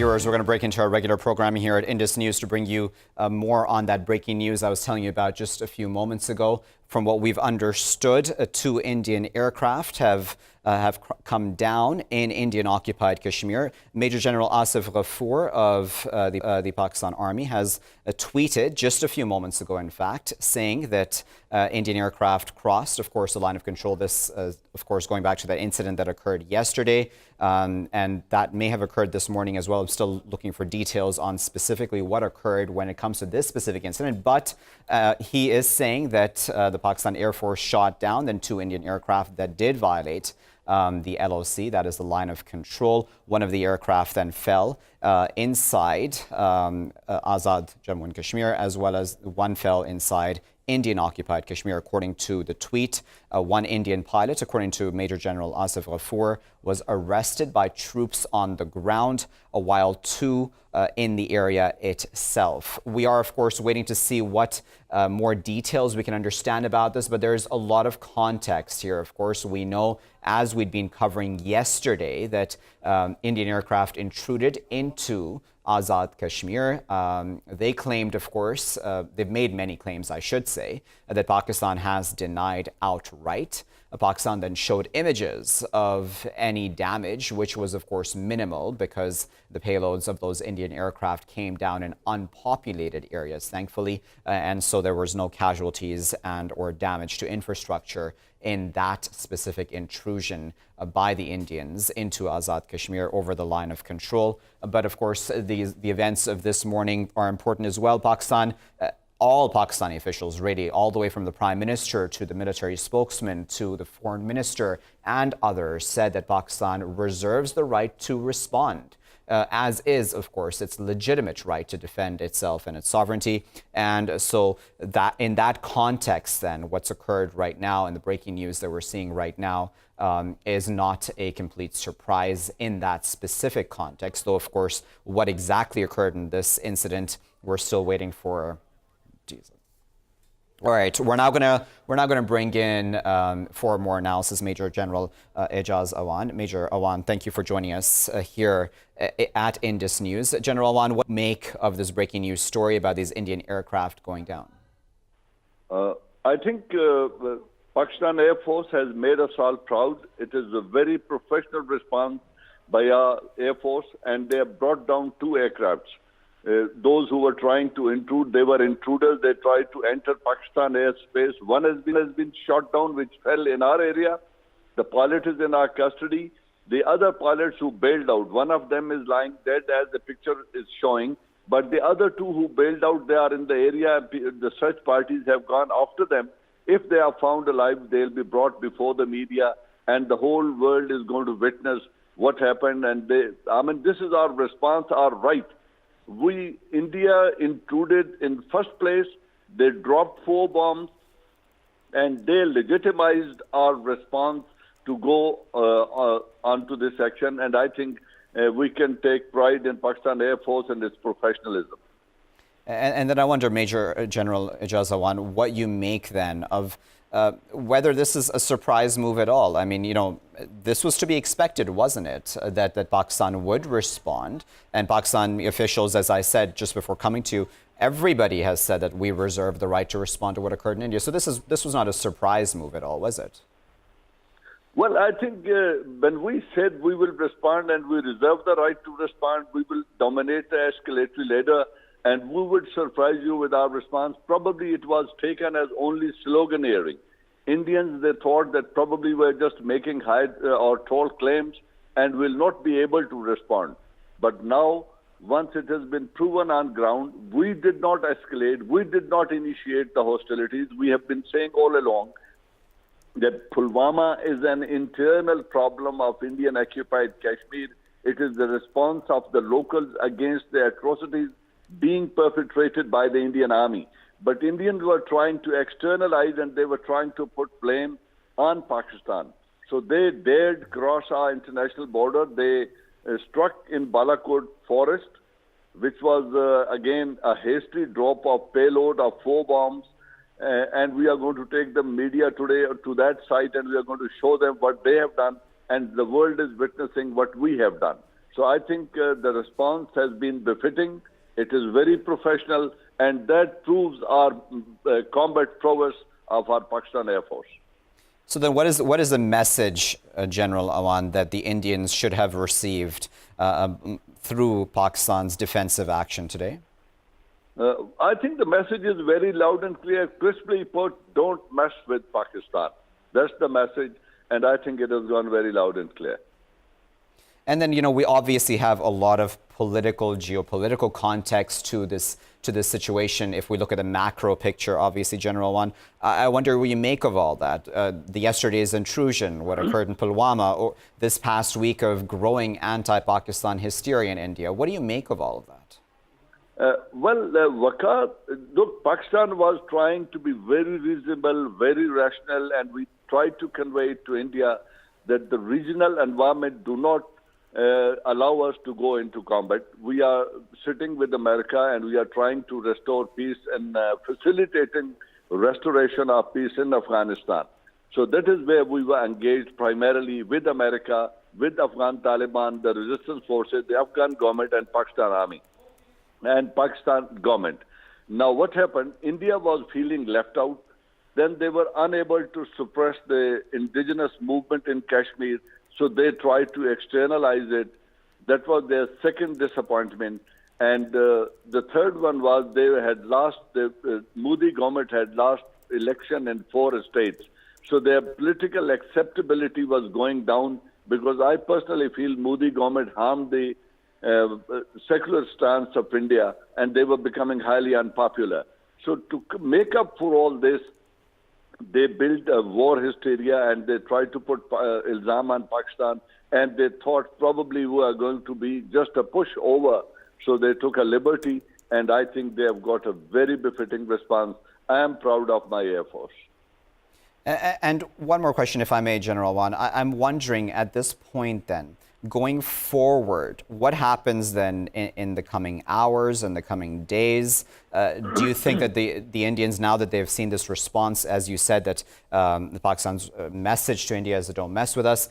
viewers, we're going to break into our regular programming here at Indus News to bring you more on that breaking news I was telling you about just a few moments ago. From what we've understood, 2 Indian aircraft have come down in Indian-occupied Kashmir. Major General Asif of the Pakistan Army has tweeted just a few moments ago, in fact, saying that Indian aircraft crossed, of course, the line of control. This, of course, going back to that incident that occurred yesterday, and that may have occurred this morning as well. I'm still looking for details on specifically what occurred when it comes to this specific incident. But he is saying that the Pakistan Air Force shot down then 2 Indian aircraft that did violate the LOC, that is the line of control. One of the aircraft then fell inside Azad Jammu and Kashmir, as well as one fell inside Indian-occupied Kashmir, according to the tweet. One Indian pilot, according to Major General Asif Ghafoor, was arrested by troops on the ground, while 2 in the area itself. We are, of course, waiting to see what more details we can understand about this, but there's a lot of context here. Of course, we know, as we'd been covering yesterday, that Indian aircraft intruded into Azad Kashmir. They claimed, of course, they've made many claims, I should say, that Pakistan has denied outright. Pakistan then showed images of any damage, which was, of course, minimal because the payloads of those Indian aircraft came down in unpopulated areas, thankfully, and so there was no casualties and or damage to infrastructure in that specific intrusion by the Indians into Azad Kashmir over the line of control. But of course, the events of this morning are important as well. Pakistan, all Pakistani officials, really, all the way from the Prime Minister to the military spokesman to the Foreign Minister and others, said that Pakistan reserves the right to respond, as is, of course, its legitimate right to defend itself and its sovereignty. And so that in that context, then, what's occurred right now and the breaking news that we're seeing right now is not a complete surprise in that specific context, though, of course, what exactly occurred in this incident, we're still waiting for. Jesus. All right, we're now gonna bring in for more analysis Major General Ijaz Awan. Major Awan, thank you for joining us here at Indus News. General Awan, what make of this breaking news story about these Indian aircraft going down? I think the Pakistan Air Force has made us all proud. It is a very professional response by our Air Force, and they have brought down 2 aircrafts. Those who were trying to intrude, they were intruders. They tried to enter Pakistan airspace. One has been shot down, which fell in our area. The pilot is in our custody. The other pilots who bailed out, one of them is lying dead, as the picture is showing. But the other 2 who bailed out, they are in the area. The search parties have gone after them. If they are found alive, they'll be brought before the media, and the whole world is going to witness what happened. And this is our response, our right. India intruded in first place. They dropped 4 bombs, and they legitimized our response to go onto this action. And I think we can take pride in Pakistan Air Force and its professionalism. And then I wonder, Major General Ijaz Awan, what you make then of whether this is a surprise move at all. I mean, you know, this was to be expected, wasn't it, that Pakistan would respond? And Pakistan officials, as I said just before coming to you, everybody has said that we reserve the right to respond to what occurred in India. So this was not a surprise move at all, was it? Well, I think when we said we will respond and we reserve the right to respond, we will dominate the escalatory ladder and we would surprise you with our response. Probably it was taken as only sloganeering. Indians, they thought that probably we're just making high or tall claims and will not be able to respond. But now, once it has been proven on ground, we did not escalate, we did not initiate the hostilities. We have been saying all along that Pulwama is an internal problem of Indian-occupied Kashmir. It is the response of the locals against the atrocities being perpetrated by the Indian Army. But Indians were trying to externalize and they were trying to put blame on Pakistan. So they dared cross our international border. They struck in Balakot forest, which was again a hasty drop of payload of 4 bombs. And we are going to take the media today to that site and we are going to show them what they have done. And the world is witnessing what we have done. So I think the response has been befitting. It is very professional, and that proves our combat prowess of our Pakistan Air Force. So then what is the message, General Awan, that the Indians should have received through Pakistan's defensive action today? I think the message is very loud and clear, crisply put, don't mess with Pakistan. That's the message, and I think it has gone very loud and clear. And then, we obviously have a lot of political, geopolitical context to this situation. If we look at the macro picture, obviously, General Awan, I wonder what you make of all that. The yesterday's intrusion, what occurred in Pulwama, or this past week of growing anti-Pakistan hysteria in India. What do you make of all of that? Waqar, look, Pakistan was trying to be very reasonable, very rational, and we tried to convey to India that the regional environment do not allow us to go into combat. We are sitting with America and we are trying to restore peace and facilitating restoration of peace in Afghanistan. So that is where we were engaged primarily with America, with Afghan Taliban, the resistance forces, the Afghan government and Pakistan Army and Pakistan government. Now what happened, India was feeling left out. Then they were unable to suppress the indigenous movement in Kashmir. So they tried to externalize it. That was their second disappointment. And the third one was they had lost, the Modi government had lost election in 4 states. So their political acceptability was going down because I personally feel Modi government harmed the secular stance of India and they were becoming highly unpopular. So to make up for all this, they built a war hysteria and they tried to put ilzam on Pakistan and they thought probably we are going to be just a pushover. So they took a liberty and I think they have got a very befitting response. I am proud of my Air Force. And one more question, if I may, General Awan. I'm wondering at this point then, going forward, what happens then in the coming hours and the coming days? Do you think that the Indians, now that they've seen this response, as you said, that the Pakistan's message to India is don't mess with us,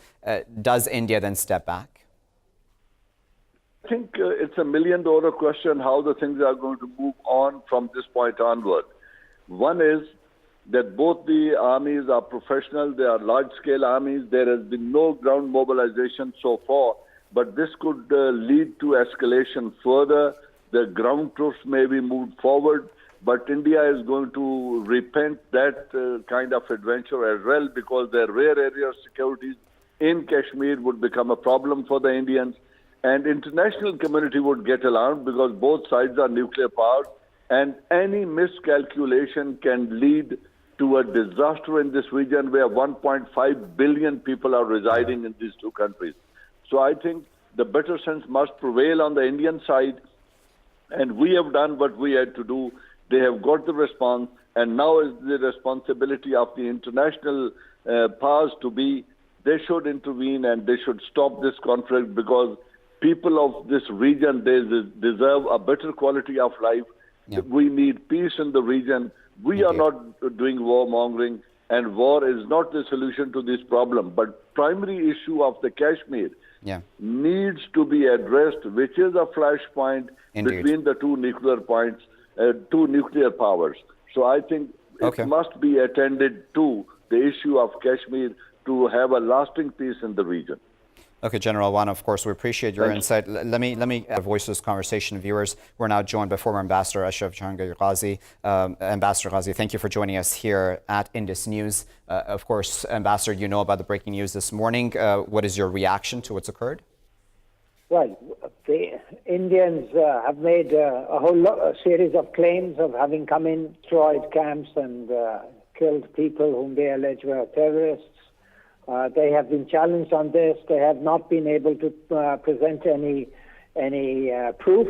does India then step back? I think it's a million-dollar question how the things are going to move on from this point onward. One is that both the armies are professional, they are large-scale armies, there has been no ground mobilization so far, but this could lead to escalation further. The ground troops may be moved forward, but India is going to repent that kind of adventure as well because their rare area securities in Kashmir would become a problem for the Indians, and international community would get alarmed because both sides are nuclear powered, and any miscalculation can lead to a disaster in this region where 1.5 billion people are residing in these two countries. So I think the better sense must prevail on the Indian side, and we have done what we had to do. They have got the response, and now is the responsibility of the international powers to be, they should intervene and they should stop this conflict because people of this region, they deserve a better quality of life. Yep. We need peace in the region. We are not doing warmongering, and war is not the solution to this problem. But primary issue of the Kashmir needs to be addressed, which is a flashpoint between the two nuclear points, two nuclear powers. So I think it must be attended to the issue of Kashmir to have a lasting peace in the region. Okay, General Awan, of course, we appreciate your insight. Let me voice this conversation, viewers. We're now joined by former Ambassador Ashraf Jehangir Qazi. Ambassador Qazi, thank you for joining us here at Indus News. Of course, Ambassador, you know about the breaking news this morning. What is your reaction to what's occurred? Well, the Indians have made a series of claims of having come in, destroyed camps and killed people whom they allege were terrorists. They have been challenged on this. They have not been able to present any proof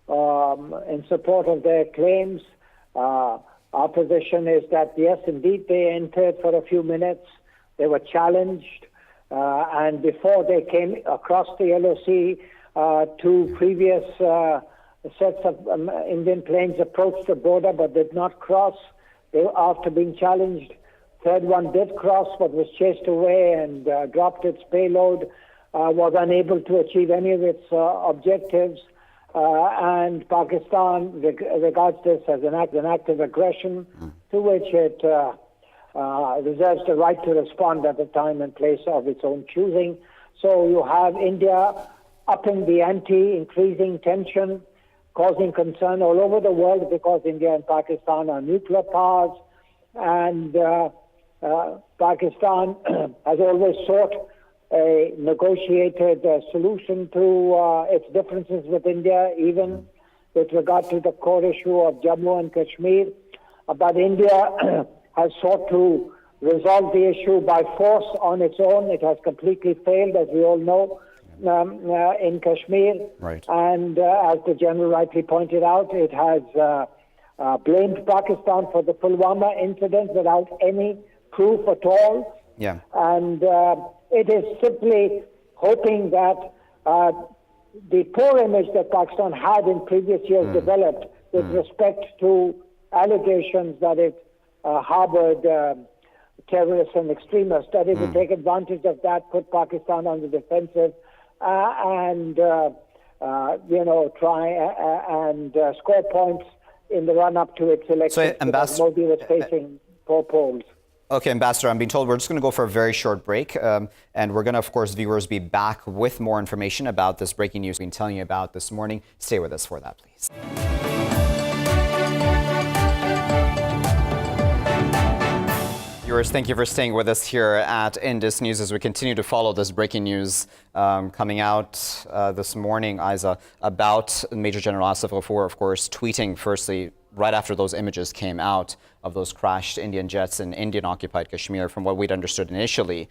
in support of their claims. Our position is that, yes, indeed, they entered for a few minutes. They were challenged. And before they came across the Yellow Sea, two previous sets of Indian planes approached the border but did not cross. After being challenged, third one did cross but was chased away and dropped its payload. was unable to achieve any of its objectives, and Pakistan regards this as an act of aggression to which it reserves the right to respond at the time and place of its own choosing. So you have India upping the ante, increasing tension, causing concern all over the world because India and Pakistan are nuclear powers, and Pakistan has always sought a negotiated solution to its differences with India, even with regard to the core issue of Jammu and Kashmir. But India has sought to resolve the issue by force on its own. It has completely failed, as we all know, in Kashmir. Right. And as the General rightly pointed out, it has blamed Pakistan for the Pulwama incident without any proof at all. Yeah. And it is simply hoping that the poor image that Pakistan had in previous years developed with respect to allegations that it harbored terrorists and extremists, that it would take advantage of that, put Pakistan on the defensive, and try and score points in the run-up to its election. So, Ambassador, Modi was facing poor polls. Okay, Ambassador, I'm being told we're just going to go for a very short break. And we're going to, of course, viewers, be back with more information about this breaking news we've been telling you about this morning. Stay with us for that, please. Viewers, thank you for staying with us here at Indus News as we continue to follow this breaking news coming out this morning, Ayza, about Major General Asif, of course, tweeting firstly right after those images came out of those crashed Indian jets in Indian-occupied Kashmir. From what we'd understood initially,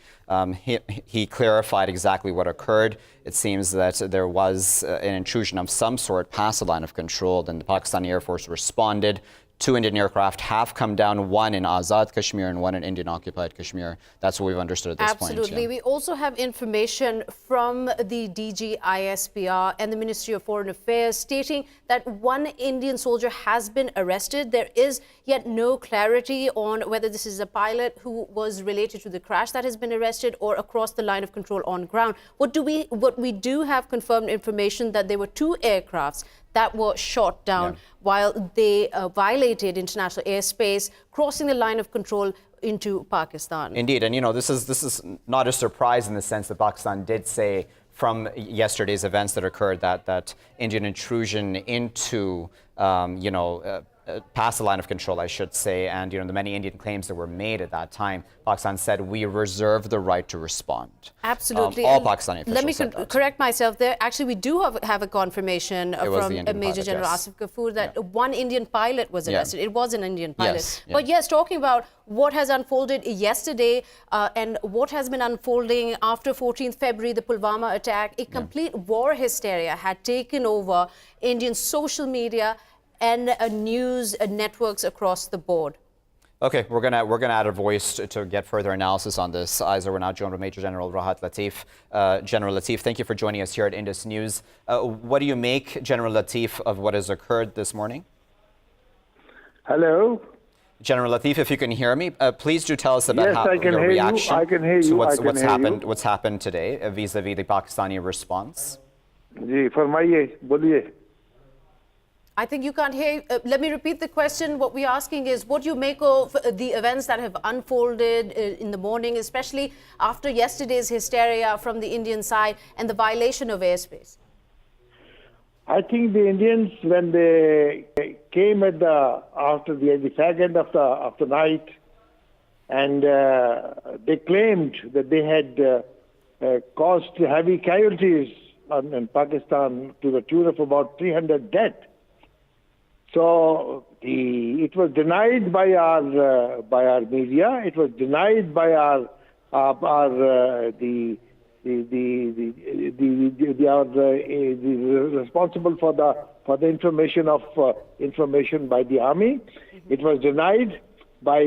he clarified exactly what occurred. It seems that there was an intrusion of some sort past the line of control. Then the Pakistani Air Force responded. 2 Indian aircraft have come down, one in Azad Kashmir and one in Indian-occupied Kashmir. That's what we've understood at this point. Absolutely. We also have information from the DG ISPR and the Ministry of Foreign Affairs stating that 1 Indian soldier has been arrested. There is yet no clarity on whether this is a pilot who was related to the crash that has been arrested or across the line of control on ground. What we do have confirmed information that there were 2 aircrafts that were shot down while they violated international airspace, crossing the line of control into Pakistan. Indeed, and this is not a surprise in the sense that Pakistan did say from yesterday's events that occurred that Indian intrusion into past the line of control, I should say, and the many Indian claims that were made at that time, Pakistan said we reserve the right to respond. Absolutely. All Pakistani officials Let me said that. correct myself there. Actually, we do have a confirmation from Major General Asif Ghafoor that 1 Indian pilot was arrested. It was an Indian pilot. But yes, talking about what has unfolded yesterday and what has been unfolding after 14th February, the Pulwama attack, a complete war hysteria had taken over Indian social media and news networks across the board. Okay, we're gonna add a voice to get further analysis on this. Ayza, we're now joined by Major General Rahat Latif. General Latif, thank you for joining us here at Indus News. What do you make, General Latif, of what has occurred this morning? Hello. General Latif, if you can hear me, please do tell us about your reaction I can hear you. to what's happened today vis-a-vis the Pakistani response. जी फरमाइए बोलिए. I think you can't hear. Let me repeat the question. What we're asking is, what do you make of the events that have unfolded in the morning, especially after yesterday's hysteria from the Indian side and the violation of airspace? I think the Indians, when they came after the fag end of the night, and they claimed that they had caused heavy casualties in Pakistan to the tune of about 300 dead. So it was denied by our media. It was denied by the responsible for the information by the army. It was denied by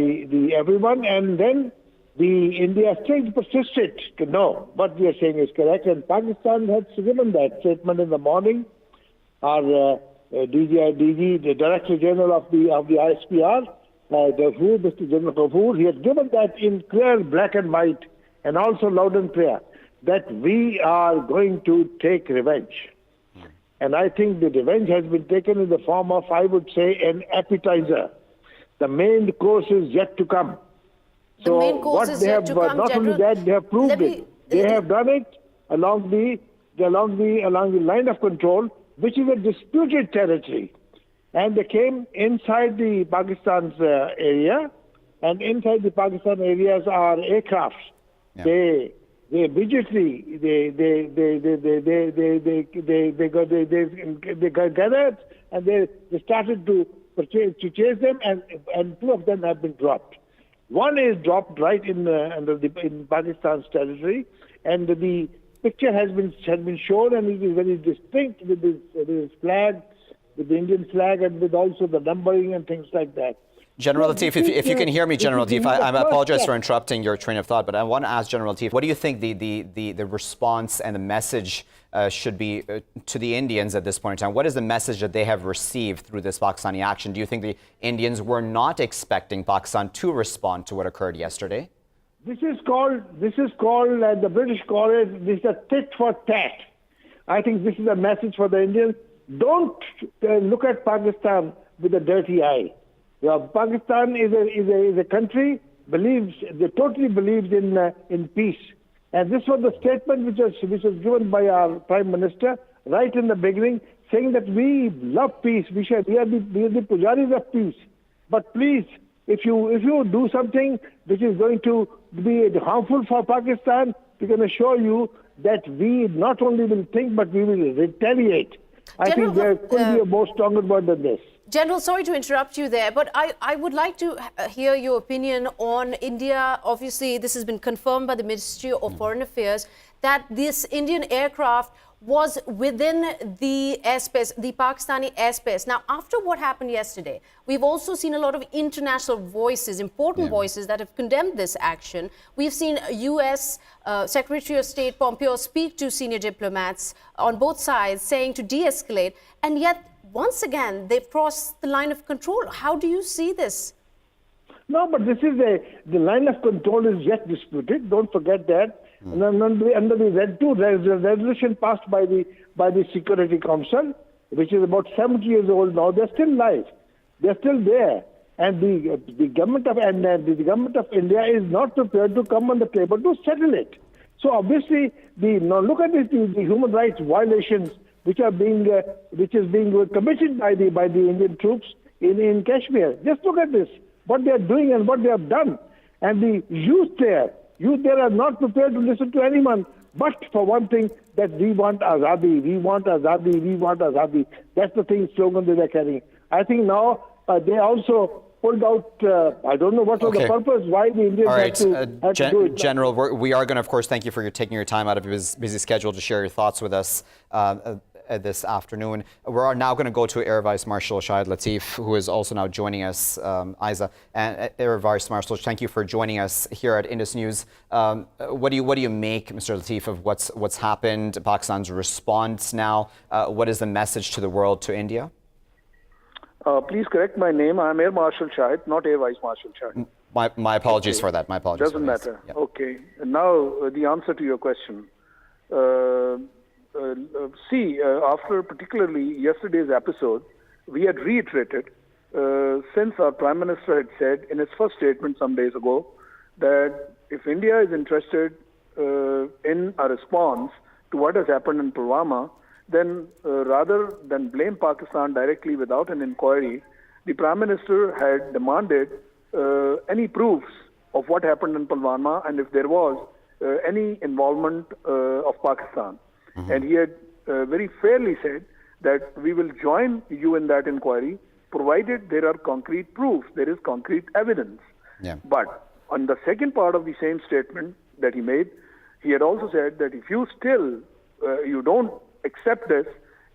everyone, and then the India still persisted to know what we are saying is correct, and Pakistan had given that statement in the morning. Our DG, the Director General of the ISPR, Mr. General Ghafoor, he had given that in clear black and white and also loud and clear. that we are going to take revenge. And I think the revenge has been taken in the form of, I would say, an appetizer. The main course is yet to come. The main course is yet to come, not General. only that, they have proved it. They have done it along the line of control, which is a disputed territory. And they came inside the Pakistan's area, and inside the Pakistan areas are aircrafts. Yeah. They immediately got gathered, and they started to chase them, and two of them have been dropped. One is dropped right in Pakistan's territory, and the picture has been shown, and it is very distinct with his flag, with the Indian flag, and with also the numbering and things like that. General Latif, if you can hear me, General Latif, I apologize for interrupting your train of thought, but I want to ask General Latif, what do you think the response and the message should be to the Indians at this point in time? What is the message that they have received through this Pakistani action? Do you think the Indians were not expecting Pakistan to respond to what occurred yesterday? This is called, the British call it, this is a tit for tat. I think this is a message for the Indians. Don't look at Pakistan with a dirty eye. Pakistan is a country that totally believes in peace, and this was the statement which was given by our Prime Minister right in the beginning, saying that we love peace. We are the pujaris of peace. But please, if you do something which is going to be harmful for Pakistan, we can assure you that we not only will think, but we will retaliate. I think there could be a more stronger word than this. General, sorry to interrupt you there, but I would like to hear your opinion on India. Obviously, this has been confirmed by the Ministry of Foreign Affairs that this Indian aircraft was within the airspace, the Pakistani airspace. Now, after what happened yesterday, we've also seen a lot of international voices, important voices that have condemned this action. We've seen U.S. Secretary of State Pompeo speak to senior diplomats on both sides, saying to de-escalate, and yet once again, they've crossed the line of control. How do you see this? No, but this is the line of control is yet disputed. Don't forget that. And under the Red 2 resolution passed by the Security Council, which is about 70 years old now, they're still live. They're still there. And the government of India is not prepared to come on the table to settle it. So obviously, now look at the human rights violations which is being committed by the Indian troops in Kashmir. Just look at this, what they are doing and what they have done. And the youth there are not prepared to listen to anyone, but for one thing, that we want Azadi, we want Azadi, we want Azadi. That's the slogan that they're carrying. I think now they also pulled out, I don't know what was the purpose, why the Indians had to do it. General, we are going to, of course, thank you for taking your time out of your busy schedule to share your thoughts with us this afternoon. We're now going to go to Air Vice Marshal Rahat Latif, who is also now joining us, Ayza. And Air Vice Marshal, thank you for joining us here at Indus News. What do you make, Mr. Latif, of what's happened, Pakistan's response now? What is the message to the world, to India? Please correct my name. I'm Air Marshal Shahid, not Air Vice Marshal Shahid. My apologies for that. My apologies. Doesn't matter. Yeah. Okay. And now the answer to your question. After particularly yesterday's episode, we had reiterated, since our Prime Minister had said in his first statement some days ago, that if India is interested in a response to what has happened in Pulwama, then rather than blame Pakistan directly without an inquiry, the Prime Minister had demanded any proofs of what happened in Pulwama and if there was any involvement of Pakistan. And he had very fairly said that we will join you in that inquiry, provided there are concrete proofs, there is concrete evidence. Yeah. But on the second part of the same statement that he made, he had also said that if you still, you don't accept this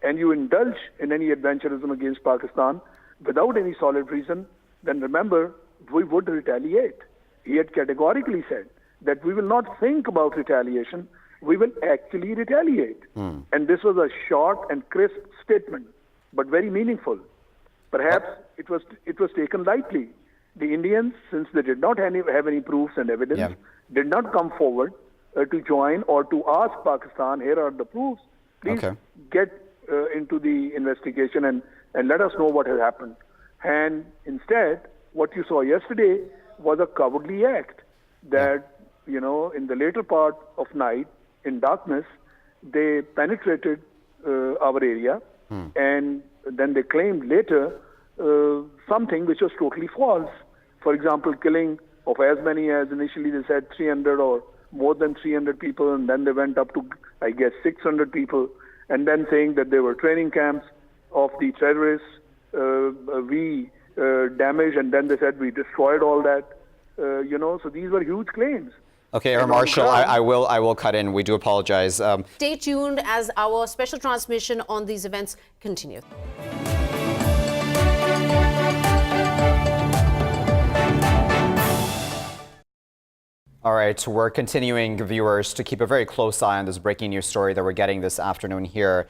and you indulge in any adventurism against Pakistan without any solid reason, then remember, we would retaliate. He had categorically said that we will not think about retaliation, we will actually retaliate. And this was a short and crisp statement, but very meaningful. Perhaps it was taken lightly. The Indians, since they did not have any proofs and evidence, did not come forward to join or to ask Pakistan, here are the proofs. Please get into the investigation and let us know what has happened. And instead, what you saw yesterday was a cowardly act that, you know, in the later part of night, in darkness, they penetrated our area, and then they claimed later something which was totally false. For example, killing of as many as initially they said 300 or more than 300 people, and then they went up to, I guess, 600 people, and then saying that they were training camps of the terrorists. We damaged, and then they said we destroyed all that. You know, so these were huge claims. Okay, Air Marshal, I will cut in. We do apologize. Stay tuned as our special transmission on these events continue. All right, we're continuing, viewers, to keep a very close eye on this breaking news story that we're getting this afternoon here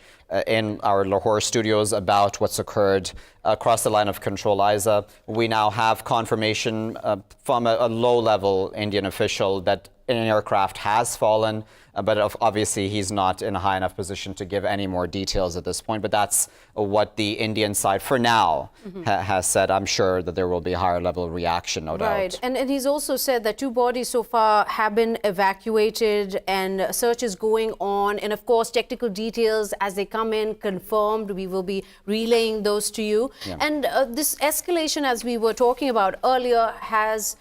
in our Lahore studios about what's occurred across the line of control. Ayza, we now have confirmation from a low-level Indian official that an aircraft has fallen, but obviously he's not in a high enough position to give any more details at this point. But that's what the Indian side, for now, has said. I'm sure that there will be a higher level reaction, no doubt. Right, and he's also said that 2 bodies so far have been evacuated and search is going on. And of course, technical details as they come in, confirmed, we will be relaying those to you. Yeah. And this escalation, as we were talking about earlier, has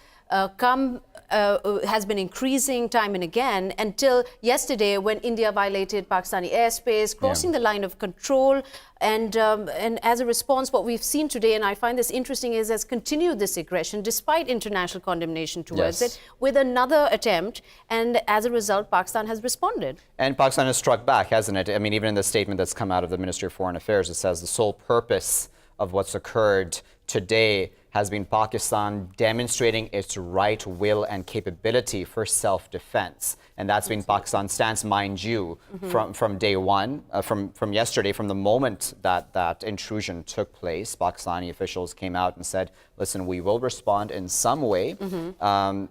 has been increasing time and again until yesterday when India violated Pakistani airspace, crossing the line of control. And as a response, what we've seen today, and I find this interesting, is has continued this aggression despite international condemnation towards it with another attempt. And as a result, Pakistan has responded. And Pakistan has struck back, hasn't it? I mean, even in the statement that's come out of the Ministry of Foreign Affairs, it says the sole purpose of what's occurred today has been Pakistan demonstrating its right, will and capability for self-defense. And that's been Pakistan's stance, mind you, from day one, from yesterday, from the moment that intrusion took place. Pakistani officials came out and said, listen, we will respond in some way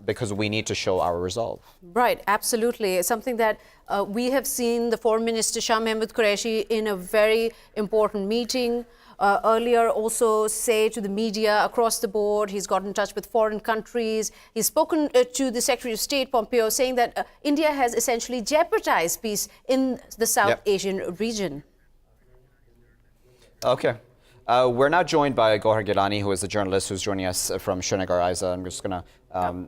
because we need to show our resolve. Right, absolutely. Something that we have seen the Foreign Minister Shah Mahmood Qureshi in a very important meeting earlier also say to the media across the board. He's got in touch with foreign countries. He's spoken to the Secretary of State Pompeo, saying that India has essentially jeopardized peace in the South Asian region. Okay. We're now joined by Gowhar Geelani, who is a journalist who's joining us from Srinagar. Ayza, I'm just going to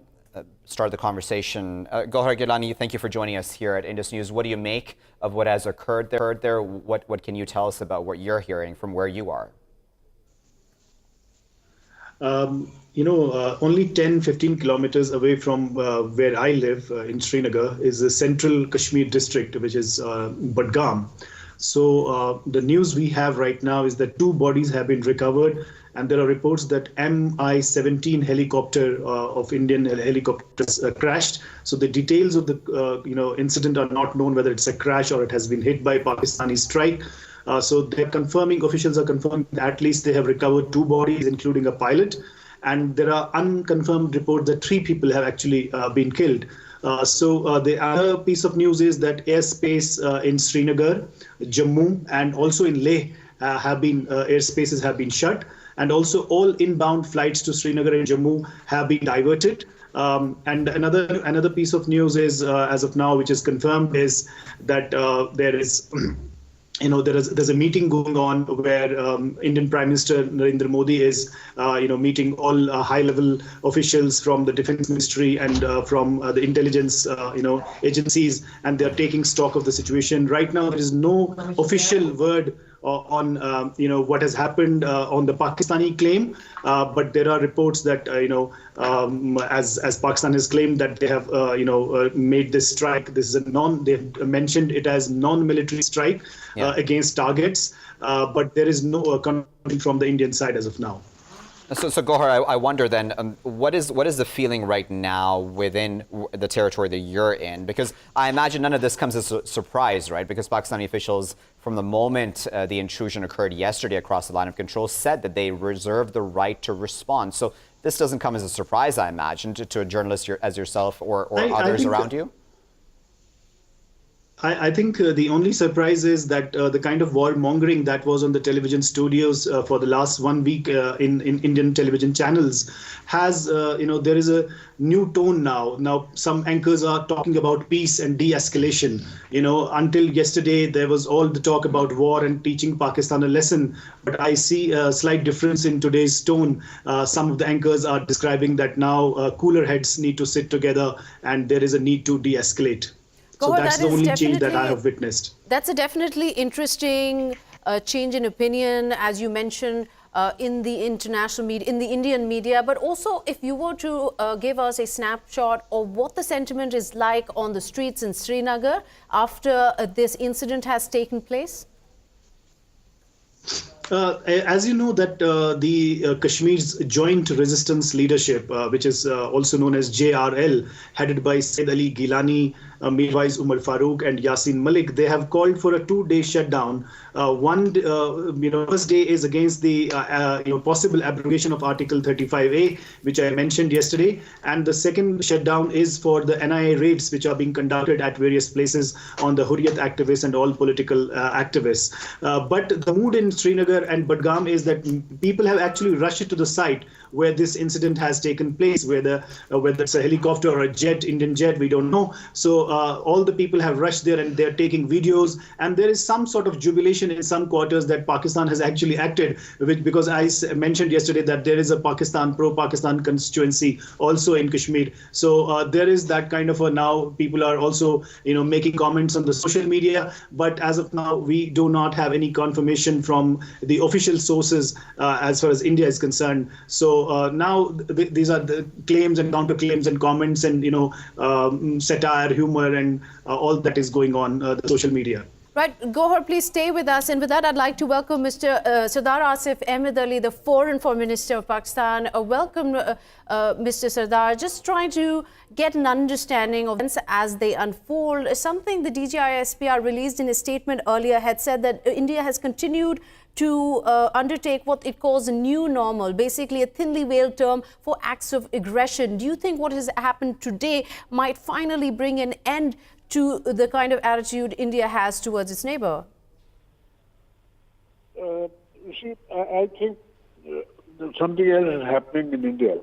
start the conversation. Gowhar Geelani, thank you for joining us here at Indus News. What do you make of what has occurred there? What can you tell us about what you're hearing from where you are? Only 10-15 kilometers away from where I live in Srinagar is the central Kashmir district, which is Budgam. So the news we have right now is that 2 bodies have been recovered, and there are reports that Mi-17 helicopter of Indian helicopters crashed. So the details of the incident are not known, whether it's a crash or it has been hit by Pakistani strike. So they're confirming, officials are confirming that at least they have recovered 2 bodies, including a pilot. And there are unconfirmed reports that 3 people have actually been killed. So the other piece of news is that airspace in Srinagar, Jammu, and also in Leh airspaces have been shut. And also all inbound flights to Srinagar and Jammu have been diverted. And another piece of news is, as of now, which is confirmed, is that there is there's a meeting going on where Indian Prime Minister Narendra Modi is, meeting all high-level officials from the Defense Ministry and from the intelligence, agencies, and they're taking stock of the situation. Right now, there is no official word on what has happened on the Pakistani claim, but there are reports that as Pakistan has claimed that they have made this strike. This is they've mentioned it as non-military strike against targets, but there is no coming from the Indian side as of now. So Gowhar, I wonder then, what is the feeling right now within the territory that you're in? Because I imagine none of this comes as a surprise, right? Because Pakistani officials, from the moment the intrusion occurred yesterday across the line of control, said that they reserve the right to respond. So this doesn't come as a surprise, I imagine, to a journalist as yourself or others around you? I think the only surprise is that the kind of warmongering that was on the television studios for the last 1 week in Indian television channels has, there is a new tone now. Now, some anchors are talking about peace and de-escalation. Until yesterday, there was all the talk about war and teaching Pakistan a lesson. But I see a slight difference in today's tone. Some of the anchors are describing that now cooler heads need to sit together and there is a need to de-escalate. So that's the only change that I have witnessed. That's a definitely interesting change in opinion, as you mentioned, in the international media, in the Indian media. But also, if you were to give us a snapshot of what the sentiment is like on the streets in Srinagar after this incident has taken place? As you know, that the Kashmir's Joint Resistance Leadership, which is also known as JRL, headed by Said Ali Geelani, Mirwais Umar Farooq and Yasin Malik, they have called for a 2-day shutdown. First day is against the possible abrogation of Article 35A, which I mentioned yesterday, and the second shutdown is for the NIA raids, which are being conducted at various places on the Hurriyat activists and all political activists. But the mood in Srinagar and Budgam is that people have actually rushed to the site where this incident has taken place, whether it's a helicopter or a jet, Indian jet, we don't know. So all the people have rushed there and they're taking videos, and there is some sort of jubilation in some quarters that Pakistan has actually acted, because I mentioned yesterday that there is a pro-Pakistan constituency also in Kashmir. So there is that kind of now people are also making comments on the social media, but as of now we do not have any confirmation from the official sources as far as India is concerned. So now these are the claims and counterclaims and comments and satire, humor, and all that is going on the social media. Right, Gowhar, please stay with us. And with that, I'd like to welcome Mr. Sardar Asif Ahmed Ali, the Foreign Minister of Pakistan. Welcome, Mr. Serdar. Just trying to get an understanding of events as they unfold. Something the DGISPR released in a statement earlier had said that India has continued to undertake what it calls a new normal, basically a thinly veiled term for acts of aggression. Do you think what has happened today might finally bring an end to the kind of attitude India has towards its neighbor? You see, I think something else is happening in India.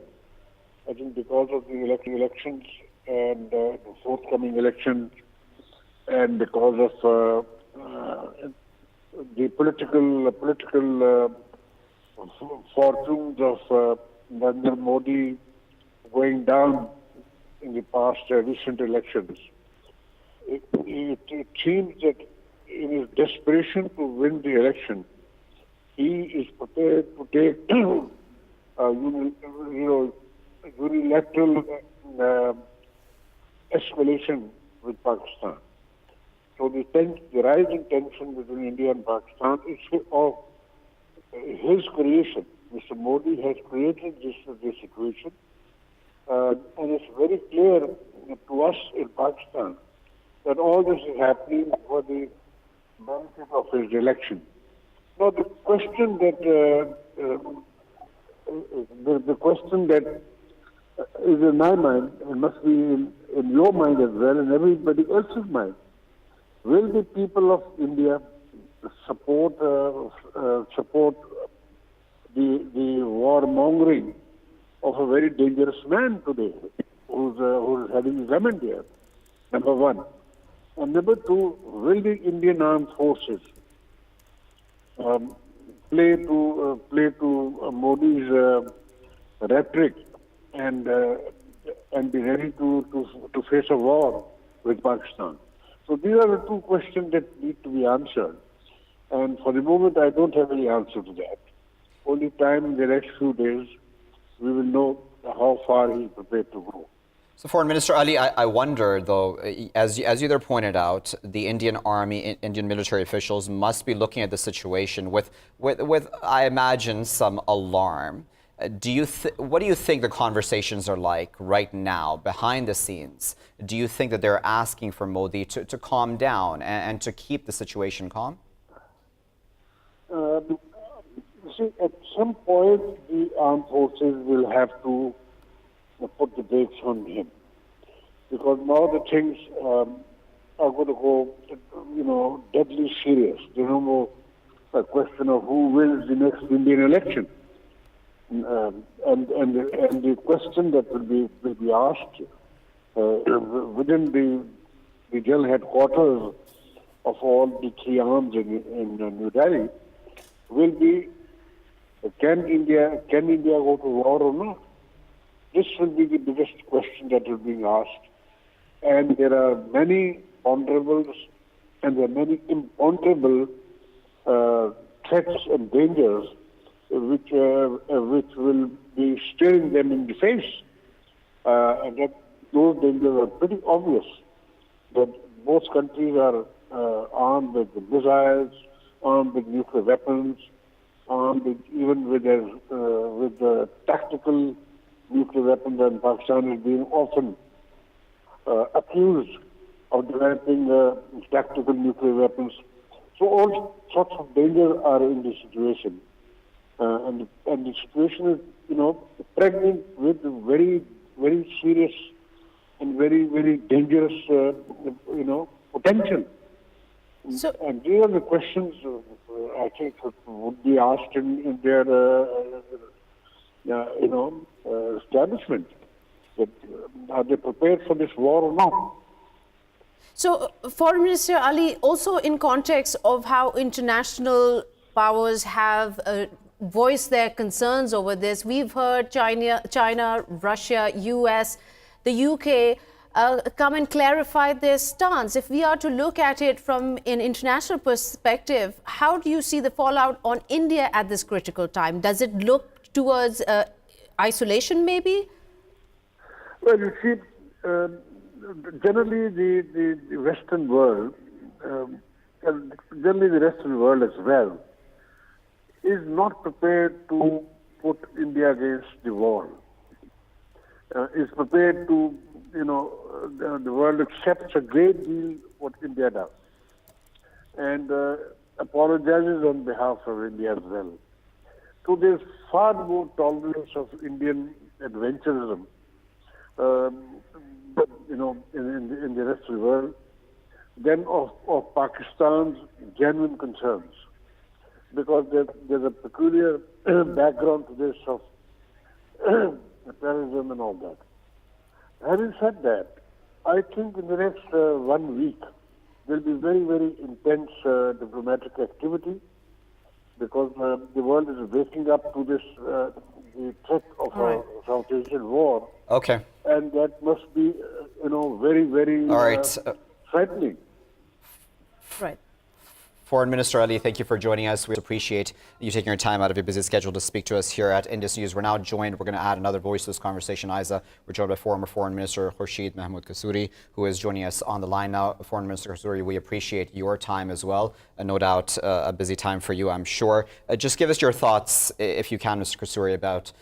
I think because of the elections and the forthcoming elections, and because of the political fortunes of Narendra Modi going down in the past recent elections, it seems that in his desperation to win the election, he is prepared to take unilateral escalation with Pakistan. So the rising tension between India and Pakistan is of his creation. Mr. Modi has created this situation, and it's very clear to us in Pakistan that all this is happening for the benefit of his election. Now, the question that is in my mind, and must be in your mind as well, and everybody else's mind, will the people of India support the warmongering of a very dangerous man today, who's having his government here? Number one. And number two, will the Indian armed forces play to Modi's rhetoric and be ready to face a war with Pakistan? So these are the two questions that need to be answered. And for the moment, I don't have any answer to that. Only time in the next few days, we will know how far he's prepared to go. So, Foreign Minister Ali, I wonder, though, as you there pointed out, the Indian Army, Indian military officials must be looking at the situation with I imagine, some alarm. What do you think the conversations are like right now, behind the scenes? Do you think that they're asking for Modi to calm down and to keep the situation calm? See, at some point, the armed forces will have to put the brakes on him, because now the things are going to go, deadly serious. There's no more a question of who wins the next Indian election. And the question that will be asked within the general headquarters of all the three arms in New Delhi will be, can India go to war or not? This will be the biggest question that is being asked. And there are many ponderables and there are many imponderable threats and dangers which will be staring them in the face. And that those dangers are pretty obvious. That both countries are armed with missiles, armed with nuclear weapons, armed even with the tactical nuclear weapons, and Pakistan is being often accused of developing tactical nuclear weapons. So all sorts of dangers are in this situation, and the situation is, pregnant with very, very serious and very, very dangerous, potential. So, and these are the questions I think would be asked in their, establishment. That, are they prepared for this war or not? So, Foreign Minister Ali, also in context of how international powers have voiced their concerns over this, we've heard China, Russia, US, the UK come and clarify their stance. If we are to look at it from an international perspective, how do you see the fallout on India at this critical time? Does it look towards isolation, maybe? Well, you see, generally the Western world, and generally the Western world as well, is not prepared to put India against the wall. Is prepared to, the world accepts a great deal what India does, and apologizes on behalf of India as well. So there's far more tolerance of Indian adventurism, in the rest of the world than of Pakistan's genuine concerns, because there's a peculiar background to this of terrorism and all that. Having said that, I think in the next 1 week there will be very, very intense diplomatic activity, because the world is waking up to this the threat of a South Asian war. Okay. And that must be, very, very frightening. Right. Foreign Minister Ali, thank you for joining us. We appreciate you taking your time out of your busy schedule to speak to us here at Indus News. We're now joined, we're going to add another voice to this conversation, Ayza. We're joined by former Foreign Minister Khurshid Kasuri, who is joining us on the line now. Foreign Minister Kasuri, we appreciate your time as well. No doubt a busy time for you, I'm sure. Just give us your thoughts, if you can, Mr. Kasuri, about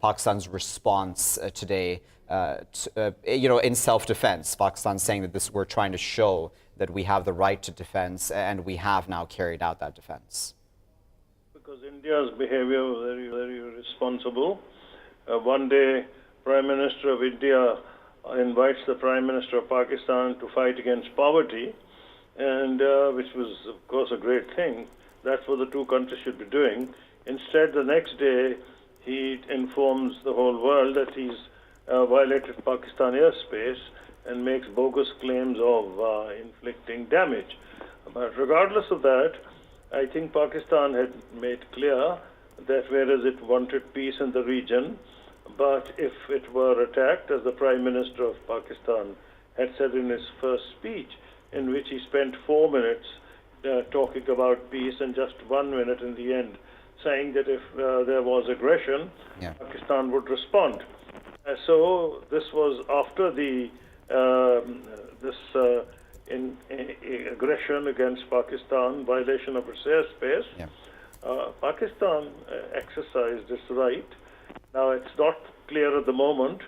Pakistan's response today, in self-defense. Pakistan saying that we're trying to show that we have the right to defense, and we have now carried out that defense. Because India's behavior was very, very irresponsible. One day, Prime Minister of India invites the Prime Minister of Pakistan to fight against poverty, and which was, of course, a great thing. That's what the two countries should be doing. Instead, the next day, he informs the whole world that he's violated Pakistan airspace and makes bogus claims of inflicting damage. But regardless of that, I think Pakistan had made clear that whereas it wanted peace in the region, but if it were attacked, as the Prime Minister of Pakistan had said in his first speech, in which he spent 4 minutes talking about peace and just 1 minute in the end saying that if there was aggression, Pakistan would respond. So this was after the aggression against Pakistan, violation of its airspace. Pakistan exercised its right. Now it's not clear at the moment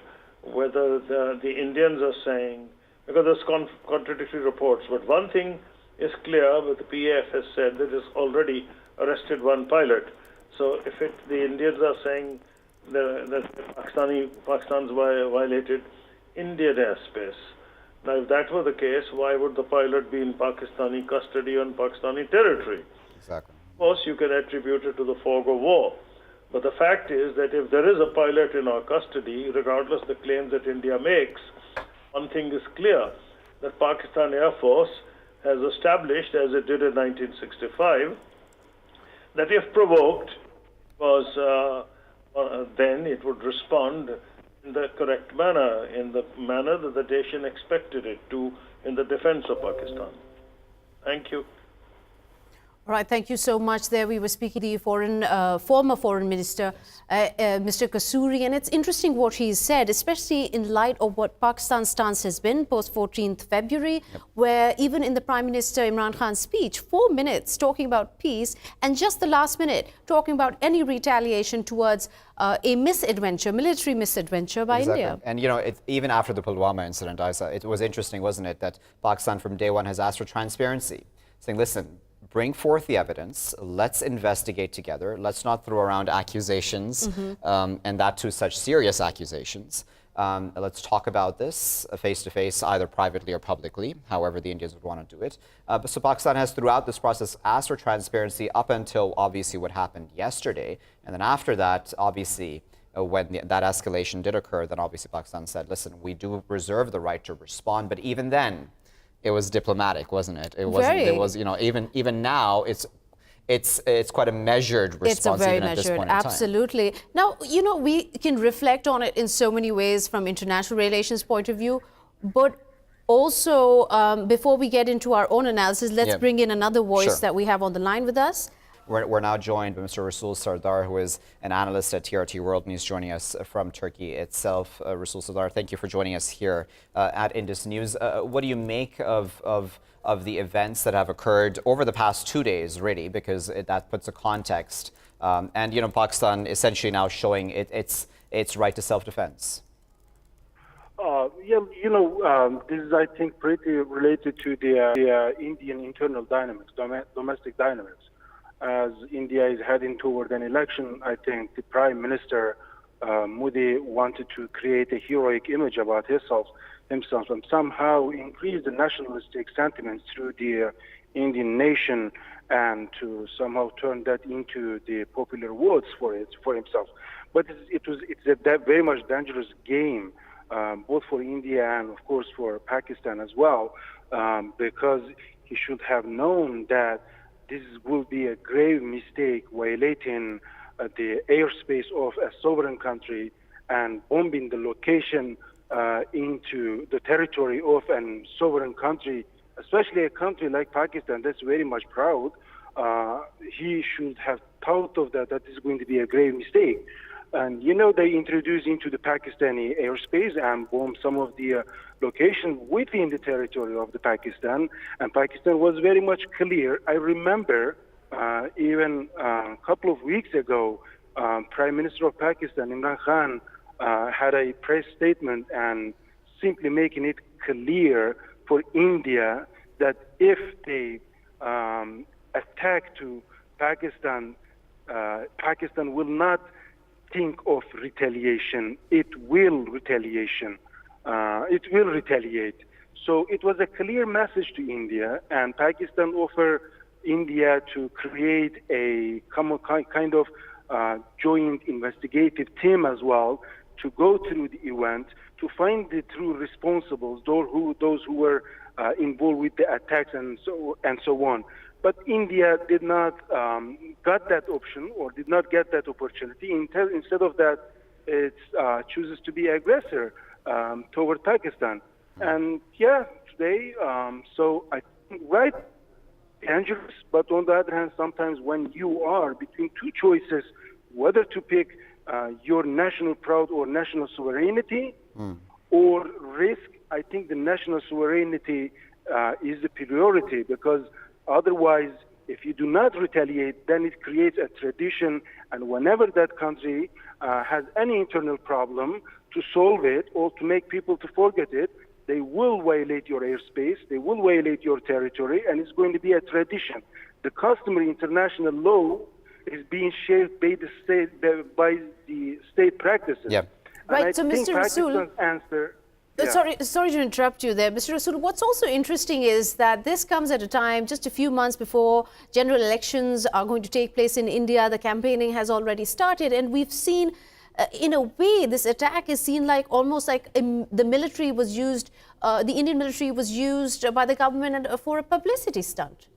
whether the Indians are saying, because there's contradictory reports, but one thing is clear, but the PAF has said that it's already arrested one pilot. So if the Indians are saying that Pakistan's violated Indian airspace, Now, if that were the case, why would the pilot be in Pakistani custody on Pakistani territory? Exactly. Of course, you can attribute it to the fog of war. But the fact is that if there is a pilot in our custody, regardless of the claims that India makes, one thing is clear, that Pakistan Air Force has established, as it did in 1965, that if provoked, then it would respond in the correct manner, in the manner that the nation expected it to in the defense of Pakistan. Thank you. All right, thank you so much. There we were speaking to former Foreign Minister, Mr. Kasuri, and it's interesting what he said, especially in light of what Pakistan's stance has been post 14th February, where even in the Prime Minister Imran Khan's speech, 4 minutes talking about peace, and just the last minute talking about any retaliation towards a misadventure, military misadventure by India. And you know, even after the Pulwama incident, Ayza, it was interesting, wasn't it, that Pakistan from day one has asked for transparency, saying, listen, bring forth the evidence, let's investigate together, let's not throw around accusations, and that too such serious accusations. Let's talk about this face-to-face, either privately or publicly, however the Indians would want to do it. So Pakistan has throughout this process asked for transparency up until obviously what happened yesterday. And then after that, obviously, when that escalation did occur, then obviously Pakistan said, listen, we do reserve the right to respond, but even then, it was diplomatic, wasn't it? It wasn't. It was, you know, even now, it's quite a measured response. It's a very even at this measured, point in time. absolutely. Now, you know, we can reflect on it in so many ways from international relations point of view, but also before we get into our own analysis, let's bring in another voice that we have on the line with us. We're now joined by Mr. Rasul Sardar, who is an analyst at TRT World, and he's joining us from Turkey itself. Rasul Sardar, thank you for joining us here at Indus News. What do you make of the events that have occurred over the past 2 days, really, because that puts a context, and you know, Pakistan essentially now showing its right to self-defense? This is, I think, pretty related to the Indian internal dynamics, domestic dynamics. As India is heading toward an election, I think the Prime Minister Modi wanted to create a heroic image about himself and somehow increase the nationalistic sentiments through the Indian nation and to somehow turn that into the popular votes for himself. But it's a very much dangerous game, both for India and of course for Pakistan as well, because he should have known that this will be a grave mistake, violating the airspace of a sovereign country and bombing the location into the territory of a sovereign country, especially a country like Pakistan that's very much proud. He should have thought of that is going to be a grave mistake. And, you know, they introduced into the Pakistani airspace and bombed some of the locations within the territory of the Pakistan. And Pakistan was very much clear. I remember even a couple of weeks ago, Prime Minister of Pakistan, Imran Khan, had a press statement and simply making it clear for India that if they attack to Pakistan, Pakistan will not think of retaliation. It will retaliate. So it was a clear message to India, and Pakistan offered India to create a kind of joint investigative team as well to go through the event to find the true responsibles, those who were involved with the attacks and so on. But India did not got that option or did not get that opportunity. Instead of that, it chooses to be aggressor toward Pakistan. And today, so I think dangerous, but on the other hand, sometimes when you are between two choices, whether to pick your national pride or national sovereignty or risk, I think the national sovereignty is the priority, because otherwise, if you do not retaliate, then it creates a tradition, and whenever that country has any internal problem, to solve it or to make people to forget it, they will violate your airspace, they will violate your territory, and it's going to be a tradition. The customary international law is being shaped by the state practices. Yeah. Right, so Mr. Rasul, Sorry to interrupt you there, Mr. Rasul. What's also interesting is that this comes at a time just a few months before general elections are going to take place in India. The campaigning has already started, and we've seen, in a way, this attack is seen like almost like the military was used, the Indian military was used by the government for a publicity stunt.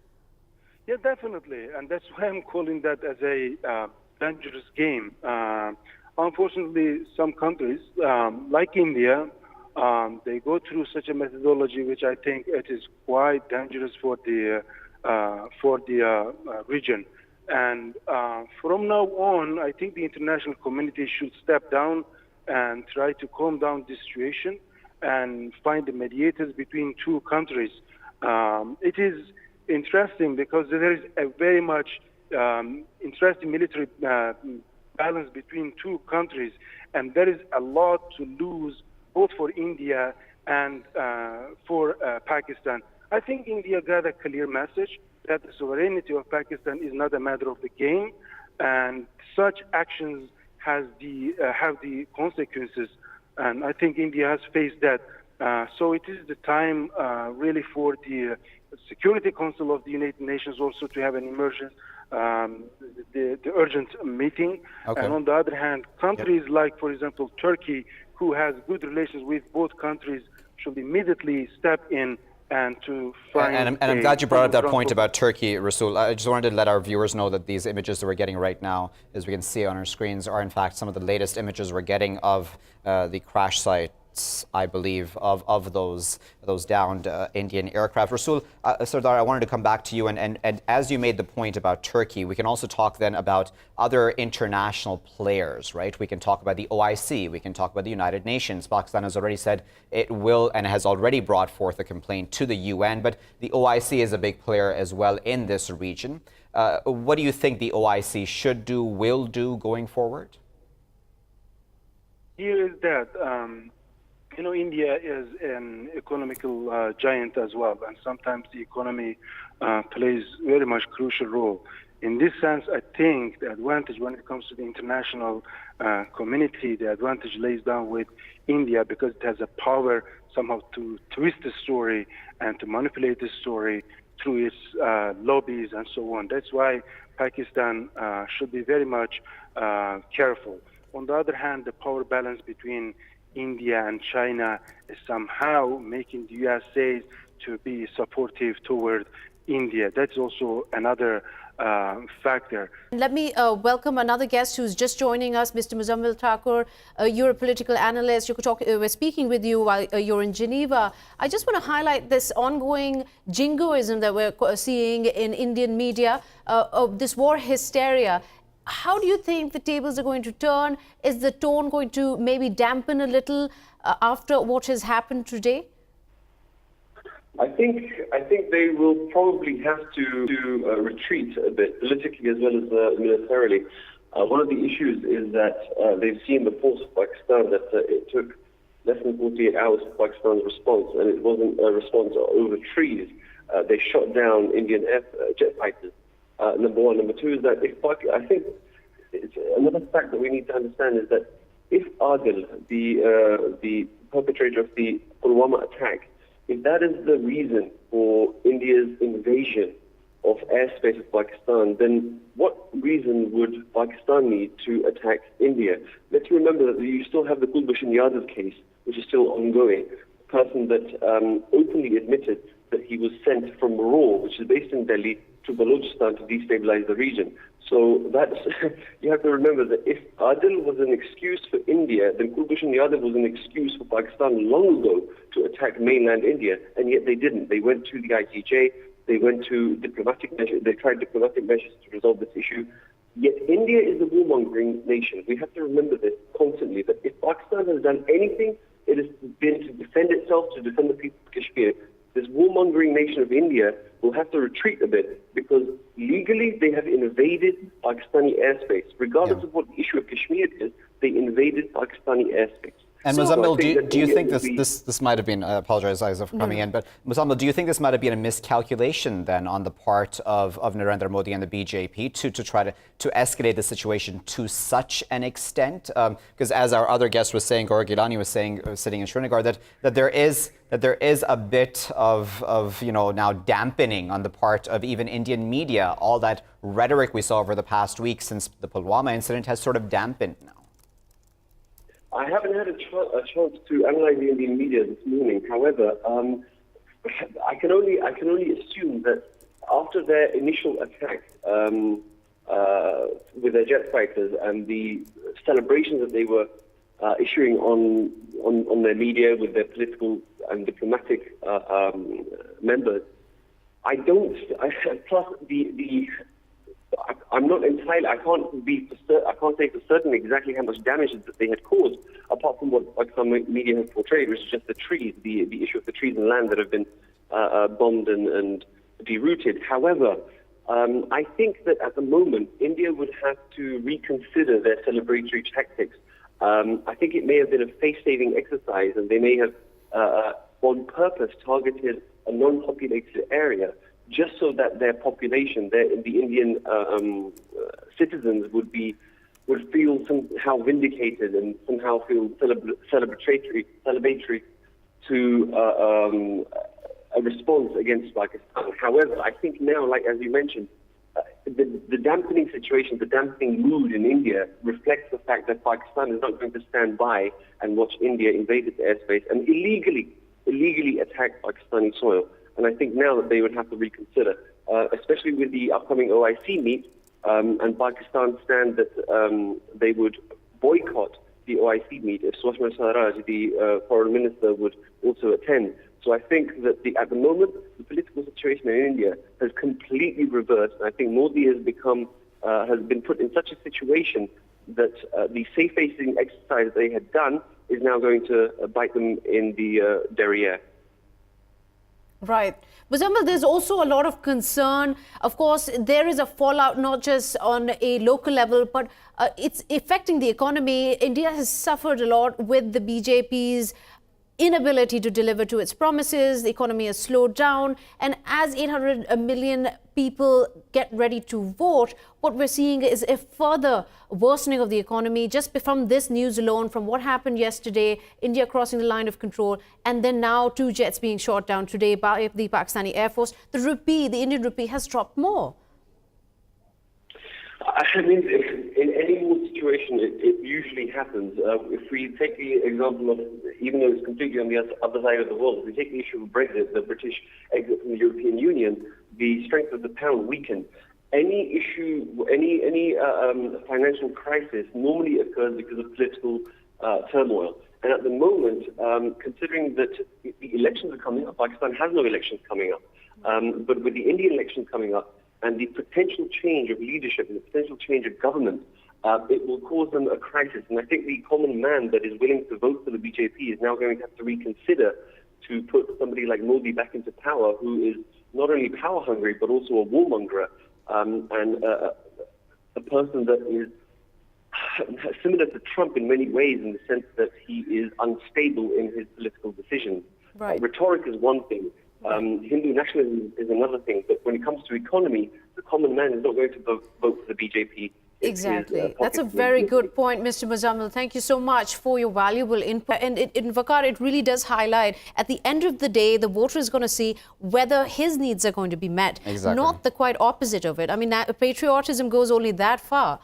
Yeah, definitely, and that's why I'm calling that as a dangerous game. Unfortunately, some countries, like India, they go through such a methodology, which I think it is quite dangerous for the region. And from now on, I think the international community should step down and try to calm down the situation and find the mediators between two countries. It is interesting because there is a very much interesting military balance between two countries, and there is a lot to lose both for India and for Pakistan. I think India got a clear message that the sovereignty of Pakistan is not a matter of the game, and such actions have the consequences. And I think India has faced that. So it is the time really for the Security Council of the United Nations also to have an emergent, the urgent meeting. Okay. And on the other hand, countries like, for example, Turkey, who has good relations with both countries, should immediately step in and to find. And I'm glad you brought up that point about Turkey, Rasul. I just wanted to let our viewers know that these images that we're getting right now, as we can see on our screens, are in fact some of the latest images we're getting of the crash site, I believe, of those downed Indian aircraft. Rasul, Serdar, I wanted to come back to you, and as you made the point about Turkey, we can also talk then about other international players, right? We can talk about the OIC, we can talk about the United Nations. Pakistan has already said it will and has already brought forth a complaint to the UN, but the OIC is a big player as well in this region. What do you think the OIC should do, will do going forward? Here is that. You know, India is an economical giant as well, and sometimes the economy plays very much crucial role. In this sense, I think the advantage when it comes to the international community, the advantage lays down with India because it has a power somehow to twist the story and to manipulate the story through its lobbies and so on. That's why Pakistan should be very much careful. On the other hand, the power balance between India and China is somehow making the USA to be supportive toward India. That's also another factor. Let me welcome another guest who's just joining us, Mr. Muzzammil Thakur. You're a political analyst. We're speaking with you while you're in Geneva. I just want to highlight this ongoing jingoism that we're seeing in Indian media, of this war hysteria. How do you think the tables are going to turn? Is the tone going to maybe dampen a little after what has happened today? I think they will probably have to retreat a bit, politically as well as militarily. One of the issues is that they've seen the force of Pakistan, that it took less than 48 hours for Pakistan's response, and it wasn't a response over trees. They shot down Indian jet fighters. Number one. Number two is that I think it's another fact that we need to understand is that if Adil, the perpetrator of the Pulwama attack, if that is the reason for India's invasion of airspace of Pakistan, then what reason would Pakistan need to attack India? Let's remember that you still have the Kulbhushan Yadav case, which is still ongoing. A person that openly admitted that he was sent from Raw, which is based in Delhi, to Balochistan to destabilize the region. So that's, you have to remember that if Adil was an excuse for India, then Kulbhushan Yadav was an excuse for Pakistan long ago to attack mainland India, and yet they didn't. They went to the ICJ, they went to diplomatic measures, they tried diplomatic measures to resolve this issue. Yet India is a warmongering nation. We have to remember this constantly, that if Pakistan has done anything, it has been to defend itself, to defend the people of Kashmir. This warmongering nation of India will have to retreat a bit because legally they have invaded Pakistani airspace. Regardless of what the issue of Kashmir is, they invaded Pakistani airspace. And So Muzzammil, I think do you think that this might have been, I apologize, Ayza, for coming in, but Muzzammil, do you think this might have been a miscalculation then on the part of Narendra Modi and the BJP to try to escalate the situation to such an extent? Because as our other guest was saying, Gowhar Geelani was saying, sitting in Srinagar, that there is a bit of now dampening on the part of even Indian media. All that rhetoric we saw over the past week since the Pulwama incident has sort of dampened now. I haven't had a chance to analyze the Indian media this morning. However, I can only assume that after their initial attack with their jet fighters and the celebrations that they were issuing on their media with their political and diplomatic members, I'm not entirely. I can't say for certain exactly how much damage that they had caused, apart from what some media have portrayed, which is just the trees, the issue of the trees and land that have been bombed and derooted. However, I think that at the moment India would have to reconsider their celebratory tactics. I think it may have been a face-saving exercise, and they may have on purpose targeted a non-populated area, just so that their population, the Indian citizens, would feel somehow vindicated and somehow feel celebratory to a response against Pakistan. However, I think now, like as you mentioned, the dampening situation, the dampening mood in India reflects the fact that Pakistan is not going to stand by and watch India invade its airspace and illegally attack Pakistani soil. And I think now that they would have to reconsider, especially with the upcoming OIC meet, and Pakistan stand that they would boycott the OIC meet if Sumaira Khan, the foreign minister, would also attend. So I think that at the moment, the political situation in India has completely reversed. And I think Modi has been put in such a situation that the safe-facing exercise they had done is now going to bite them in the derriere. Right. Muzzammil, there's also a lot of concern. Of course, there is a fallout not just on a local level, but it's affecting the economy. India has suffered a lot with the BJP's inability to deliver to its promises. The economy has slowed down. And as 800 million people get ready to vote, what we're seeing is a further worsening of the economy just from this news alone, from what happened yesterday, India crossing the line of control, and then now 2 jets being shot down today by the Pakistani Air Force. The rupee, the Indian rupee, has dropped more. I mean, in any war situation, it usually happens. If we take the example of, even though it's completely on the other side of the world, if we take the issue of Brexit, the British exit from the European Union, the strength of the pound weakened. Any issue, any financial crisis normally occurs because of political turmoil. And at the moment, considering that the elections are coming up, Pakistan has no elections coming up, but with the Indian elections coming up, and the potential change of leadership and the potential change of government, it will cause them a crisis. And I think the common man that is willing to vote for the BJP is now going to have to reconsider to put somebody like Modi back into power, who is not only power hungry, but also a warmonger, and a person that is similar to Trump in many ways, in the sense that he is unstable in his political decisions. Right. Rhetoric is one thing. Hindu nationalism is another thing, but when it comes to economy, the common man is not going to vote for the BJP. Exactly. That's a very good point, Mr. Muzzammil. Thank you so much for your valuable input. And in Waqar, it really does highlight, at the end of the day, the voter is going to see whether his needs are going to be met, not the quite opposite of it. I mean, patriotism goes only that far.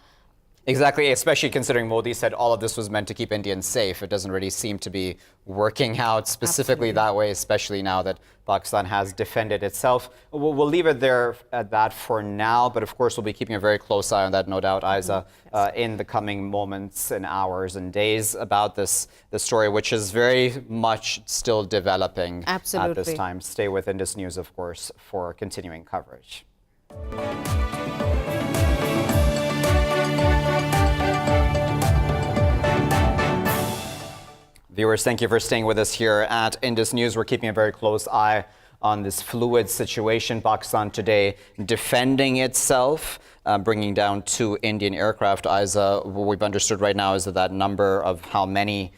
Exactly, especially considering Modi said all of this was meant to keep Indians safe. It doesn't really seem to be working out specifically that way, especially now that Pakistan has defended itself. We'll leave it there at that for now, but of course we'll be keeping a very close eye on that, no doubt, Ayza, in the coming moments and hours and days about this story, which is very much still developing at this time. Stay with Indus News, of course, for continuing coverage. Viewers, thank you for staying with us here at Indus News. We're keeping a very close eye on this fluid situation. Pakistan today defending itself, bringing down 2 Indian aircraft. Ayza, what we've understood right now is that number of how many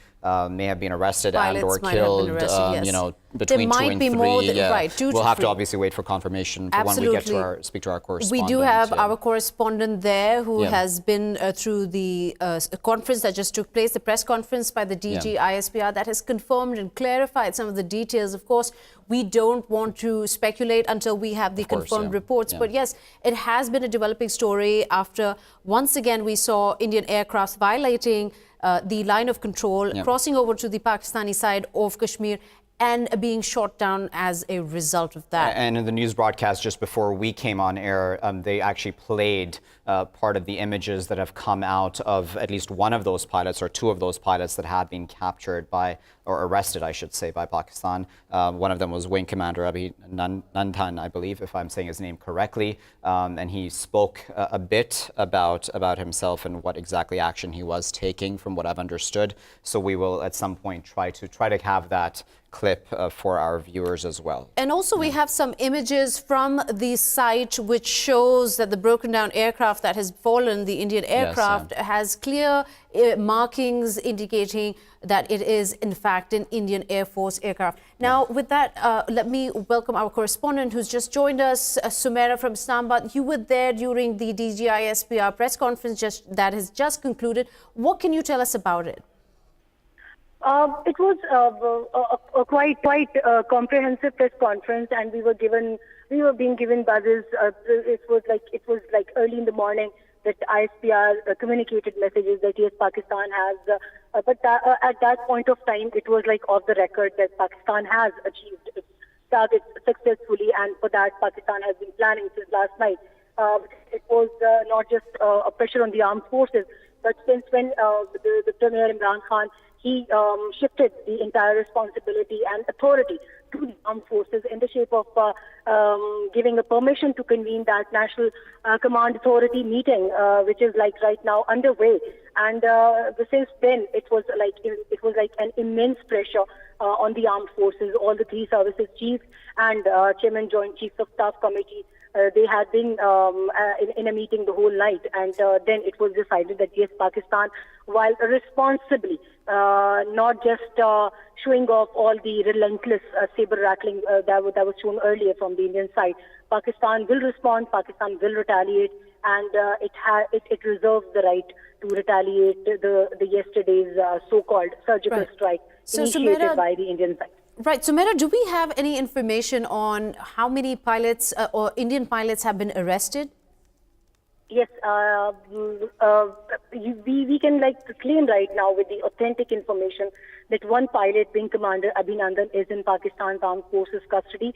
may have been arrested Pilots and or might have been killed, arrested, yes. Between there 2 might and be 3. More than, right, 2 we'll to have 3. to obviously wait for confirmation for Absolutely. when we get to speak to our correspondent. We do have our correspondent there who has been through the conference that just took place, the press conference by the DG ISPR that has confirmed and clarified some of the details. Of course, we don't want to speculate until we have the confirmed reports. But yes, it has been a developing story after once again we saw Indian aircrafts violating the line of control, crossing over to the Pakistani side of Kashmir and being shot down as a result of that. And in the news broadcast just before we came on air, they actually played part of the images that have come out of at least one of those pilots or 2 of those pilots that have been captured by, or arrested, I should say, by Pakistan. One of them was Wing Commander Abhi Nandhan, I believe, if I'm saying his name correctly. And he spoke a bit about himself and what exactly action he was taking, from what I've understood. So we will at some point try to have that clip for our viewers as well. And also we have some images from the site which shows that the broken down aircraft that has fallen, the Indian aircraft, has clear markings indicating that it is in fact an Indian Air Force aircraft. Now with that, let me welcome our correspondent who's just joined us, Sumaira from Islamabad. You were there during the DGISPR press conference that has just concluded. What can you tell us about it? It was a quite comprehensive press conference, and we were being given buzzes. It was like early in the morning that ISPR communicated messages that yes, Pakistan has. But at that point of time, it was like off the record that Pakistan has achieved its targets successfully, and for that, Pakistan has been planning since last night. It was not just a pressure on the armed forces, but since when the Premier Imran Khan, he shifted the entire responsibility and authority to the armed forces in the shape of giving a permission to convene that National Command Authority meeting, which is like right now underway. And since then, it was like an immense pressure on the armed forces. All the 3 services chiefs and Chairman Joint Chiefs of Staff Committee, they had been in a meeting the whole night, and then it was decided that yes, Pakistan, while responsibly, not just showing off all the relentless saber rattling that was shown earlier from the Indian side, Pakistan will respond, Pakistan will retaliate, and it reserves the right to retaliate the yesterday's so-called surgical strike initiated by the Indian side. Right. So, Sumaira, do we have any information on how many pilots or Indian pilots have been arrested? Yes, we can claim right now with the authentic information that one pilot, Wing Commander Abhinandan, is in Pakistan's Armed Forces custody.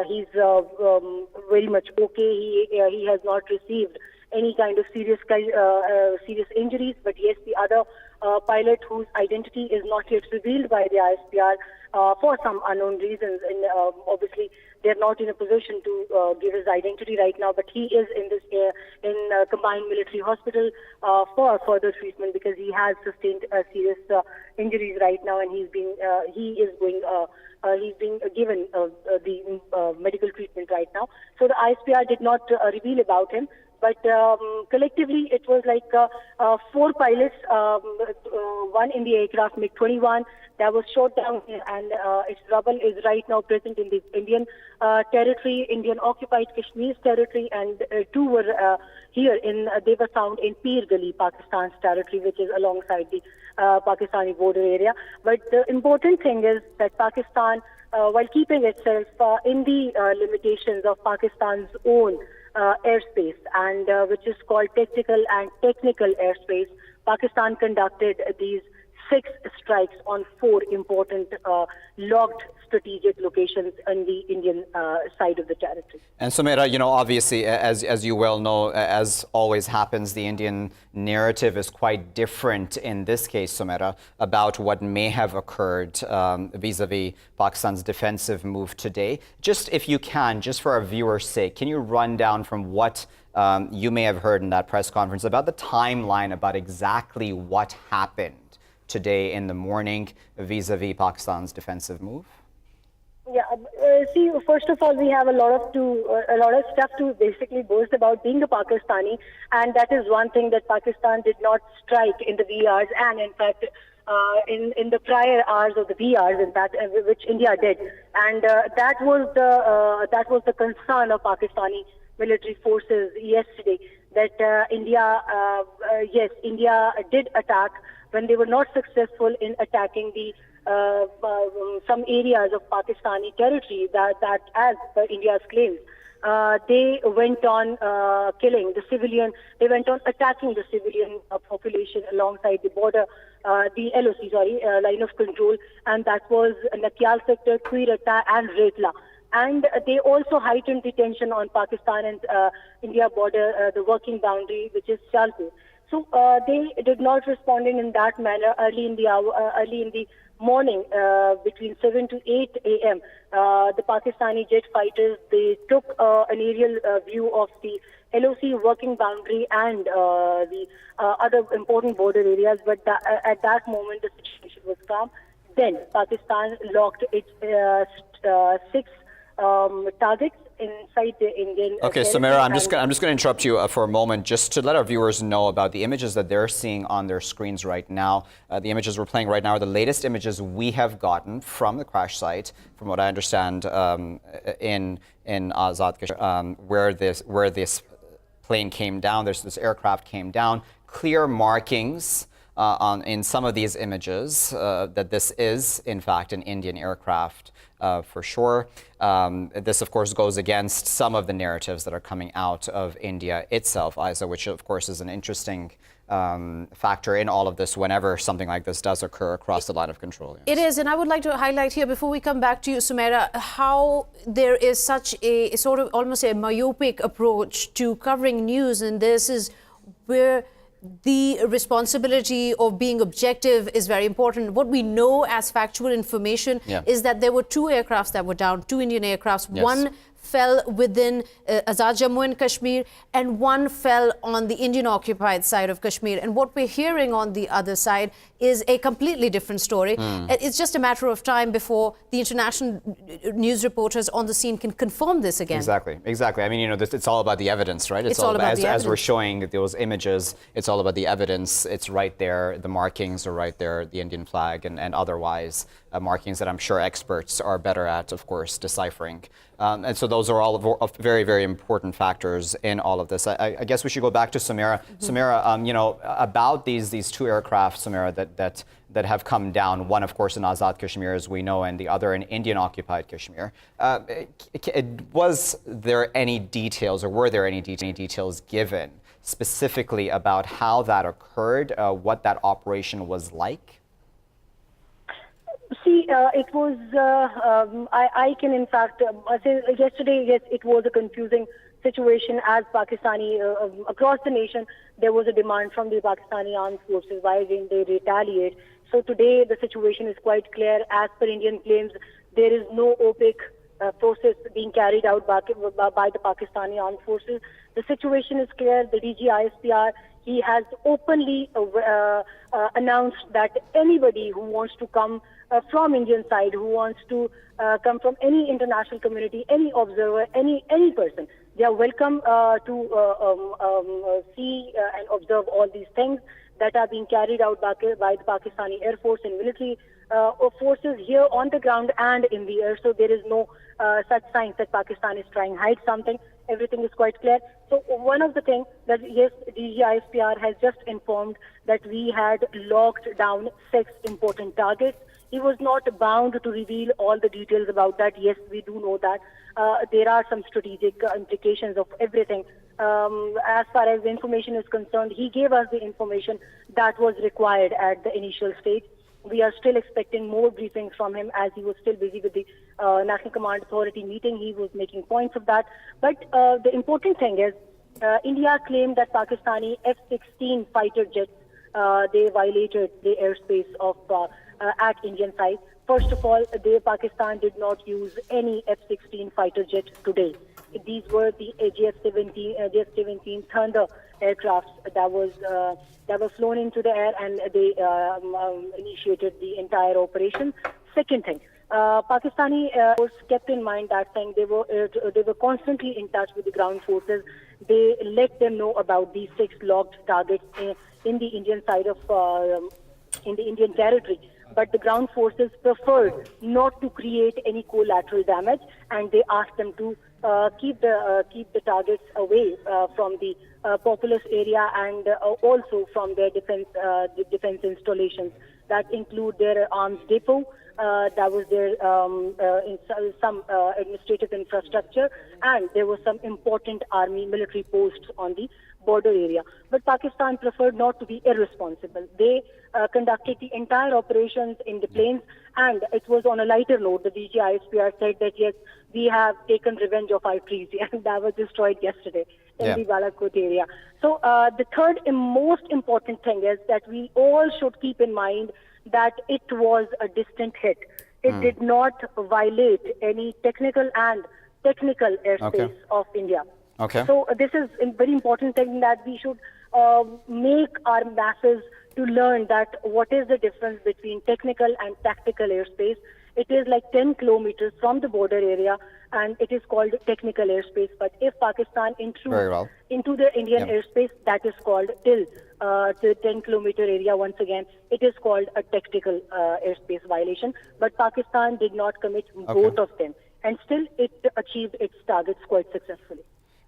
He's very much okay. He has not received any kind of serious injuries. But yes, the other pilot whose identity is not yet revealed by the ISPR for some unknown reasons, and obviously they're not in a position to give his identity right now, but he is in combined military hospital for further treatment because he has sustained serious injuries right now, and he's being given the medical treatment right now. So the ISPR did not reveal about him. But collectively, it was like 4 pilots, one in the aircraft MiG-21 that was shot down, and its rubble is right now present in the Indian territory, Indian occupied Kashmir's territory, and 2 were here they were found in Peer Gali, Pakistan's territory, which is alongside the Pakistani border area. But the important thing is that Pakistan, while keeping itself in the limitations of Pakistan's own airspace, and which is called tactical and technical airspace, Pakistan conducted these 6 strikes on 4 important logged strategic locations on the Indian side of the territory. And Sumaira, obviously, as you well know, as always happens, the Indian narrative is quite different in this case, Sumaira, about what may have occurred vis-a-vis Pakistan's defensive move today. Just if you can, just for our viewers' sake, can you run down from what you may have heard in that press conference about the timeline about exactly what happened today in the morning vis-a-vis Pakistan's defensive move? Yeah, see, first of all, we have a lot of stuff to basically boast about being a Pakistani, and that is one thing that Pakistan did not strike in the VRs, and in fact, in the prior hours of the VRs, in fact, which India did, and that was the concern of Pakistani military forces yesterday. That India did attack when they were not successful in attacking the some areas of Pakistani territory that as per India's claims. They went on killing the civilian. They went on attacking the civilian population alongside the border, the LOC, line of control, and that was Nakyal sector, Quirata, and Retla. And they also heightened the tension on Pakistan and India border, the working boundary, which is Chalpur. So they did not respond in that manner early in the morning, between 7 to 8 a.m. The Pakistani jet fighters, they took an aerial view of the LOC working boundary and the other important border areas. But at that moment, the situation was calm. Then Pakistan locked its 6 targets inside the Indian. Okay, Sumaira, I'm just going to interrupt you for a moment just to let our viewers know about the images that they're seeing on their screens right now. The images we're playing right now are the latest images we have gotten from the crash site, from what I understand, in Azad Kashmir, where this plane came down. This aircraft came down. Clear markings in some of these images that this is, in fact, an Indian aircraft. For sure. This, of course, goes against some of the narratives that are coming out of India itself, Ayza, which, of course, is an interesting factor in all of this whenever something like this does occur across the line of control. Yes. It is, and I would like to highlight here, before we come back to you, Sumaira, how there is such a sort of almost a myopic approach to covering news, and this is where the responsibility of being objective is very important. What we know as factual information is that there were 2 aircrafts that were down, 2 Indian aircrafts. Yes. One fell within Azad Jammu and Kashmir, and one fell on the Indian-occupied side of Kashmir. And what we're hearing on the other side is a completely different story. It's just a matter of time before the international news reporters on the scene can confirm this again. Exactly. I mean, it's all about the evidence, right? It's all about the evidence. As we're showing those images, it's all about the evidence. It's right there. The markings are right there, the Indian flag and otherwise markings that I'm sure experts are better at, of course, deciphering. And so those are all very, very important factors in all of this. I guess we should go back to Sumaira. Sumaira, about these 2 aircraft, Sumaira, that have come down. One, of course, in Azad Kashmir, as we know, and the other in Indian-occupied Kashmir. Was there any details, or were there any details given specifically about how that occurred, what that operation was like? See, it was, I can in fact say yesterday, yes, it was a confusing situation as Pakistani, across the nation, there was a demand from the Pakistani armed forces, why didn't they retaliate? So today the situation is quite clear. As per Indian claims, there is no opaque process being carried out by the Pakistani armed forces. The situation is clear. The DG ISPR, he has openly announced that anybody who wants to come from Indian side, who wants to come from any international community, any observer, any person, they are welcome to see and observe all these things that are being carried out by the Pakistani Air Force and military forces here on the ground and in the air. So there is no such signs that Pakistan is trying to hide something. Everything is quite clear. So one of the things that, yes, DG ISPR has just informed that we had locked down 6 important targets. He was not bound to reveal all the details about that. Yes, we do know that. There are some strategic implications of everything. As far as the information is concerned, he gave us the information that was required at the initial stage. We are still expecting more briefings from him as he was still busy with the National Command Authority meeting. He was making points of that. But the important thing is India claimed that Pakistani F-16 fighter jets, they violated the airspace of at Indian side. First of all, Pakistan did not use any F-16 fighter jet today. These were the JF-17 Thunder aircrafts that were flown into the air, and they initiated the entire operation. Second thing, Pakistani was kept in mind that thing. They were constantly in touch with the ground forces. They let them know about these 6 locked targets in the Indian side of in the Indian territory. But the ground forces preferred not to create any collateral damage, and they asked them to keep the targets away from the populous area and also from their defense installations. That include their arms depot, that was their some administrative infrastructure, and there was some important army military posts on the border area. But Pakistan preferred not to be irresponsible. They conducted the entire operations in the plains, and it was on a lighter note. The DG ISPR said that yes, we have taken revenge of our trees, and that was destroyed yesterday in the Balakot area. So the third and most important thing is that we all should keep in mind that it was a distant hit. It did not violate any technical airspace of India. So this is a very important thing that we should make our masses to learn that what is the difference between technical and tactical airspace. It is like 10 kilometers from the border area, and it is called technical airspace. But if Pakistan intrudes into the Indian airspace, that is called till the 10-kilometer area. Once again, it is called a tactical airspace violation. But Pakistan did not commit both of them, and still it achieved its targets quite successfully.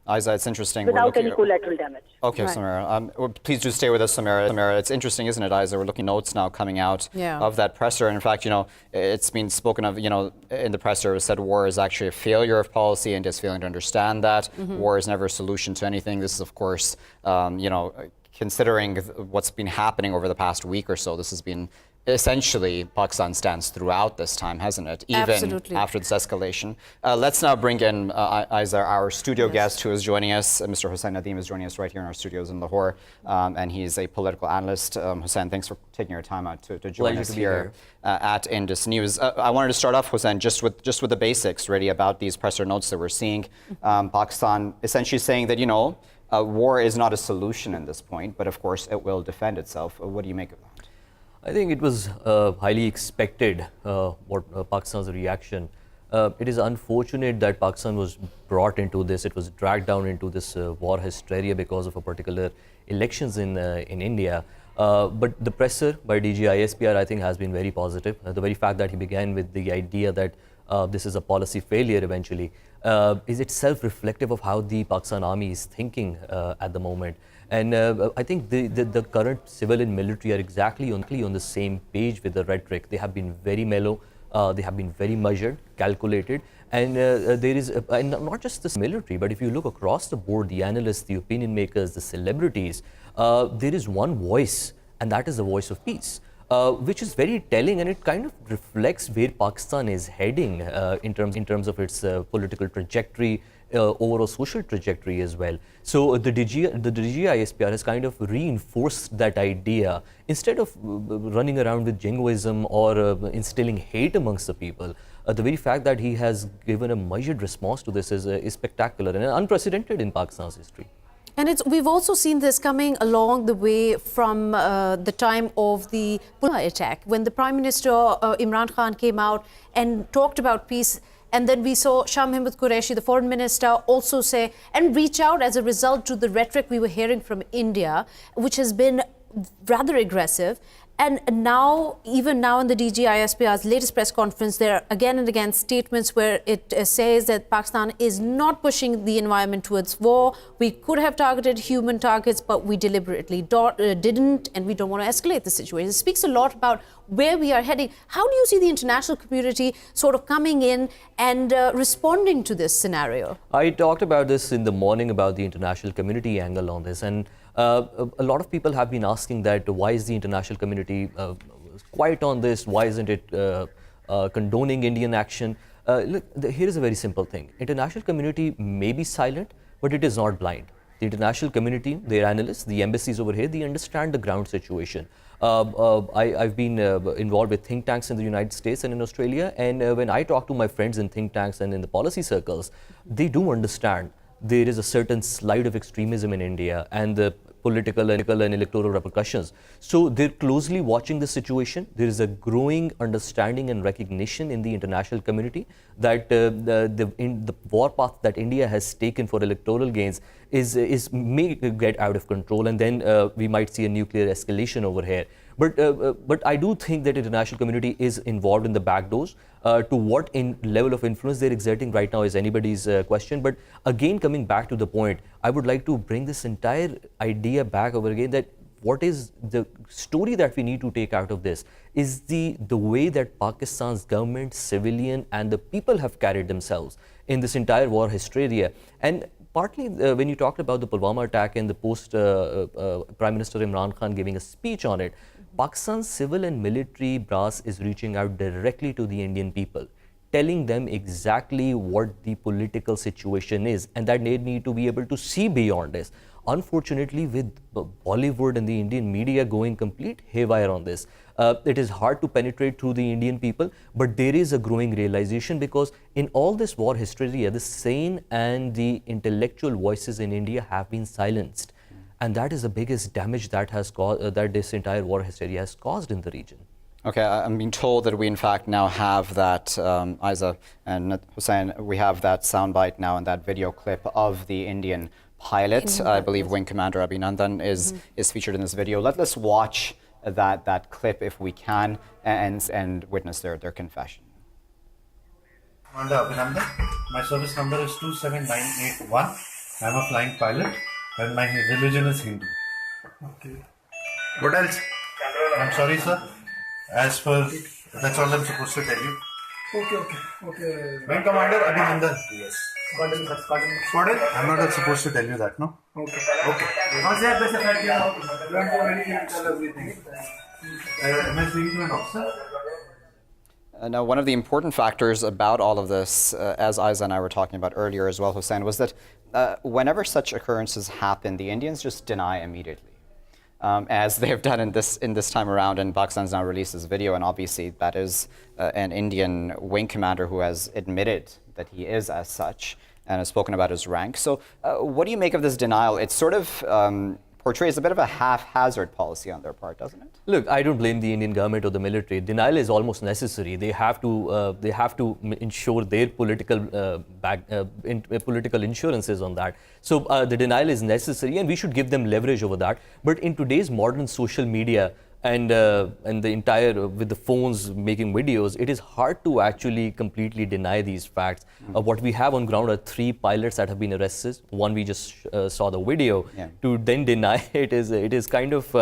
Ayza, it's interesting. Without any collateral damage. Okay, right. Sumaira. Please do stay with us, Sumaira. It's interesting, isn't it, Ayza? We're looking at notes now coming out of that presser. And in fact, you know, it's been spoken of, you know, in the presser, it said war is actually a failure of policy. India's failing to understand that. War is never a solution to anything. This is, of course, you know, considering what's been happening over the past week or so, this has been essentially Pakistan's stance throughout this time, hasn't it? Even after this escalation. Let's now bring in Ayza, our studio guest who is joining us. Mr. Hussain Nadim is joining us right here in our studios in Lahore, and he's a political analyst. Hussain, thanks for taking your time out to join us here at Indus News. I wanted to start off, Hussain, just with the basics, really, about these presser notes that we're seeing. Pakistan essentially saying that, you know, war is not a solution at this point, but of course it will defend itself. What do you make of that? I think it was highly expected, Pakistan's reaction. It is unfortunate that Pakistan was brought into this, it was dragged down into this war hysteria because of a particular elections in India. But the presser by DG ISPR, I think, has been very positive. The very fact that he began with the idea that this is a policy failure eventually is itself reflective of how the Pakistan army is thinking at the moment. And I think the current civil and military are exactly on the same page with the rhetoric. They have been very mellow, they have been very measured, calculated, and there is, and not just the military, but if you look across the board, the analysts, the opinion makers, the celebrities, there is one voice, and that is the voice of peace. Which is very telling, and it kind of reflects where Pakistan is heading in terms of its political trajectory, overall social trajectory as well. So the DG ISPR has kind of reinforced that idea. Instead of running around with jingoism or instilling hate amongst the people, the very fact that he has given a measured response to this is spectacular and unprecedented in Pakistan's history. And we've also seen this coming along the way from the time of the Pulwama attack, when the Prime Minister Imran Khan came out and talked about peace. And then we saw Shah Mahmood Qureshi, the foreign minister, also say and reach out as a result to the rhetoric we were hearing from India, which has been rather aggressive. And now, even now in the DG ISPR's latest press conference, there are again and again statements where it says that Pakistan is not pushing the environment towards war. We could have targeted human targets, but we deliberately didn't, and we don't want to escalate the situation. It speaks a lot about where we are heading. How do you see the international community sort of coming in and responding to this scenario? I talked about this in the morning about the international community angle on this, and a lot of people have been asking that why is the international community quiet on this? Why isn't it condoning Indian action? Look, here is a very simple thing. International community may be silent, but it is not blind. The international community, their analysts, the embassies over here, they understand the ground situation. I've been involved with think tanks in the United States and in Australia, and when I talk to my friends in think tanks and in the policy circles, they do understand there is a certain slide of extremism in India and the political and electoral repercussions. So they're closely watching the situation. There is a growing understanding and recognition in the international community that the war path that India has taken for electoral gains may get out of control, and then we might see a nuclear escalation over here. But I do think that the international community is involved in the back doors. To what level of influence they're exerting right now is anybody's question. But again, coming back to the point, I would like to bring this entire idea back over again, that what is the story that we need to take out of this is the way that Pakistan's government, civilian and the people have carried themselves in this entire war hysteria. And partly when you talked about the Pulwama attack and the Prime Minister Imran Khan giving a speech on it, Pakistan's civil and military brass is reaching out directly to the Indian people, telling them exactly what the political situation is and that they need to be able to see beyond this. Unfortunately, with Bollywood and the Indian media going complete haywire on this, it is hard to penetrate through the Indian people, but there is a growing realization, because in all this war hysteria, the sane and the intellectual voices in India have been silenced. And that is the biggest damage that has caused, that this entire war hysteria has caused in the region. Okay, I'm being told that we in fact now have that, Ayza and Hussain, we have that soundbite now and that video clip of the Indian pilot. I believe Wing Commander Abhinandan is featured in this video. Let's watch that clip if we can and witness their confession. Commander Abhinandan, my service number is 27981. I'm a flying pilot and my religion is Hindu. Okay. What else? I'm sorry, sir. As per, that's all I'm supposed to tell you. Okay. Wing Commander Abhinandan. Yes. Squadron? I'm not supposed to tell you that, no? Okay. How's that best effect? Don't worry, tell everything. Am I speaking to an officer? Now, one of the important factors about all of this, as Ayza and I were talking about earlier as well, Hussain, was that whenever such occurrences happen, the Indians just deny immediately, as they have done in this time around. And Pakistan's now released this video, and obviously that is an Indian wing commander who has admitted that he is as such and has spoken about his rank. So what do you make of this denial? It sort of portrays a bit of a haphazard policy on their part, doesn't it? Look, I don't blame the Indian government or the military. Denial is almost necessary. They have to ensure their political political insurances on that. So the denial is necessary, and we should give them leverage over that. But in today's modern social media and the entire with the phones making videos, it is hard to actually completely deny these facts. What we have on ground are 3 pilots that have been arrested. One we just saw the video. To then deny it is kind of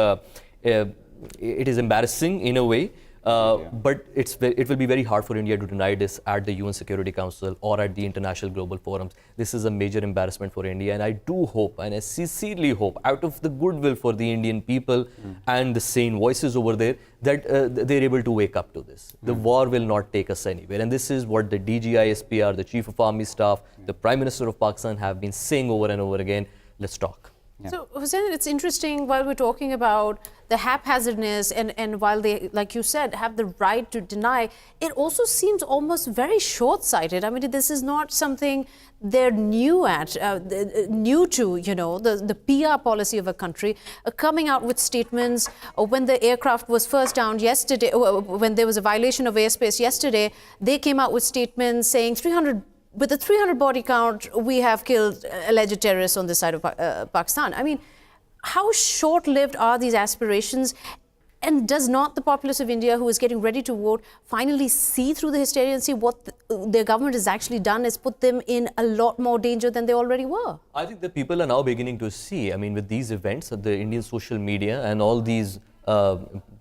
it is embarrassing in a way. But it will be very hard for India to deny this at the UN Security Council or at the international global forums. This is a major embarrassment for India, and I do hope, and I sincerely hope, out of the goodwill for the Indian people and the sane voices over there, that they're able to wake up to this. The war will not take us anywhere, and this is what the DGISPR, the Chief of Army Staff, the Prime Minister of Pakistan have been saying over and over again. Let's talk. Yeah. So, Hussain, it's interesting while we're talking about the haphazardness and while they, like you said, have the right to deny, it also seems almost very short-sighted. I mean, this is not something they're new to, you know, the PR policy of a country, coming out with statements when the aircraft was first downed yesterday, when there was a violation of airspace yesterday, they came out with statements saying with the 300 body count, we have killed alleged terrorists on this side of Pakistan. I mean, how short-lived are these aspirations? And does not the populace of India, who is getting ready to vote, finally see through the hysteria and see what their government has actually done is put them in a lot more danger than they already were? I think the people are now beginning to see. I mean, with these events, the Indian social media and all these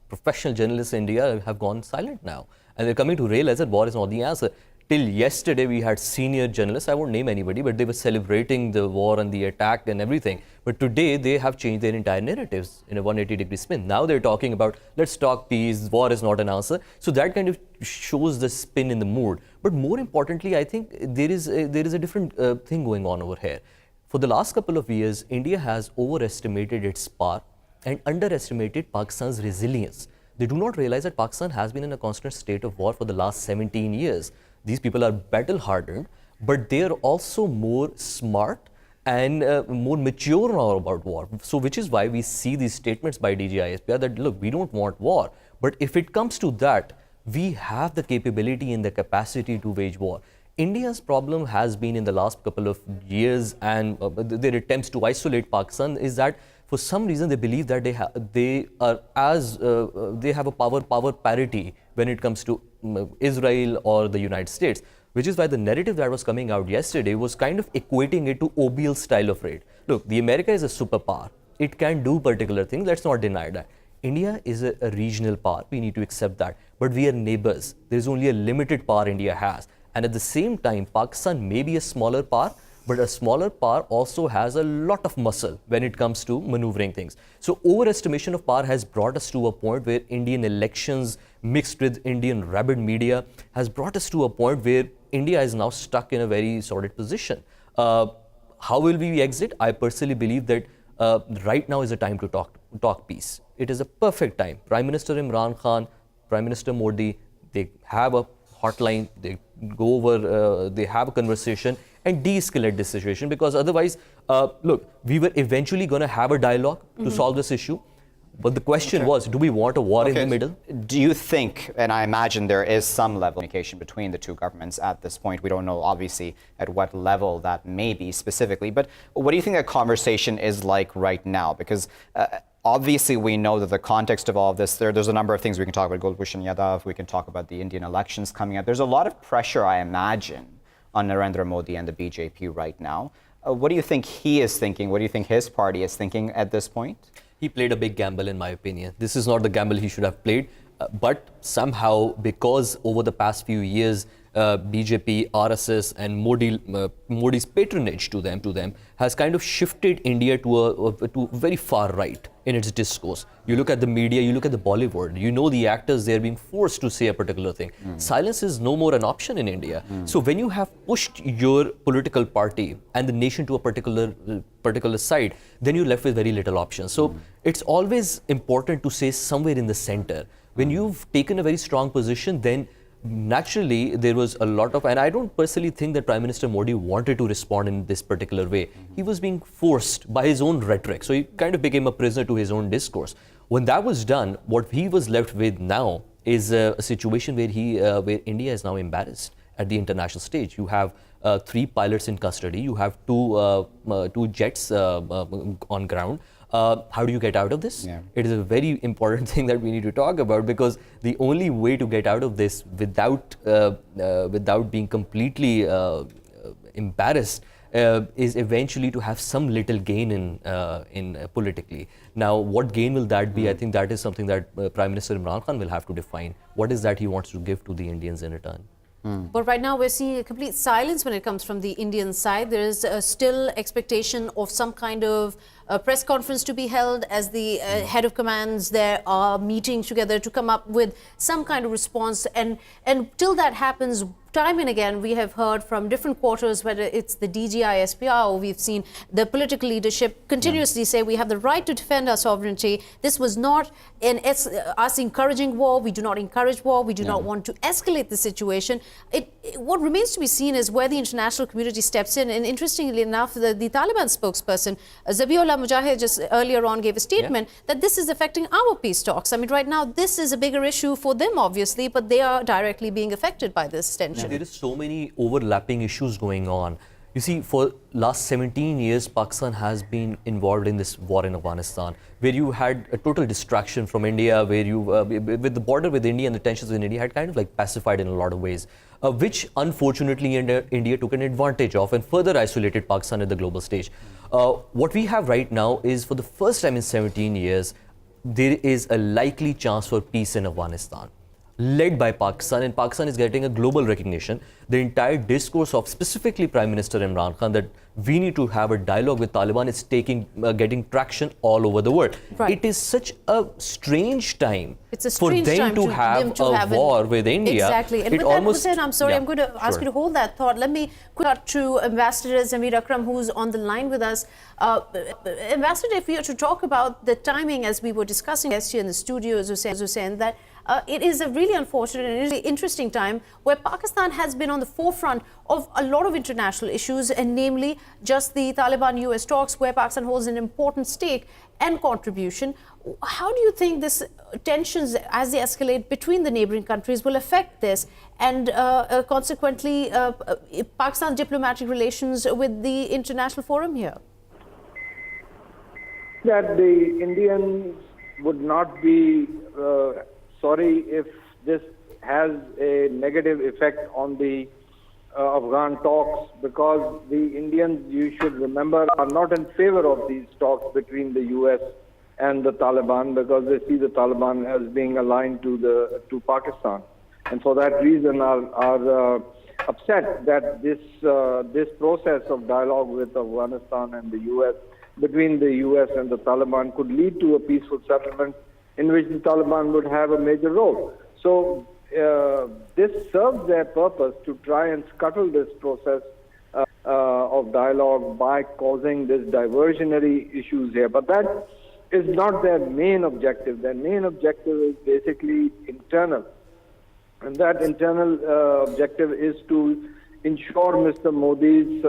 professional journalists in India have gone silent now. And they're coming to realize that war is not the answer. Till yesterday, we had senior journalists, I won't name anybody, but they were celebrating the war and the attack and everything. But today, they have changed their entire narratives in a 180-degree spin. Now they're talking about, let's talk peace, war is not an answer. So that kind of shows the spin in the mood. But more importantly, I think there is a different thing going on over here. For the last couple of years, India has overestimated its power and underestimated Pakistan's resilience. They do not realize that Pakistan has been in a constant state of war for the last 17 years. These people are battle-hardened, but they are also more smart and more mature now about war. So which is why we see these statements by DGISPR that, look, we don't want war. But if it comes to that, we have the capability and the capacity to wage war. India's problem has been in the last couple of years, and their attempts to isolate Pakistan, is that For some reason, they believe that they have a power parity when it comes to Israel or the United States, which is why the narrative that was coming out yesterday was kind of equating it to OBL style of raid. Look, the America is a superpower. It can do particular things. Let's not deny that. India is a regional power. We need to accept that. But we are neighbors. There is only a limited power India has. And at the same time, Pakistan may be a smaller power, but a smaller power also has a lot of muscle when it comes to maneuvering things. So overestimation of power has brought us to a point where Indian elections mixed with Indian rabid media has brought us to a point where India is now stuck in a very sordid position. How will we exit? I personally believe that right now is a time to talk peace. It is a perfect time. Prime Minister Imran Khan, Prime Minister Modi, they have a hotline, they go over, they have a conversation and de-escalate this situation, because otherwise, look, we were eventually going to have a dialogue to solve this issue. But the question was, do we want a war in the middle? Do you think, and I imagine there is some level of communication between the two governments at this point, we don't know obviously at what level that may be specifically, but what do you think that conversation is like right now? Because obviously we know that the context of all of this, there's a number of things we can talk about, Gulbhushan Yadav, we can talk about the Indian elections coming up. There's a lot of pressure, I imagine, on Narendra Modi and the BJP right now. What do you think he is thinking? What do you think his party is thinking at this point? He played a big gamble, in my opinion. This is not the gamble he should have played, but somehow, because over the past few years, BJP, RSS and Modi's patronage to them has kind of shifted India to very far right in its discourse. You look at the media, you look at the Bollywood, you know the actors, they're being forced to say a particular thing. Silence is no more an option in India. So when you have pushed your political party and the nation to a particular side, then you're left with very little options. So it's always important to say somewhere in the center. When you've taken a very strong position, then naturally there was a lot of, and I don't personally think that Prime Minister Modi wanted to respond in this particular way. He was being forced by his own rhetoric. So he kind of became a prisoner to his own discourse. When that was done, what he was left with now is a situation where India is now embarrassed at the international stage. You have 3 pilots in custody. You have two jets on ground. How do you get out of this? It is a very important thing that we need to talk about, because the only way to get out of this without being completely embarrassed is eventually to have some little gain in politically. Now, what gain will that be? I think that is something that Prime Minister Imran Khan will have to define. What is that he wants to give to the Indians in return? But right now we're seeing a complete silence when it comes from the Indian side. There is still expectation of some kind of press conference to be held as the head of commands there are meeting together to come up with some kind of response. And till that happens, time and again we have heard from different quarters, whether it's the DGISPR or we've seen the political leadership continuously say we have the right to defend our sovereignty. This was not us encouraging war. We do not encourage war. We do not want to escalate the situation. What remains to be seen is where the international community steps in. And interestingly enough, the Taliban spokesperson, Zabiullah Mujahid, just earlier on gave a statement that this is affecting our peace talks. I mean, right now, this is a bigger issue for them, obviously, but they are directly being affected by this tension. There is so many overlapping issues going on. You see, for last 17 years, Pakistan has been involved in this war in Afghanistan, where you had a total distraction from India, where you, with the border with India and the tensions in India, had kind of like pacified in a lot of ways, which unfortunately India took an advantage of and further isolated Pakistan at the global stage. What we have right now is, for the first time in 17 years, there is a likely chance for peace in Afghanistan, led by Pakistan, and Pakistan is getting a global recognition. The entire discourse of specifically Prime Minister Imran Khan that we need to have a dialogue with Taliban is getting traction all over the world. It is such a strange time for them to have a war with India. Exactly. And with that, Hussain, I'm sorry, I'm going to ask you to hold that thought. Let me cut to Ambassador Zamir Akram, who's on the line with us. Ambassador, if we are to talk about the timing, as we were discussing yesterday in the studio, as Hussain, that it is a really unfortunate and really interesting time where Pakistan has been on the forefront of a lot of international issues, and namely just the Taliban-US talks, where Pakistan holds an important stake and contribution. How do you think this tensions, as they escalate between the neighboring countries, will affect this and consequently Pakistan's diplomatic relations with the international forum here? that the Indians would not be sorry if this has a negative effect on the Afghan talks, because the Indians, you should remember, are not in favor of these talks between the US and the Taliban, because they see the Taliban as being aligned to Pakistan, and for that reason are upset that this process of dialogue with Afghanistan and the US, between the US and the Taliban, could lead to a peaceful settlement in which the Taliban would have a major role. So this serves their purpose to try and scuttle this process of dialogue by causing this diversionary issues here. But that is not their main objective. Their main objective is basically internal. And that internal objective is to ensure Mr. Modi's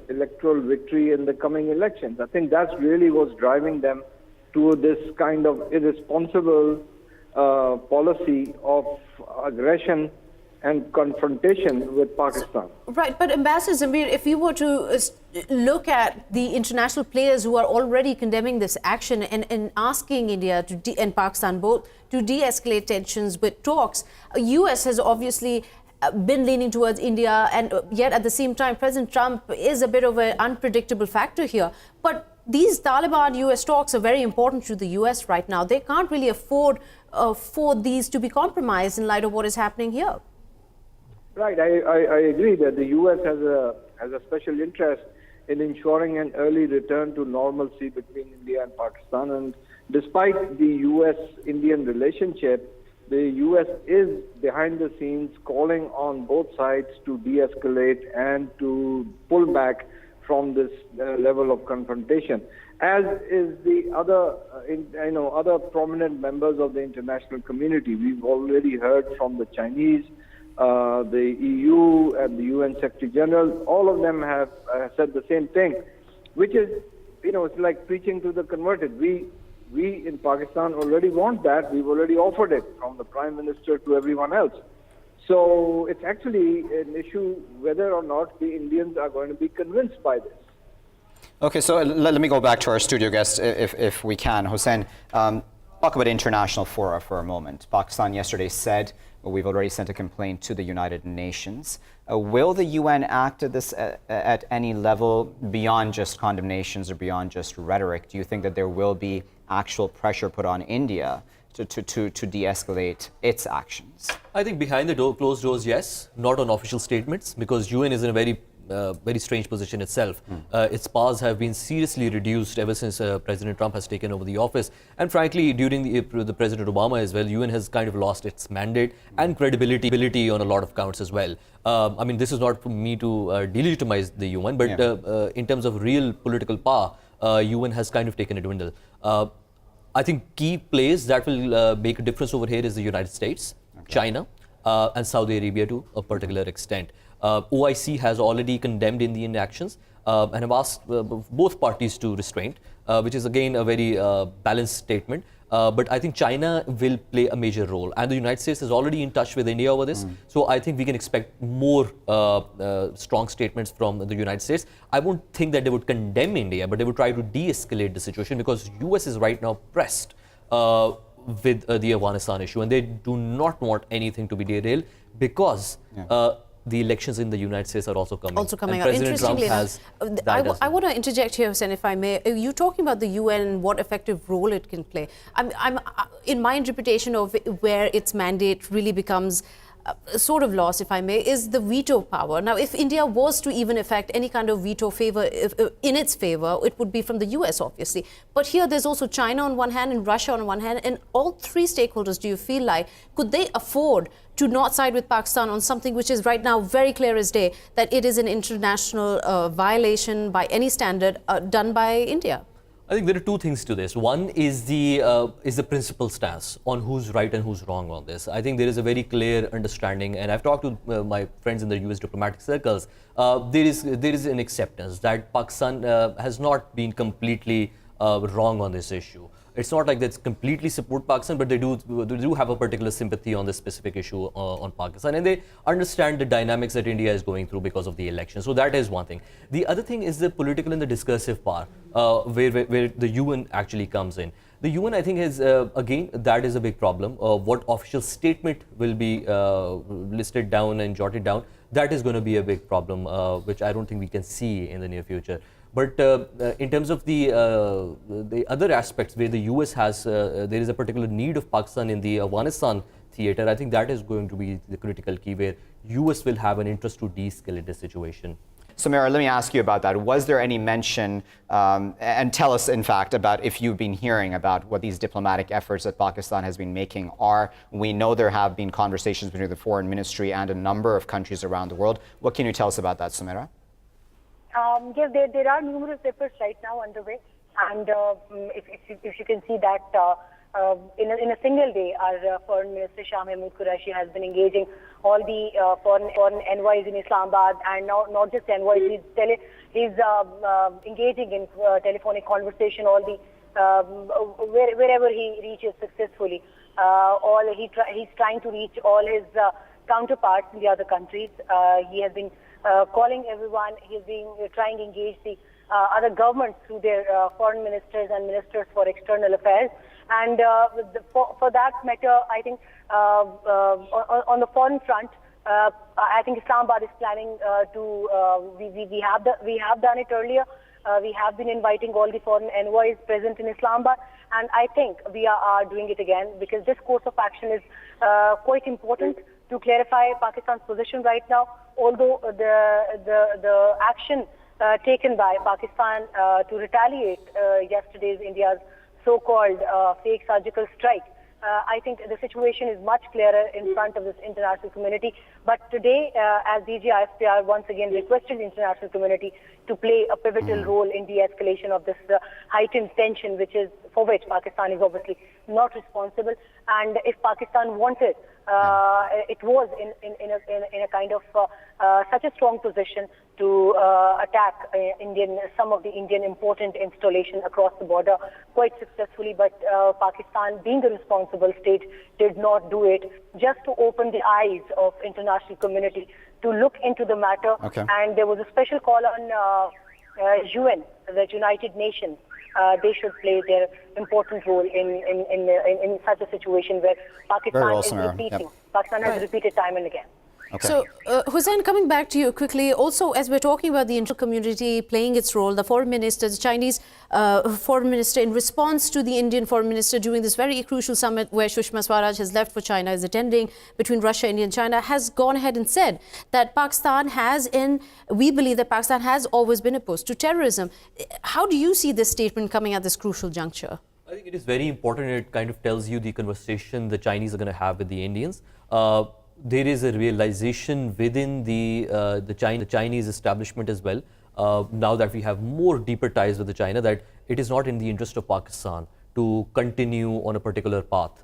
electoral victory in the coming elections. I think that's really what's driving them to this kind of irresponsible policy of aggression and confrontation with Pakistan. Right, but Ambassador Zamir, if you were to look at the international players who are already condemning this action and asking India and Pakistan both to de-escalate tensions with talks, US has obviously been leaning towards India, and yet at the same time President Trump is a bit of an unpredictable factor here. But these Taliban-US talks are very important to the US right now. They can't really afford for these to be compromised in light of what is happening here. Right, I agree that the US has a special interest in ensuring an early return to normalcy between India and Pakistan. And despite the US-Indian relationship, the US is behind the scenes calling on both sides to de-escalate and to pull back from this level of confrontation, as is the other, other prominent members of the international community. We've already heard from the Chinese, the EU, and the UN Secretary General. All of them have said the same thing, which is, it's like preaching to the converted. We in Pakistan already want that. We've already offered it, from the Prime Minister to everyone else. So it's actually an issue whether or not the Indians are going to be convinced by this. Okay, so let me go back to our studio guest, if we can. Hussain, talk about international fora for a moment. Pakistan yesterday said, we've already sent a complaint to the United Nations. Will the UN act at any level beyond just condemnations or beyond just rhetoric? Do you think that there will be actual pressure put on India to de-escalate its actions? I think behind the closed doors, yes, not on official statements, because UN is in a very strange position itself. Its powers have been seriously reduced ever since President Trump has taken over the office, and frankly during the President Obama as well, UN has kind of lost its mandate and credibility on a lot of counts as well. I mean, this is not for me to delegitimize the UN, but in terms of real political power, UN has kind of taken a dwindle. I think key players that will make a difference over here is the United States, China, and Saudi Arabia to a particular extent. OIC has already condemned Indian actions and have asked both parties to restraint, which is again a very balanced statement. But I think China will play a major role, and the United States is already in touch with India over this. So I think we can expect more strong statements from the United States. I won't think that they would condemn India, but they would try to de-escalate the situation, because US is right now pressed with the Afghanistan issue, and they do not want anything to be derailed, because the elections in the United States are also coming. And President Trump has I want to interject here, Hussain, if I may. You're talking about the UN and what effective role it can play. I'm in my interpretation of where its mandate really becomes sort of lost, if I may, is the veto power. Now, if India was to even effect any kind of veto favor in its favor, it would be from the US, obviously. But here there's also China on one hand and Russia on one hand, and all three stakeholders, do you feel like, could they afford to not side with Pakistan on something which is right now very clear as day, that it is an international violation by any standard done by India? I think there are two things to this. One is the principal stance on who's right and who's wrong on this. I think there is a very clear understanding, and I've talked to my friends in the US diplomatic circles. There is an acceptance that Pakistan has not been completely wrong on this issue. It's not like they completely support Pakistan, but they do have a particular sympathy on this specific issue on Pakistan, and they understand the dynamics that India is going through because of the election. So that is one thing. The other thing is the political and the discursive part, where the UN actually comes in. The UN, I think, is, again, that is a big problem. What official statement will be listed down and jotted down, that is going to be a big problem, which I don't think we can see in the near future. But in terms of the other aspects where the US has, there is a particular need of Pakistan in the Afghanistan theater, I think that is going to be the critical key where US will have an interest to de-escalate the situation. Sumaira, let me ask you about that. Was there any mention, and tell us, in fact, about if you've been hearing about what these diplomatic efforts that Pakistan has been making are? We know there have been conversations between the foreign ministry and a number of countries around the world. What can you tell us about that, Sumaira? Yes, there are numerous efforts right now underway, and if you can see that in a single day, our Foreign Minister Shah Mahmood Qureshi has been engaging all the foreign envoys in Islamabad, and not just envoys. He's engaging in telephonic conversation all the wherever he reaches successfully. He's trying to reach all his counterparts in the other countries. He has been calling everyone. He's been trying to engage the other governments through their foreign ministers and ministers for external affairs. And for that matter, I think on the foreign front, I think Islamabad is planning we have done it earlier. We have been inviting all the foreign envoys present in Islamabad, and I think we are doing it again because this course of action is quite important to clarify Pakistan's position right now. Although the action taken by Pakistan to retaliate yesterday's India's so-called fake surgical strike, I think the situation is much clearer in front of this international community. But today, as DGIFPR once again requested the international community to play a pivotal role in the escalation of this heightened tension, for which Pakistan is obviously not responsible. And if Pakistan wanted, it was in a kind of such a strong position to attack some of the Indian important installation across the border quite successfully, but Pakistan, being the responsible state, did not do it, just to open the eyes of international community to look into the matter. Okay. And there was a special call on UN, the United Nations. They should play their important role in such a situation where Pakistan is repeating. Yep. Pakistan has repeated time and again. Okay. So, Hussain, coming back to you quickly, also as we're talking about the international community playing its role, the foreign minister, the Chinese foreign minister, in response to the Indian foreign minister during this very crucial summit where Sushma Swaraj has left for China, is attending, between Russia, India and China, has gone ahead and said that we believe that Pakistan has always been opposed to terrorism. How do you see this statement coming at this crucial juncture? I think it is very important. It kind of tells you the conversation the Chinese are going to have with the Indians. There is a realization within the Chinese establishment as well, now that we have more deeper ties with China, that it is not in the interest of Pakistan to continue on a particular path.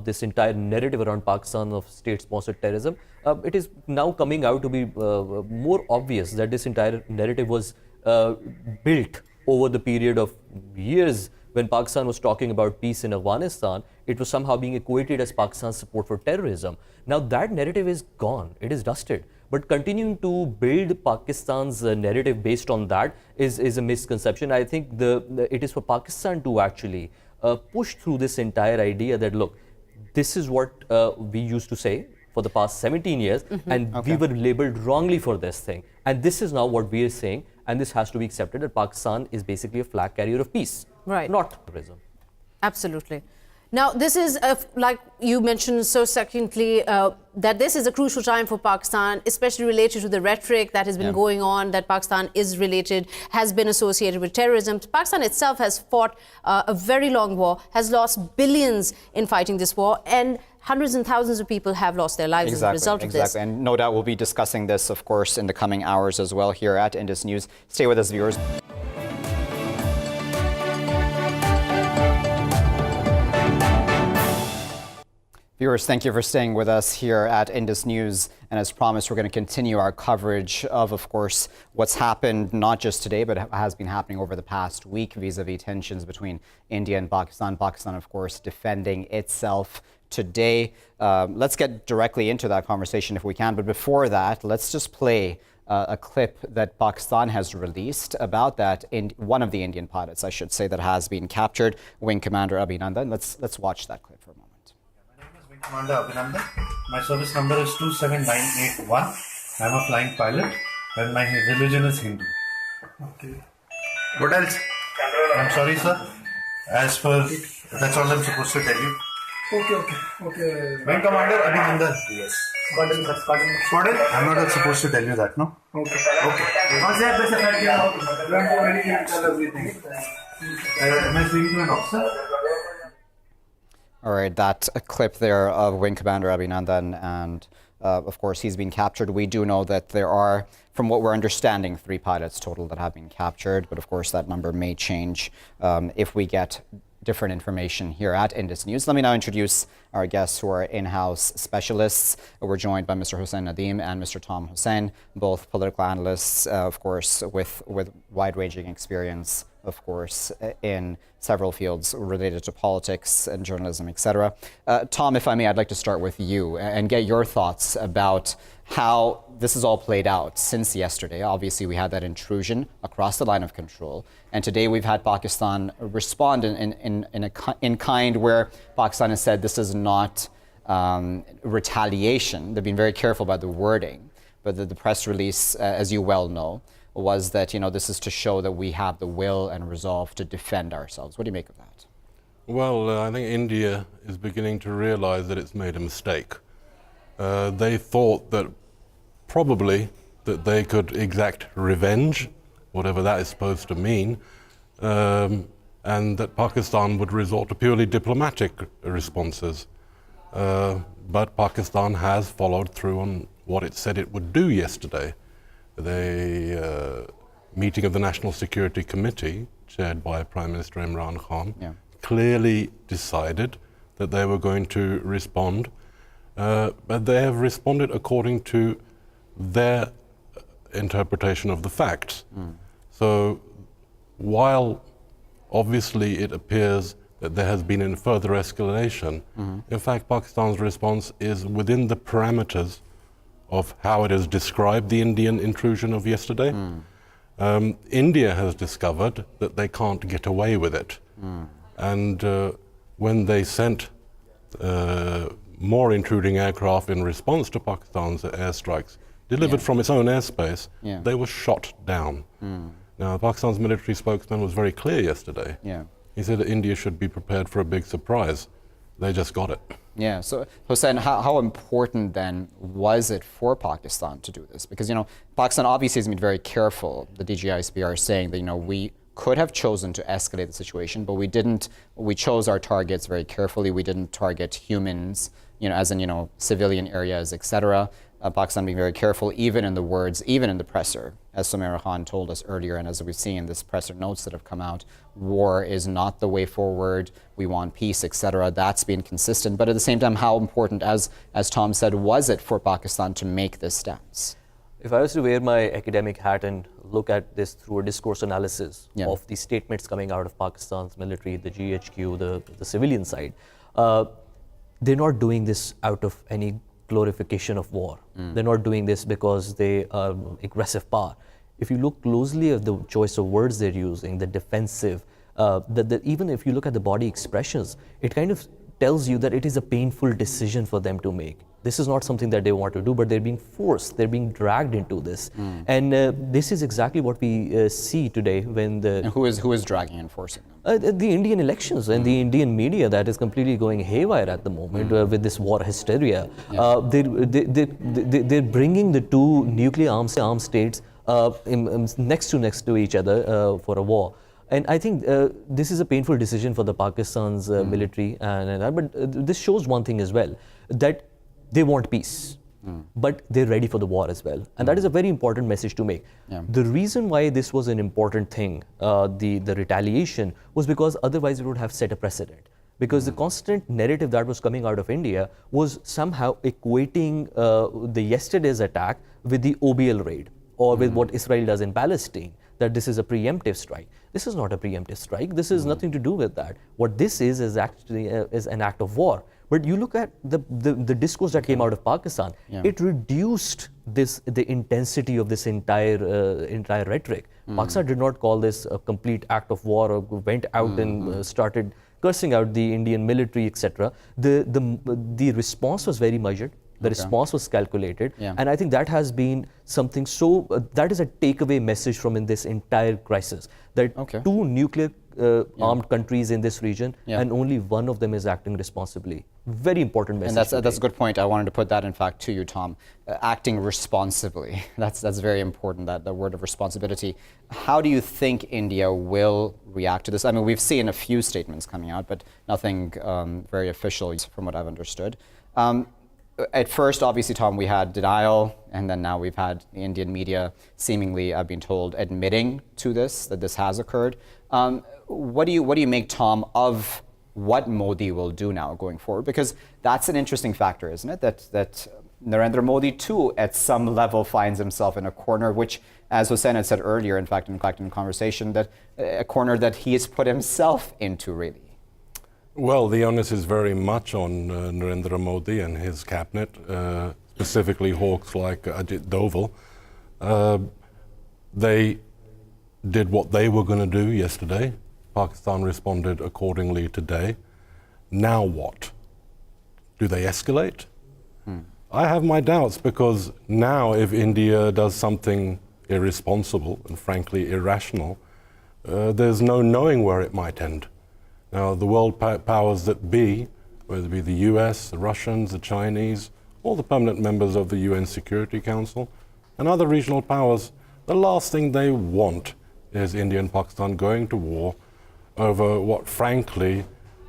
This entire narrative around Pakistan of state-sponsored terrorism, it is now coming out to be more obvious that this entire narrative was built over the period of years. When Pakistan was talking about peace in Afghanistan, it was somehow being equated as Pakistan's support for terrorism. Now that narrative is gone, it is dusted. But continuing to build Pakistan's narrative based on that is a misconception. I think it is for Pakistan to actually push through this entire idea that, look, this is what we used to say for the past 17 years, and we were labeled wrongly for this thing. And this is now what we are saying, and this has to be accepted, that Pakistan is basically a flag carrier of peace. Right. Not terrorism. Absolutely. Now, this is, like you mentioned so succinctly, that this is a crucial time for Pakistan, especially related to the rhetoric that has been going on, that Pakistan has been associated with terrorism. Pakistan itself has fought a very long war, has lost billions in fighting this war, and hundreds and thousands of people have lost their lives as a result of this. Exactly, and no doubt we'll be discussing this, of course, in the coming hours as well here at Indus News. Stay with us, viewers. Viewers, thank you for staying with us here at Indus News. And as promised, we're going to continue our coverage of course, what's happened not just today, but has been happening over the past week vis-a-vis tensions between India and Pakistan. Pakistan, of course, defending itself today. Let's get directly into that conversation if we can. But before that, let's just play a clip that Pakistan has released about that one of the Indian pilots, I should say, that has been captured, Wing Commander Abhinandan. Let's watch that clip for a moment. Commander Abhinandan. My service number is 27981. I'm a flying pilot and my religion is Hindu. Okay. What else? I'm sorry, sir. As per, that's all I'm supposed to tell you. Okay. Wing Commander Abhinandan. Yes. Squadron? I'm not supposed to tell you that, no? Okay. Tell everything. Am I speaking to an officer? All right, that clip there of Wing Commander Abhinandan, and of course he's been captured. We do know that there are, from what we're understanding, 3 pilots total that have been captured, but of course that number may change if we get different information here at Indus News. Let me now introduce our guests who are in-house specialists. We're joined by Mr. Hussain Nadim and Mr. Tom Hussain, both political analysts, of course, with wide-ranging experience, of course, in several fields related to politics and journalism, etc. Tom, if I may, I'd like to start with you and get your thoughts about how this has all played out since yesterday. Obviously, we had that intrusion across the line of control, and today we've had Pakistan respond in kind where Pakistan has said this is not retaliation. They've been very careful about the wording, but the press release, as you well know, was that, this is to show that we have the will and resolve to defend ourselves. What do you make of that? Well, I think India is beginning to realize that it's made a mistake. They thought that probably that they could exact revenge, whatever that is supposed to mean, and that Pakistan would resort to purely diplomatic responses. But Pakistan has followed through on what it said it would do yesterday. The meeting of the National Security Committee, chaired by Prime Minister Imran Khan, clearly decided that they were going to respond, but they have responded according to their interpretation of the facts. So while obviously it appears that there has been a further escalation, in fact Pakistan's response is within the parameters of how it has described the Indian intrusion of yesterday. India has discovered that they can't get away with it. And when they sent more intruding aircraft in response to Pakistan's airstrikes, delivered from its own airspace, they were shot down. Now, Pakistan's military spokesman was very clear yesterday. He said that India should be prepared for a big surprise. They just got it. Yeah, so Hussain, how important then was it for Pakistan to do this? Because, Pakistan obviously has been very careful. The DGISPR is saying that, we could have chosen to escalate the situation, but we didn't. We chose our targets very carefully. We didn't target humans, as in, civilian areas, etc. Pakistan being very careful, even in the words, even in the presser, as Sumaira Khan told us earlier, and as we've seen in this presser notes that have come out, war is not the way forward, we want peace, etc. That's been consistent. But at the same time, how important, as Tom said, was it for Pakistan to make this stance? If I was to wear my academic hat and look at this through a discourse analysis of the statements coming out of Pakistan's military, the GHQ, the civilian side, they're not doing this out of any glorification of war. They're not doing this because they are aggressive power. If you look closely at the choice of words they're using, the defensive, even if you look at the body expressions, it kind of tells you that it is a painful decision for them to make. This is not something that they want to do, but they're being forced, they're being dragged into this. And this is exactly what we see today when the... And who is dragging and forcing them? The Indian elections and the Indian media that is completely going haywire at the moment with this war hysteria. They're bringing the two nuclear armed states next to each other for a war. And I think this is a painful decision for the Pakistan's military. But this shows one thing as well, that they want peace, but they're ready for the war as well. And that is a very important message to make. The reason why this was an important thing, the retaliation, was because otherwise it would have set a precedent. because the constant narrative that was coming out of India was somehow equating the yesterday's attack with the OBL raid or with what Israel does in Palestine, that this is a preemptive strike. This is not a preemptive strike. This is nothing to do with that. What this is actually is an act of war. But you look at the discourse that came out of Pakistan, it reduced the intensity of this entire rhetoric. Pakistan did not call this a complete act of war or went out and started cursing out the Indian military, etc. The response was very measured. The response was calculated, and I think that has been something that is a takeaway message from in this entire crisis, that two nuclear armed countries in this region, and only one of them is acting responsibly. Very important message. And that's a good point. I wanted to put that, in fact, to you, Tom. Acting responsibly. That's very important, that the word of responsibility. How do you think India will react to this? I mean, we've seen a few statements coming out, but nothing very official from what I've understood. At first, obviously, Tom, we had denial, and then now we've had the Indian media seemingly, I've been told, admitting to this, that this has occurred. What do you make, Tom, of what Modi will do now going forward? Because that's an interesting factor, isn't it? That Narendra Modi, too, at some level finds himself in a corner, which, as Hussain had said earlier, in fact, in conversation, that a corner that he has put himself into, really. Well, the onus is very much on Narendra Modi and his cabinet, specifically hawks like Ajit Doval. They did what they were going to do yesterday. Pakistan responded accordingly today. Now what? Do they escalate? I have my doubts, because now if India does something irresponsible and frankly irrational, there's no knowing where it might end. Now, the world powers that be, whether it be the US, the Russians, the Chinese, all the permanent members of the UN Security Council, and other regional powers, the last thing they want is India and Pakistan going to war over what, frankly,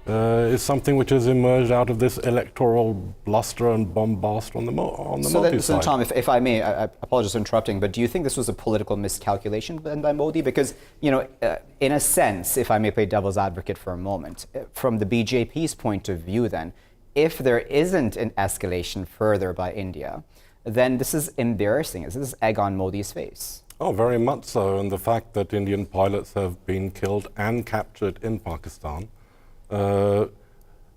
is something which has emerged out of this electoral bluster and bombast on the Modi side. So Tom, if I may, I apologize for interrupting, but do you think this was a political miscalculation by Modi? Because, in a sense, if I may play devil's advocate for a moment, from the BJP's point of view then, if there isn't an escalation further by India, then this is embarrassing. This is egg on Modi's face. Oh, very much so. And the fact that Indian pilots have been killed and captured in Pakistan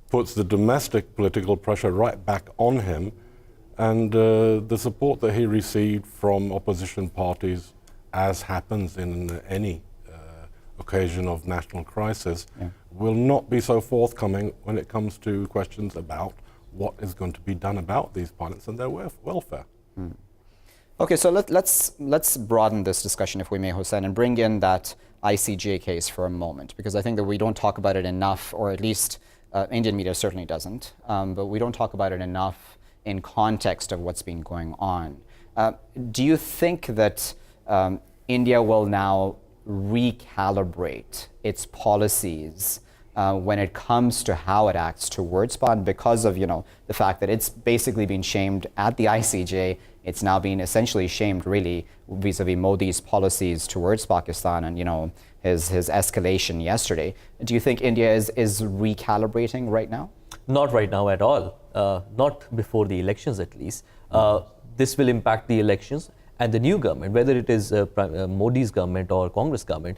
puts the domestic political pressure right back on him, and the support that he received from opposition parties, as happens in any occasion of national crisis, will not be so forthcoming when it comes to questions about what is going to be done about these pilots and their welfare. Okay, so let's broaden this discussion, if we may, Hussain, and bring in that ICJ case for a moment, because I think that we don't talk about it enough, or at least Indian media certainly doesn't, but we don't talk about it enough in context of what's been going on. Do you think that India will now recalibrate its policies when it comes to how it acts towards Pakistan, because of the fact that it's basically been shamed at the ICJ? It's now been essentially shamed, really, vis-a-vis Modi's policies towards Pakistan and his escalation yesterday. Do you think India is recalibrating right now? Not right now at all. Not before the elections, at least. This will impact the elections, and the new government, whether it is Modi's government or Congress government,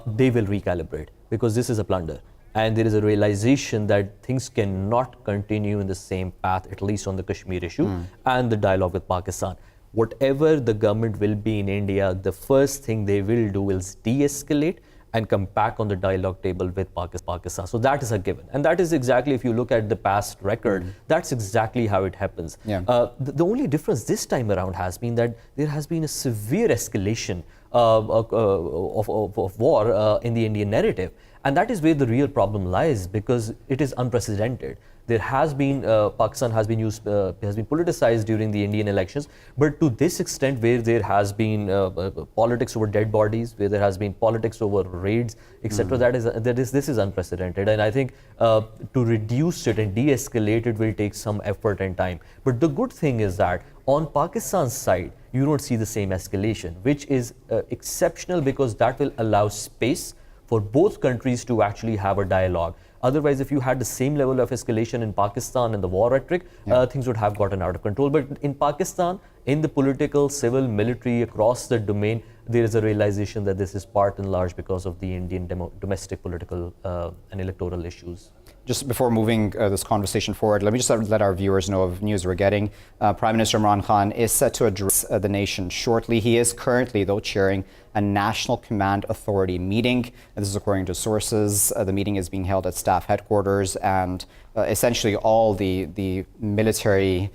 they will recalibrate, because this is a blunder. And there is a realization that things cannot continue in the same path, at least on the Kashmir issue and the dialogue with Pakistan. Whatever the government will be in India, the first thing they will do is de-escalate and come back on the dialogue table with Pakistan. So that is a given. And that is exactly, if you look at the past record, that's exactly how it happens. The only difference this time around has been that there has been a severe escalation of war in the Indian narrative. And that is where the real problem lies, because it is unprecedented. There has been, Pakistan has been politicized during the Indian elections, but to this extent, where there has been politics over dead bodies, where there has been politics over raids, etc., this is unprecedented. And I think to reduce it and de-escalate it will take some effort and time. But the good thing is that on Pakistan's side, you don't see the same escalation, which is exceptional, because that will allow space for both countries to actually have a dialogue. Otherwise, if you had the same level of escalation in Pakistan and the war rhetoric, things would have gotten out of control. But in Pakistan, in the political, civil, military, across the domain, there is a realization that this is part and large because of the Indian domestic political and electoral issues. Just before moving this conversation forward, let me just let our viewers know of news we're getting. Prime Minister Imran Khan is set to address the nation shortly. He is currently, though, chairing a National Command Authority meeting. This is according to sources. The meeting is being held at staff headquarters, and essentially all the military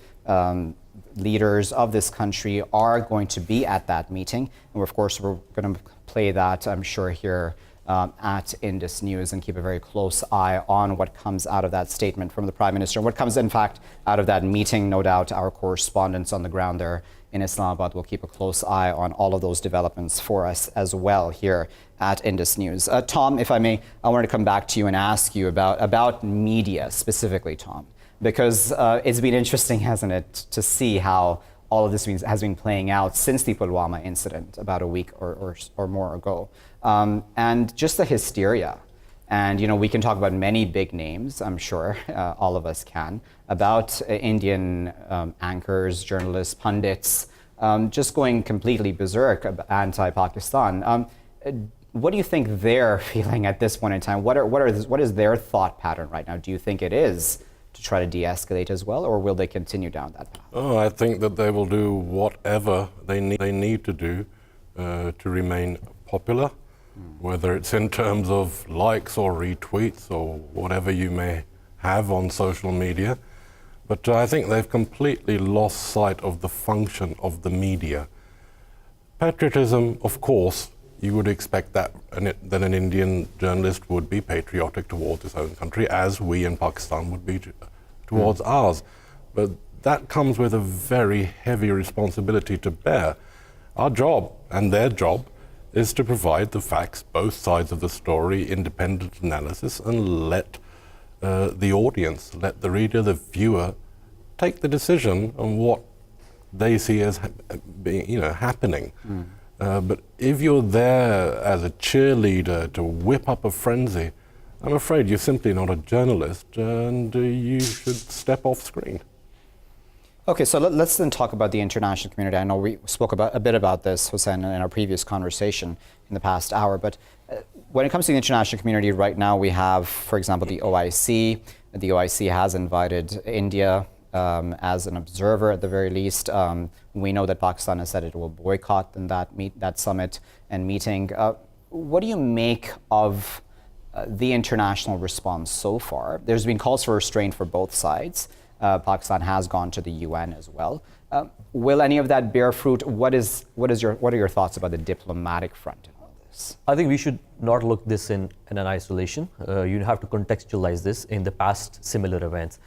leaders of this country are going to be at that meeting. And of course, we're going to play that, I'm sure, here at Indus News, and keep a very close eye on what comes out of that statement from the Prime Minister. What comes, in fact, out of that meeting, no doubt our correspondents on the ground there in Islamabad will keep a close eye on all of those developments for us as well here at Indus News. Tom, if I may, I wanted to come back to you and ask you about media specifically, Tom, because it's been interesting, hasn't it, to see how all of this has been playing out since the Pulwama incident about a week or more ago. And just the hysteria. And, you know, we can talk about many big names, I'm sure, all of us can, about Indian anchors, journalists, pundits, just going completely berserk anti-Pakistan. What do you think they're feeling at this point in time? What is their thought pattern right now? Do you think it is to try to de-escalate as well, or will they continue down that path? Oh, I think that they will do whatever they need to do to remain popular, whether it's in terms of likes or retweets or whatever you may have on social media. But I think they've completely lost sight of the function of the media. Patriotism, of course, you would expect that an Indian journalist would be patriotic towards his own country, as we in Pakistan would be towards ours. But that comes with a very heavy responsibility to bear. Our job, and their job, is to provide the facts, both sides of the story, independent analysis, and let the audience, let the reader, the viewer, take the decision on what they see as being, happening. But if you're there as a cheerleader to whip up a frenzy, I'm afraid you're simply not a journalist, and you should step off screen. Okay, so let's then talk about the international community. I know we spoke a bit about this, Hussain, in our previous conversation in the past hour, but when it comes to the international community right now, we have, for example, the OIC. The OIC has invited India as an observer at the very least. We know that Pakistan has said it will boycott that summit and meeting. What do you make of the international response so far? There's been calls for restraint for both sides. Pakistan has gone to the UN as well. Will any of that bear fruit? What are your thoughts about the diplomatic front in all this? I think we should not look this in an isolation. You have to contextualize this in the past similar events.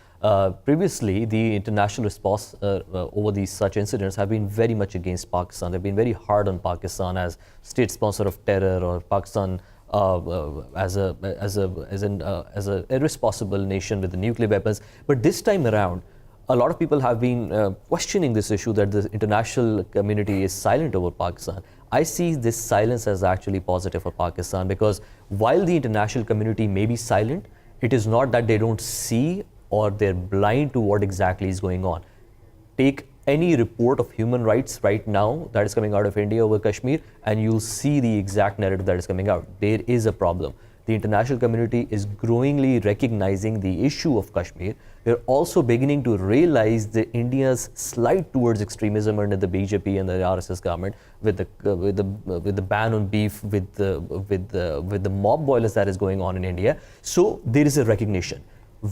Previously, the international response over these such incidents have been very much against Pakistan. They've been very hard on Pakistan as state sponsor of terror, or Pakistan as an irresponsible nation with the nuclear weapons. But this time around, a lot of people have been questioning this issue that the international community is silent over Pakistan. I see this silence as actually positive for Pakistan, because while the international community may be silent, it is not that they don't see or they're blind to what exactly is going on. Take any report of human rights right now that is coming out of India over Kashmir, and you'll see the exact narrative that is coming out. There is a problem. The international community is growingly recognizing the issue of Kashmir. They're also beginning to realize India's slide towards extremism under the BJP and the RSS government, with the ban on beef, with the mob violence that is going on in India. So there is a recognition.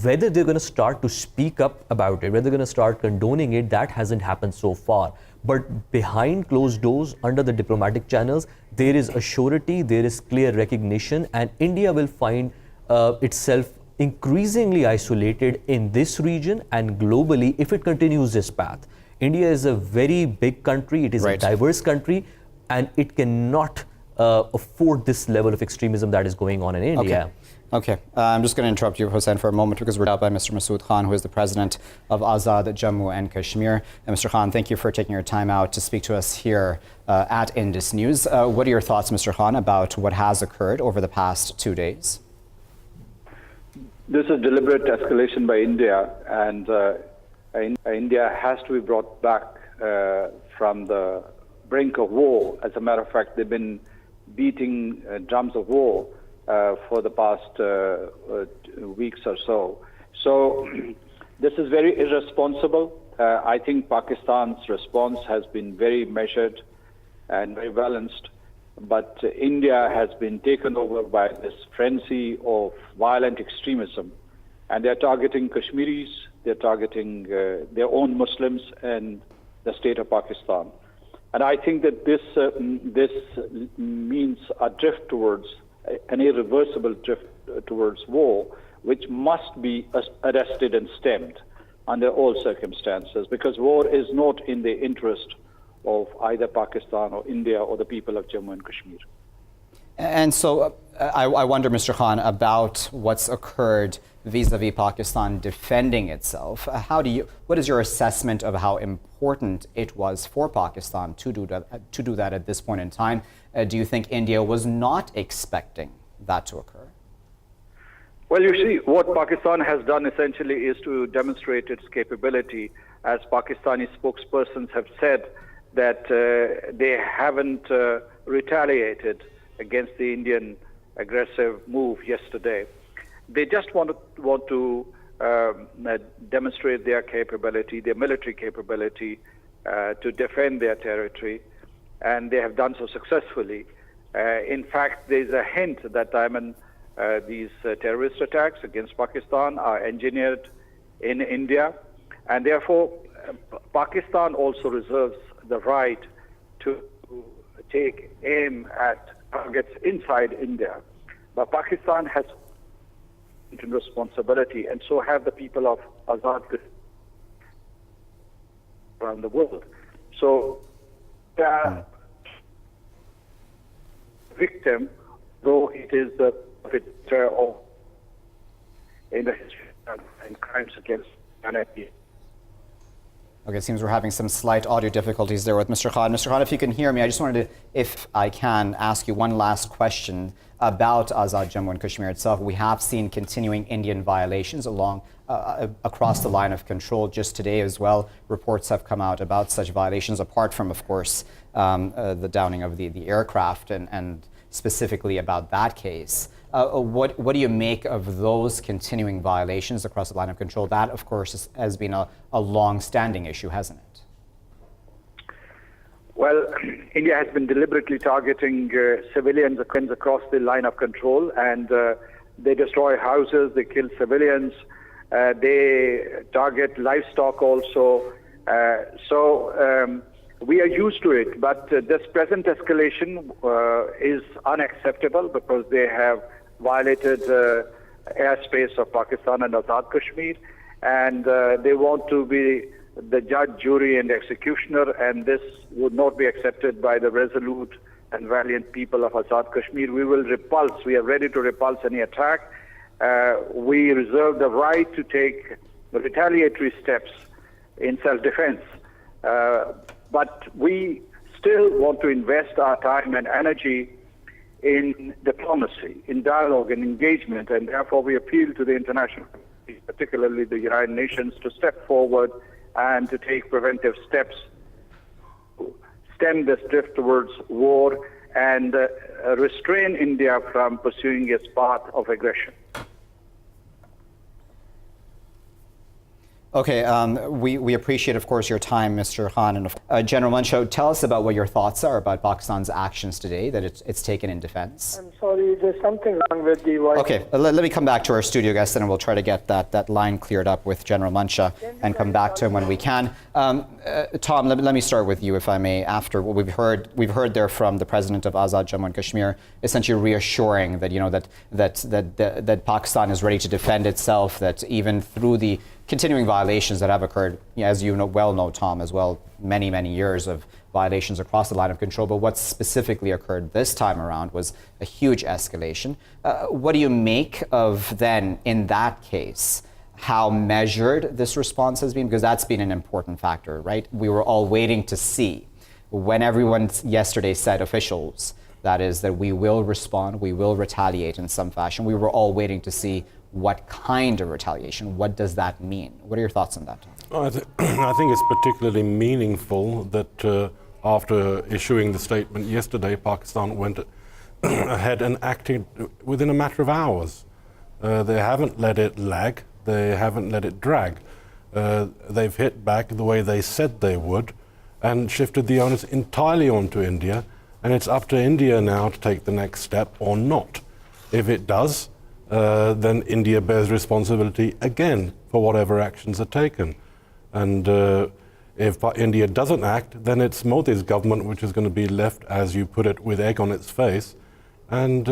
Whether they're going to start to speak up about it, whether they're going to start condoning it, that hasn't happened so far. But behind closed doors, under the diplomatic channels, there is a surety, there is clear recognition, and India will find itself increasingly isolated in this region and globally if it continues this path. India is a very big country, it is a diverse country, and it cannot afford this level of extremism that is going on in India. Okay. I'm just going to interrupt you, Hussain, for a moment because we're out by Mr. Masood Khan, who is the president of Azad Jammu and Kashmir. And Mr. Khan, thank you for taking your time out to speak to us here at Indus News. What are your thoughts, Mr. Khan, about what has occurred over the past 2 days? This is deliberate escalation by India, and India has to be brought back from the brink of war. As a matter of fact, they've been beating drums of war for the past weeks or so. So this is very irresponsible. I think Pakistan's response has been very measured and very balanced, but India has been taken over by this frenzy of violent extremism, and they're targeting Kashmiris, they're targeting their own Muslims and the state of Pakistan. And I think that this means a drift towards an irreversible drift towards war, which must be arrested and stemmed under all circumstances, because war is not in the interest of either Pakistan or India or the people of Jammu and Kashmir. And so I wonder, Mr. Khan, about what's occurred vis-a-vis Pakistan defending itself. What is your assessment of how important it was for Pakistan to do that at this point in time? Do you think India was not expecting that to occur? Well, you see, what Pakistan has done essentially is to demonstrate its capability. As Pakistani spokespersons have said, that they haven't retaliated against the Indian aggressive move yesterday. They just want to demonstrate their capability, their military capability to defend their territory, and they have done so successfully. In fact, there's a hint that these terrorist attacks against Pakistan are engineered in India, and therefore Pakistan also reserves the right to take aim at targets inside India. But Pakistan has responsibility, and so have the people of Azad around the world. So the victim, though it is the perpetrator of in the history and crimes against humanity. Okay, it seems we're having some slight audio difficulties there with Mr. Khan. Mr. Khan, if you can hear me, I just wanted to, if I can, ask you one last question about Azad Jammu and Kashmir itself. We have seen continuing Indian violations across the line of control. Just today as well, reports have come out about such violations, apart from, of course, the downing of the aircraft and specifically about that case. What do you make of those continuing violations across the line of control? That, of course, has been a long-standing issue, hasn't it? Well, India has been deliberately targeting civilians across the line of control, and they destroy houses, they kill civilians, they target livestock also. We are used to it, but this present escalation is unacceptable because they have violated airspace of Pakistan and Azad Kashmir, and they want to be the judge, jury, and executioner, and this would not be accepted by the resolute and valiant people of Azad Kashmir. We will repulse. We are ready to repulse any attack. We reserve the right to take retaliatory steps in self-defense. But we still want to invest our time and energy in diplomacy, in dialogue and engagement, and therefore we appeal to the international community, particularly the United Nations, to step forward and to take preventive steps to stem this drift towards war and restrain India from pursuing its path of aggression. Okay, we appreciate, of course, your time, Mr. Khan. And General Mansha, tell us about what your thoughts are about Pakistan's actions today that it's taken in defense. I'm sorry, there's something wrong with the voice. Okay, let me come back to our studio guest, and we'll try to get that line cleared up with General Mansha and come back to him when we can. Tom, let me start with you, if I may. After what we've heard there from the president of Azad Jammu and Kashmir, essentially reassuring that that Pakistan is ready to defend itself, that even through the continuing violations that have occurred, as you well know, Tom, as well, many, many years of violations across the line of control. But what specifically occurred this time around was a huge escalation. What do you make of then, in that case, how measured this response has been? Because that's been an important factor, right? We were all waiting to see when everyone yesterday said, officials, that is, that we will respond, we will retaliate in some fashion. We were all waiting to see what kind of retaliation. What does that mean? What are your thoughts on that? Well, I think it's particularly meaningful that after issuing the statement yesterday, Pakistan went ahead and acted within a matter of hours. They haven't let it lag. They haven't let it drag. They've hit back the way they said they would and shifted the onus entirely onto India. And it's up to India now to take the next step or not. If it does, then India bears responsibility again for whatever actions are taken. And if India doesn't act, then it's Modi's government which is going to be left, as you put it, with egg on its face and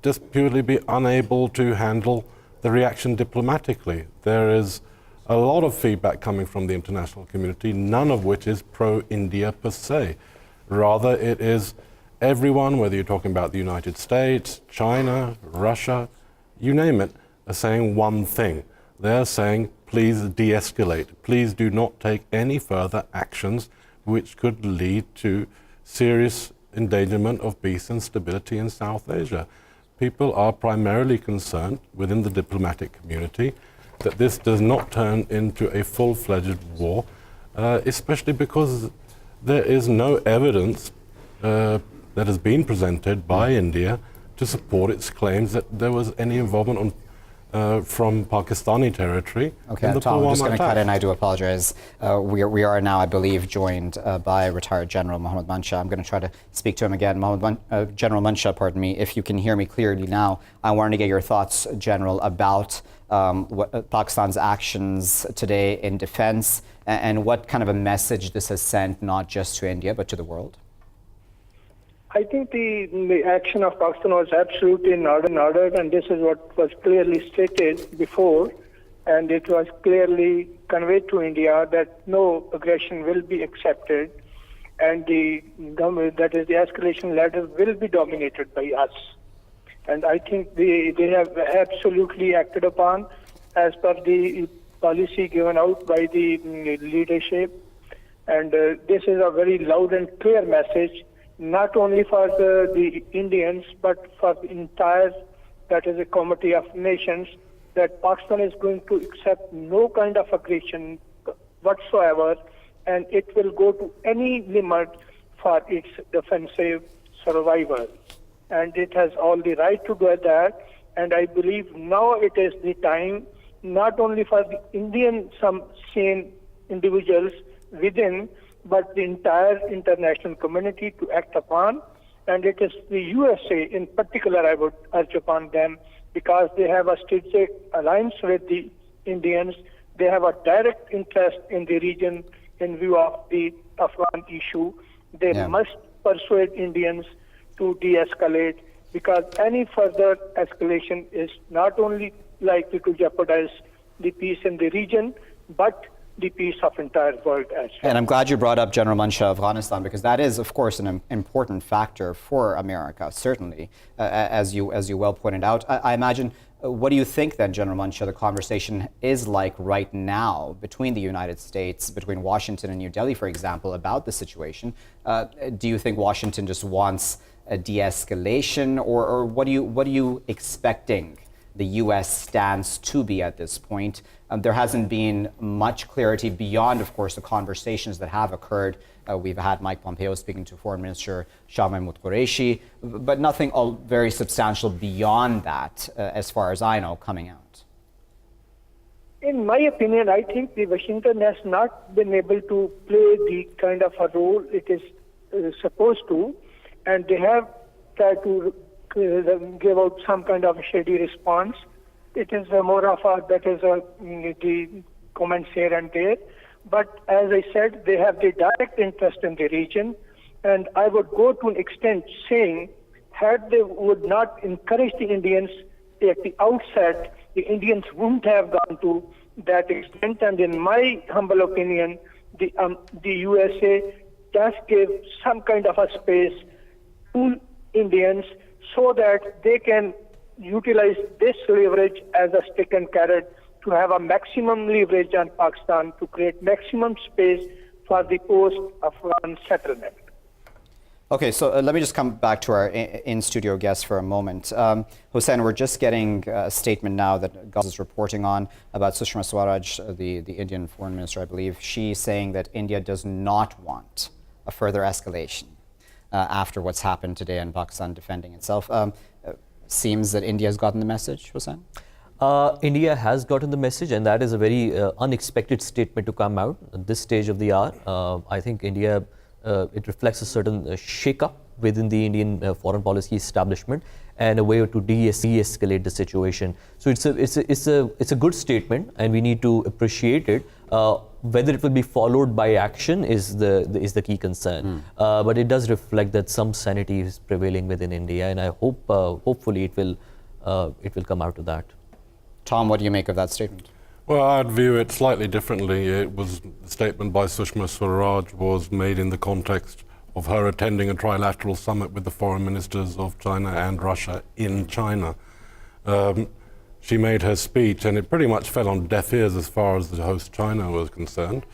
just purely be unable to handle the reaction diplomatically. There is a lot of feedback coming from the international community, none of which is pro-India per se. Rather, it is everyone, whether you're talking about the United States, China, Russia, you name it, are saying one thing. They're saying, please de-escalate. Please do not take any further actions which could lead to serious endangerment of peace and stability in South Asia. People are primarily concerned within the diplomatic community that this does not turn into a full-fledged war, especially because there is no evidence that has been presented by India to support its claims that there was any involvement from Pakistani territory. Okay, Tom, I'm just going to cut in. I do apologize. We are now, I believe, joined by retired General Mohammad Mansha. I'm going to try to speak to him again. General Mansha, pardon me, if you can hear me clearly now, I wanted to get your thoughts, General, about Pakistan's actions today in defense and what kind of a message this has sent, not just to India, but to the world. I think the action of Pakistan was absolutely in order, and this is what was clearly stated before, and it was clearly conveyed to India that no aggression will be accepted, and the escalation ladder will be dominated by us. And I think they have absolutely acted upon as per the policy given out by the leadership, and this is a very loud and clear message, not only for the Indians, but for the entire, that is a community of nations, that Pakistan is going to accept no kind of aggression whatsoever, and it will go to any limit for its defensive survival. And it has all the right to do that, and I believe now it is the time, not only for the Indian, some sane individuals within, but the entire international community to act upon. And it is the USA in particular I would urge upon them, because they have a strategic alliance with the Indians. They have a direct interest in the region in view of the Afghan issue. They must persuade Indians to de-escalate, because any further escalation is not only likely to jeopardize the peace in the region, but the peace of entire world as well. And I'm glad you brought up General Mansha, Afghanistan, because that is, of course, an important factor for America, certainly, as you well pointed out. I imagine, what do you think then, General Mansha, the conversation is like right now between the United States, between Washington and New Delhi, for example, about the situation? Do you think Washington just wants a de-escalation, or what are you expecting the U.S. stance to be at this point? There hasn't been much clarity beyond, of course, the conversations that have occurred. We've had Mike Pompeo speaking to Foreign Minister Shah Mahmood Qureshi, but nothing very substantial beyond that, as far as I know, coming out. In my opinion, I think the Washington has not been able to play the kind of a role it is supposed to, and they have tried to give out some kind of a shady response. It is more of the comments here and there. But as I said, they have the direct interest in the region. And I would go to an extent saying, had they would not encourage the Indians at the outset, the Indians wouldn't have gone to that extent. And in my humble opinion, the USA does give some kind of a space to Indians so that they can utilize this leverage as a stick and carrot to have a maximum leverage on Pakistan to create maximum space for the post-Afghan settlement. Okay, so let me just come back to our in-studio guest for a moment. Hussain, we're just getting a statement now that Gaza is reporting on about Sushma Swaraj, the Indian foreign minister, I believe. She's saying that India does not want a further escalation after what's happened today in Pakistan defending itself. Seems that India has gotten the message, Hussain? India has gotten the message, and that is a very unexpected statement to come out at this stage of the hour. I think India, it reflects a certain shake-up within the Indian foreign policy establishment and a way to de-escalate the situation. So it's a good statement, and we need to appreciate it. Whether it will be followed by action is the key concern. But it does reflect that some sanity is prevailing within India, and I hope hopefully it will come out of that. Tom, what do you make of that statement? Well, I'd view it slightly differently. The statement by Sushma Swaraj was made in the context of her attending a trilateral summit with the foreign ministers of China and Russia in China. She made her speech, and it pretty much fell on deaf ears as far as the host China was concerned.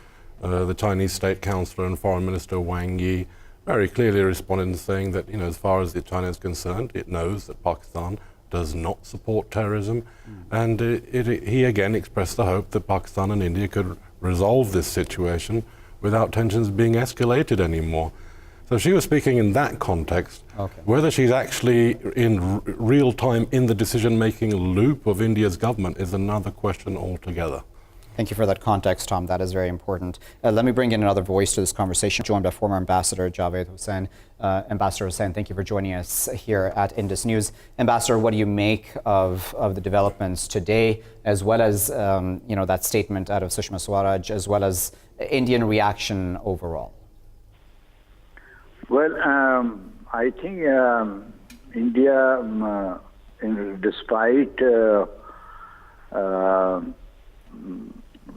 The Chinese State Councillor and Foreign Minister Wang Yi very clearly responded in saying that, as far as China is concerned, it knows that Pakistan does not support terrorism, and he again expressed the hope that Pakistan and India could resolve this situation without tensions being escalated anymore. So she was speaking in that context. Okay. Whether she's actually in real time in the decision-making loop of India's government is another question altogether. Thank you for that context, Tom. That is very important. Let me bring in another voice to this conversation, joined by former Ambassador Javid Husain. Ambassador Hussain, thank you for joining us here at Indus News. Ambassador, what do you make of the developments today, as well as that statement out of Sushma Swaraj, as well as Indian reaction overall? Well, I think India, despite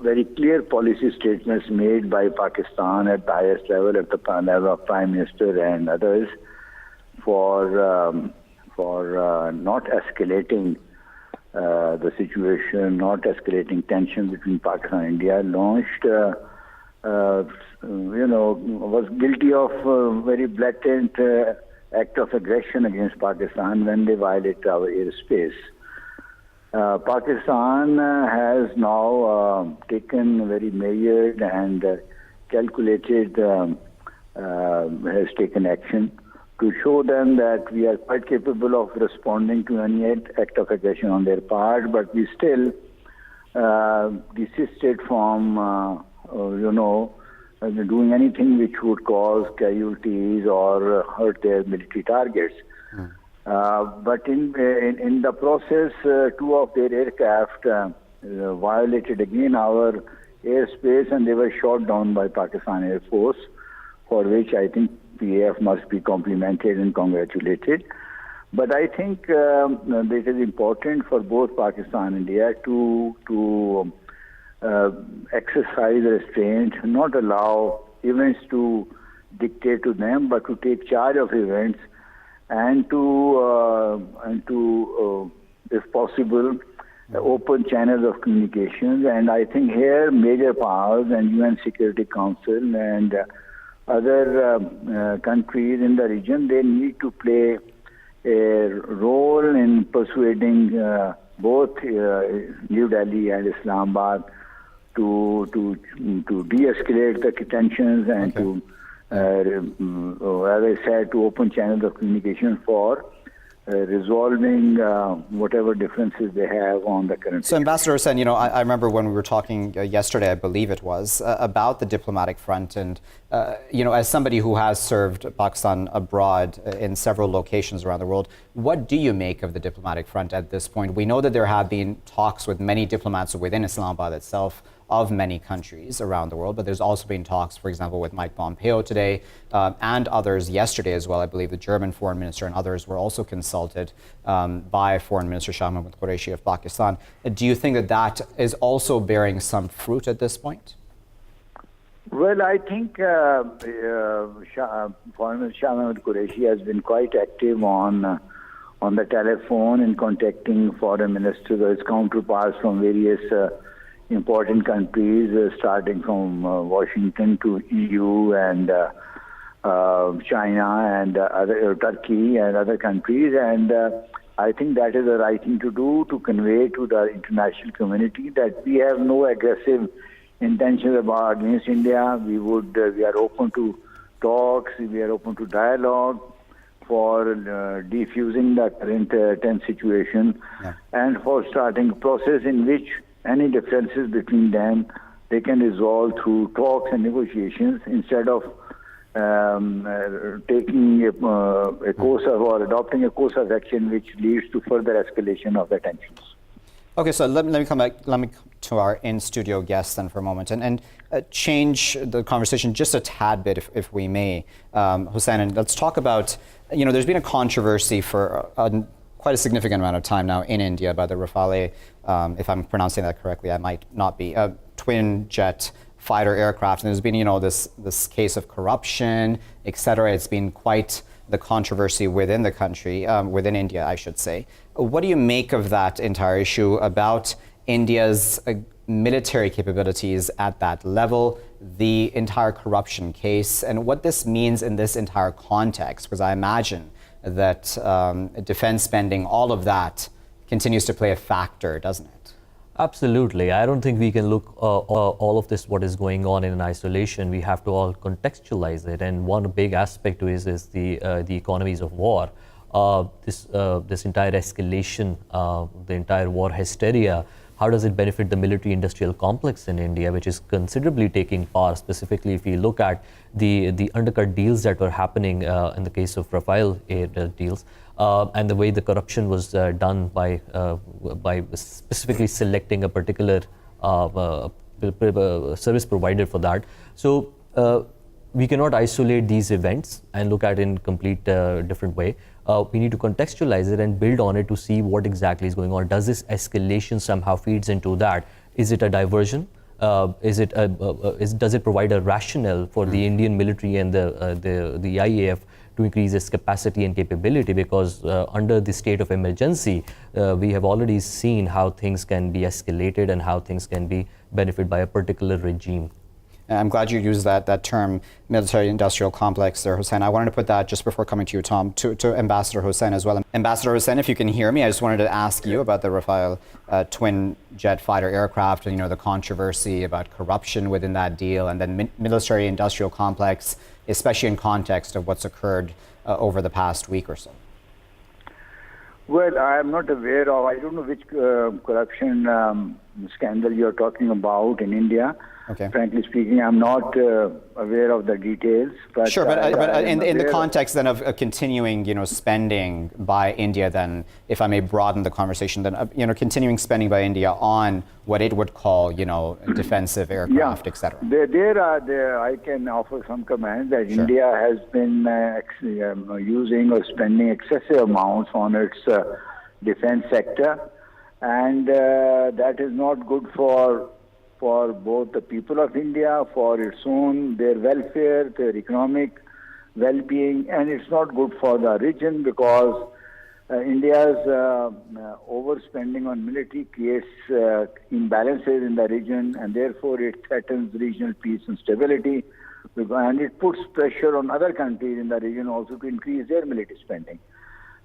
very clear policy statements made by Pakistan at the highest level, at the level of Prime Minister and others, for not escalating the situation, not escalating tension between Pakistan and India, launched, was guilty of very blatant act of aggression against Pakistan when they violated our airspace. Pakistan has now taken very measured and calculated, has taken action to show them that we are quite capable of responding to any act of aggression on their part, but we still desisted from, doing anything which would cause casualties or hurt their military targets. But in the process, two of their aircraft violated again our airspace, and they were shot down by Pakistan Air Force, for which I think PAF must be complimented and congratulated. But I think it is important for both Pakistan and India to exercise restraint, not allow events to dictate to them, but to take charge of events and to if possible, open channels of communications. And I think here major powers and UN Security Council and other countries in the region, they need to play a role in persuading both New Delhi and Islamabad to de-escalate the tensions and to, as I said, to open channels of communication for resolving whatever differences they have on the current. So, Ambassador Hussain, I remember when we were talking yesterday, I believe it was, about the diplomatic front, and as somebody who has served Pakistan abroad in several locations around the world, What do you make of the diplomatic front at this point? We know that there have been talks with many diplomats within Islamabad itself of many countries around the world, but there's also been talks, for example, with Mike Pompeo today and others yesterday as well. I believe the German foreign minister and others were also consulted by Foreign Minister Shah Mahmood Qureshi of Pakistan. Do you think that that is also bearing some fruit at this point? Well, I think Foreign Minister Shah Mahmood Qureshi has been quite active on the telephone in contacting foreign ministers or his counterparts from various important countries, starting from Washington to EU and China and Turkey and other countries. And I think that is the right thing to do, to convey to the international community that we have no aggressive intentions against India. We are open to talks, we are open to dialogue for defusing the current tense situation, and for starting a process in which any differences between them they can resolve through talks and negotiations, instead of taking a course of or adopting a course of action which leads to further escalation of the tensions. Okay, so let me come back. Let me to our in-studio guests then for a moment and change the conversation just a tad bit, if we may, Hussain. And let's talk about, there's been a controversy for quite a significant amount of time now in India by the Rafale, if I'm pronouncing that correctly, I might not be, twin jet fighter aircraft. And there's been, this case of corruption, etc. It's been quite the controversy within the country, within India, I should say. What do you make of that entire issue about India's military capabilities at that level, the entire corruption case, and what this means in this entire context? Because I imagine that defense spending, all of that continues to play a factor, doesn't it? Absolutely. I don't think we can look all of this, what is going on in isolation. We have to all contextualize it. And one big aspect to it is the economies of war. This entire escalation, the entire war hysteria, how does it benefit the military-industrial complex in India, which is considerably taking part, specifically if you look at the undercut deals that were happening in the case of Rafale deals, and the way the corruption was done by specifically selecting a particular service provider for that. So we cannot isolate these events and look at it in complete different way. We need to contextualize it and build on it to see what exactly is going on. Does this escalation somehow feeds into that? Is it a diversion? Does it provide a rationale for the Indian military and the IAF to increase its capacity and capability? Because under the state of emergency, we have already seen how things can be escalated and how things can be benefited by a particular regime. I'm glad you used that term, military-industrial complex there, Hussain. I wanted to put that just before coming to you, Tom, to Ambassador Hussain as well. Ambassador Hussain, if you can hear me, I just wanted to ask you about the Rafale twin jet fighter aircraft and, the controversy about corruption within that deal, and then military-industrial complex, especially in context of what's occurred over the past week or so. Well, I am not aware of, I don't know which corruption scandal you're talking about in India. Okay. Frankly speaking, I'm not aware of the details. But sure, but in the context then of continuing, spending by India, then, if I may broaden the conversation, then, continuing spending by India on what it would call, defensive aircraft, etc. There, I can offer some comments that sure. India has been using or spending excessive amounts on its defense sector, and that is not good for both the people of India, for their welfare, their economic well-being, and it's not good for the region, because India's overspending on military creates imbalances in the region, and therefore it threatens regional peace and stability, and it puts pressure on other countries in the region also to increase their military spending.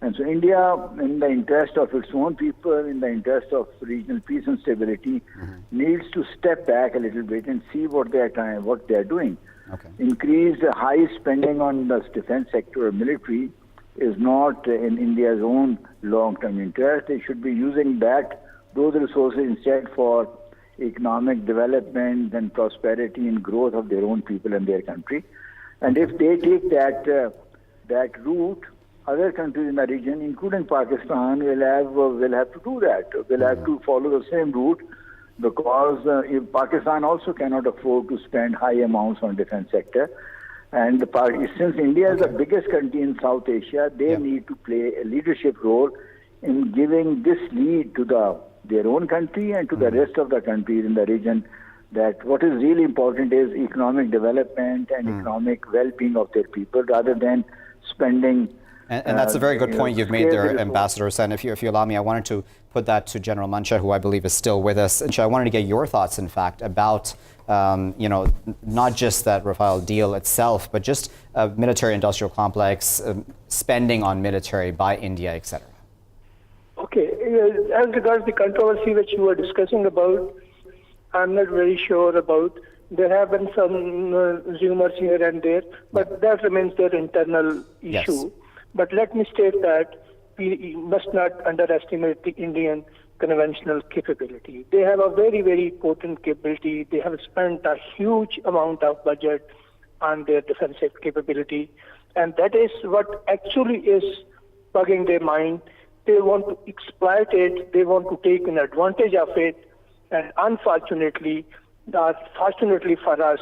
And so India, in the interest of its own people, in the interest of regional peace and stability, needs to step back a little bit and see what they are doing. Okay. Increased high spending on the defense sector or military is not in India's own long-term interest. They should be using those resources instead for economic development and prosperity and growth of their own people and their country. And if they take that route, other countries in the region, including Pakistan, will have to do that. Will have to follow the same route, because if Pakistan also cannot afford to spend high amounts on defense sector. And since India is the biggest country in South Asia, they need to play a leadership role in giving this lead to their own country and to the rest of the countries in the region, that what is really important is economic development and economic well-being of their people, rather than spending. And that's a very good point you've made there, Ambassador Hussain. If you allow me, I wanted to put that to General Mansha, who I believe is still with us. And I wanted to get your thoughts, in fact, about not just that Rafale deal itself, but just military-industrial complex, spending on military by India, etc. Okay, as regards the controversy which you were discussing about, I'm not very sure about. There have been some rumors here and there, but that remains their internal issue. Yes. But let me state that we must not underestimate the Indian conventional capability. They have a very, very potent capability. They have spent a huge amount of budget on their defensive capability, and that is what actually is bugging their mind. They want to exploit it. They want to take an advantage of it, and unfortunately, fortunately for us,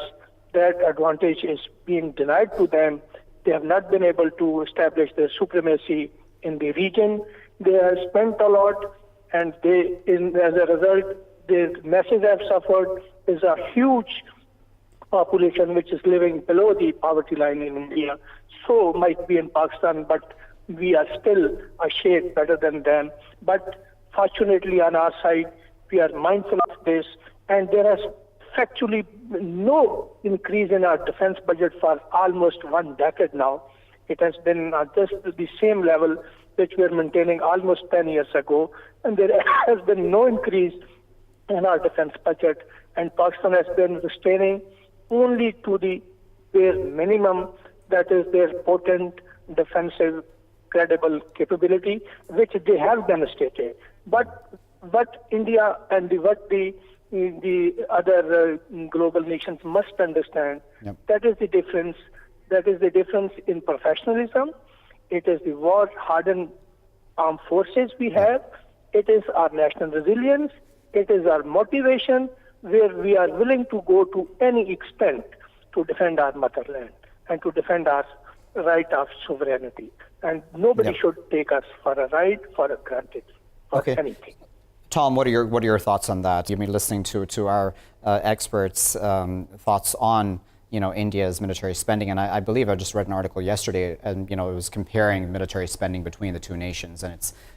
that advantage is being denied to them. They have not been able to establish their supremacy in the region. They have spent a lot, and as a result, the masses have suffered. There's a huge population which is living below the poverty line in India. So might be in Pakistan, but we are still a shade better than them. But fortunately, on our side, we are mindful of this, and there has factually no increase in our defense budget for almost 1 decade now. It has been just the same level which we were maintaining almost 10 years ago, and there has been no increase in our defense budget, and Pakistan has been restraining only to the bare minimum, that is their potent defensive credible capability, which they have demonstrated. But what India and what the other global nations must understand, that is the difference. That is the difference in professionalism. It is the war-hardened armed forces we have. It is our national resilience. It is our motivation, where we are willing to go to any extent to defend our motherland and to defend our right of sovereignty. And nobody should take us for a ride, for a granted, or anything. Tom, what are your thoughts on that? You've been listening to our experts' thoughts on India's military spending, and I believe I just read an article yesterday, and it was comparing military spending between the two nations, and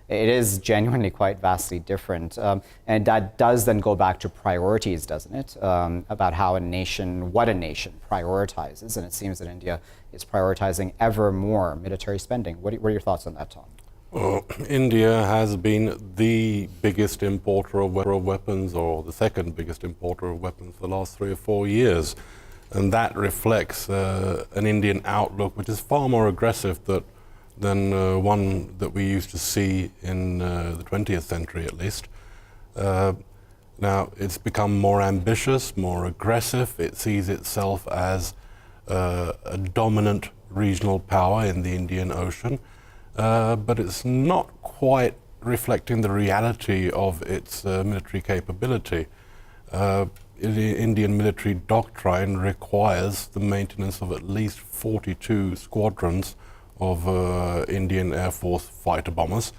it is genuinely quite vastly different, and that does then go back to priorities, doesn't it? About how what a nation prioritizes, and it seems that India is prioritizing ever more military spending. What are your thoughts on that, Tom? Well, India has been the biggest importer of weapons, or the second biggest importer of weapons for the last 3 or 4 years. And that reflects an Indian outlook which is far more aggressive than one that we used to see in the 20th century, at least. Now, it's become more ambitious, more aggressive. It sees itself as a dominant regional power in the Indian Ocean. But it's not quite reflecting the reality of its military capability. The Indian military doctrine requires the maintenance of at least 42 squadrons of Indian Air Force fighter bombers,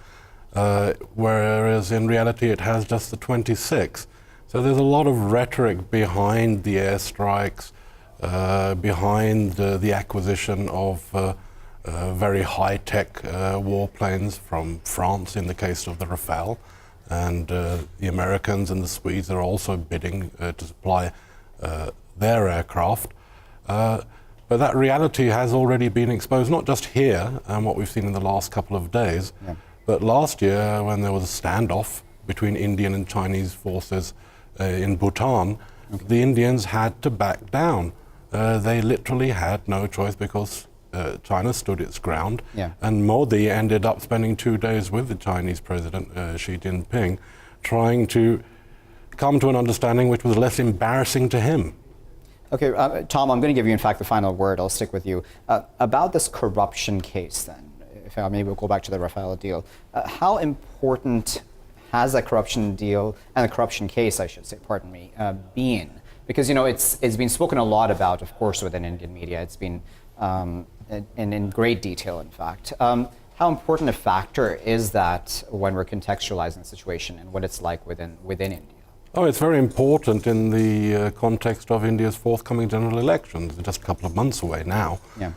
whereas in reality it has just the 26. So there's a lot of rhetoric behind the airstrikes, behind the acquisition of very high-tech warplanes from France in the case of the Rafale, and the Americans and the Swedes are also bidding to supply their aircraft. But that reality has already been exposed, not just here and what we've seen in the last couple of days, but last year when there was a standoff between Indian and Chinese forces in Bhutan, the Indians had to back down. They literally had no choice because China stood its ground, and Modi ended up spending 2 days with the Chinese President Xi Jinping, trying to come to an understanding which was less embarrassing to him. Okay, Tom, I'm going to give you, in fact, the final word. I'll stick with you. About this corruption case, then, if maybe we'll go back to the Rafale deal. How important has that corruption deal and the corruption case, I should say, pardon me, been? Because it's been spoken a lot about, of course, within Indian media. It's been in great detail, in fact. How important a factor is that when we're contextualizing the situation and what it's like within India? Oh, it's very important in the context of India's forthcoming general elections, just a couple of months away now. Yeah.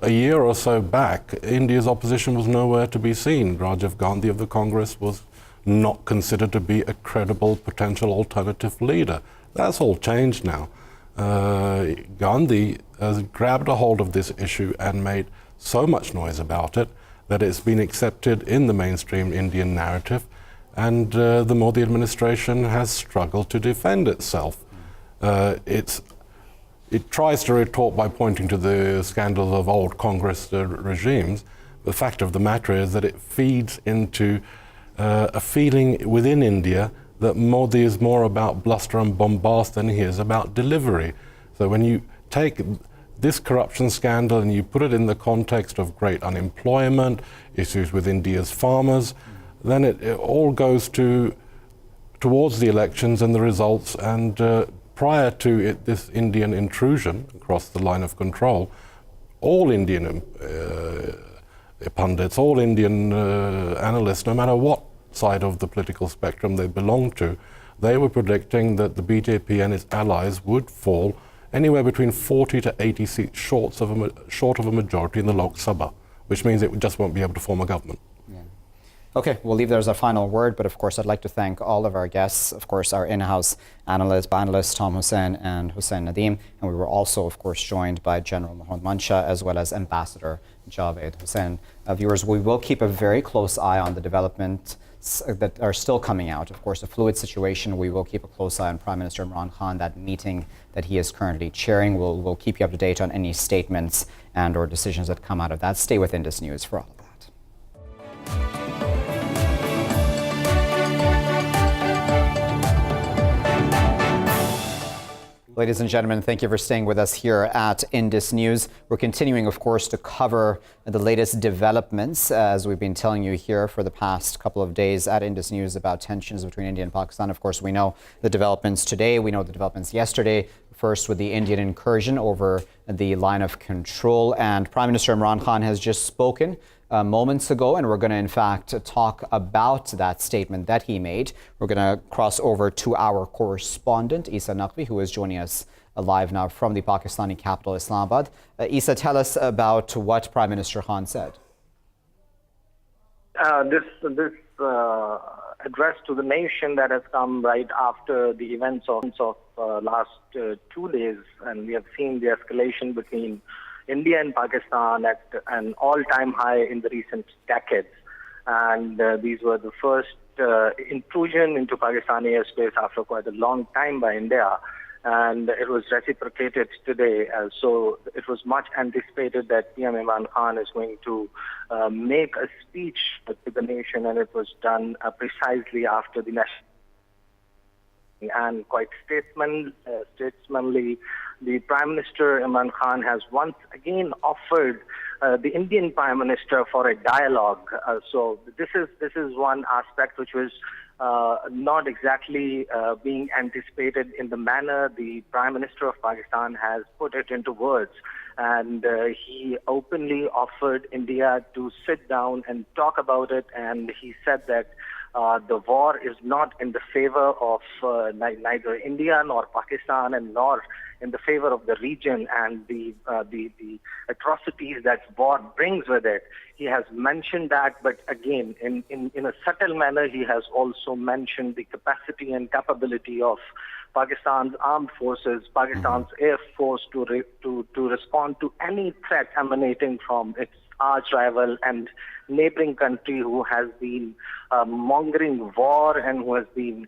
A year or so back, India's opposition was nowhere to be seen. Rajiv Gandhi of the Congress was not considered to be a credible potential alternative leader. That's all changed now. Gandhi has grabbed a hold of this issue and made so much noise about it that it's been accepted in the mainstream Indian narrative, and the Modi administration has struggled to defend itself. It tries to retort by pointing to the scandals of old Congress regimes. The fact of the matter is that it feeds into a feeling within India that Modi is more about bluster and bombast than he is about delivery. So when you take this corruption scandal and you put it in the context of great unemployment, issues with India's farmers, then it all goes towards the elections and the results. And prior to this Indian intrusion across the line of control, all Indian pundits, all Indian analysts, no matter what side of the political spectrum they belonged to, they were predicting that the BJP and its allies would fall anywhere between 40 to 80 seats short of a majority in the Lok Sabha, which means it just won't be able to form a government. Yeah. Okay, we'll leave there as our final word, but of course I'd like to thank all of our guests, of course our in-house panelists, Tom Hussain and Hussain Nadim, and we were also of course joined by General Mohammad Mansha as well as Ambassador Javid Husain. Viewers, we will keep a very close eye on the development that are still coming out. Of course, a fluid situation. We will keep a close eye on Prime Minister Imran Khan, that meeting that he is currently chairing. We'll keep you up to date on any statements and or decisions that come out of that. Stay with Indus News for all of that. Ladies and gentlemen, thank you for staying with us here at Indus News. We're continuing, of course, to cover the latest developments, as we've been telling you here for the past couple of days at Indus News about tensions between India and Pakistan. Of course, we know the developments today. We know the developments yesterday, first with the Indian incursion over the line of control. And Prime Minister Imran Khan has just spoken moments ago, and we're going to in fact talk about that statement that he made. We're going to cross over to our correspondent Essa Naqvi, who is joining us live now from the Pakistani capital Islamabad. Essa, tell us about what Prime Minister Khan said. This address to the nation that has come right after the events of last 2 days, and we have seen the escalation between India and Pakistan at an all-time high in the recent decades. And these were the first intrusion into Pakistani airspace after quite a long time by India. And it was reciprocated today. So it was much anticipated that PM Imran Khan is going to make a speech to the nation, and it was done precisely after the national and quite statesmanly. The Prime Minister Imran Khan has once again offered the Indian Prime Minister for a dialogue. So this is one aspect which was not exactly being anticipated in the manner the Prime Minister of Pakistan has put it into words. And he openly offered India to sit down and talk about it, and he said that the war is not in the favor of neither India nor Pakistan, and nor in the favor of the region and the atrocities that war brings with it. He has mentioned that, but again, in a subtle manner, he has also mentioned the capacity and capability of Pakistan's armed forces, Pakistan's air force to respond to any threat emanating from its arch rival and neighboring country who has been mongering war and who has been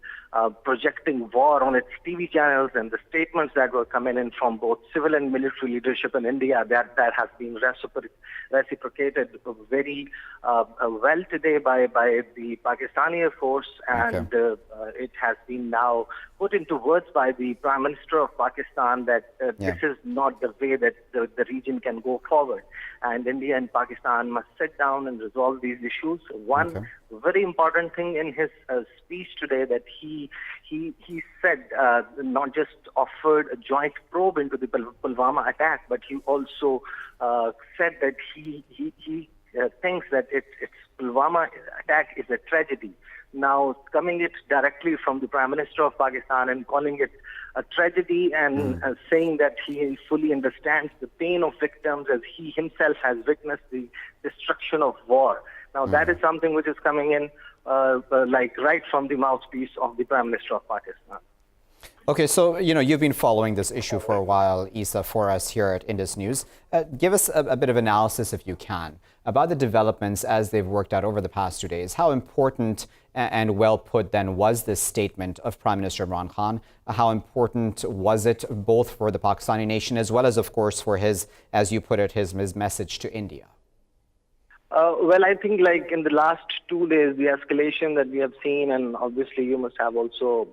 projecting war on its TV channels, and the statements that were coming in from both civil and military leadership in India, that has been reciprocated very well today by the Pakistani Air Force, and it has been now put into words by the Prime Minister of Pakistan that this is not the way that the region can go forward, and India and Pakistan must sit down and resolve these issues. One very important thing in his speech today, that he said not just offered a joint probe into the Pulwama attack, but he also said that he thinks that its Pulwama attack is a tragedy. Now, coming it directly from the Prime Minister of Pakistan and calling it a tragedy, and saying that he fully understands the pain of victims as he himself has witnessed the destruction of war. Now, that is something which is coming in like right from the mouthpiece of the Prime Minister of Pakistan. Okay, so, you've been following this issue for a while, Isa, for us here at Indus News. Give us a bit of analysis, if you can, about the developments as they've worked out over the past 2 days. How important and well put then was this statement of Prime Minister Imran Khan? How important was it both for the Pakistani nation as well as, of course, for his, as you put it, his message to India? Well, I think like in the last 2 days, the escalation that we have seen, and obviously you must have also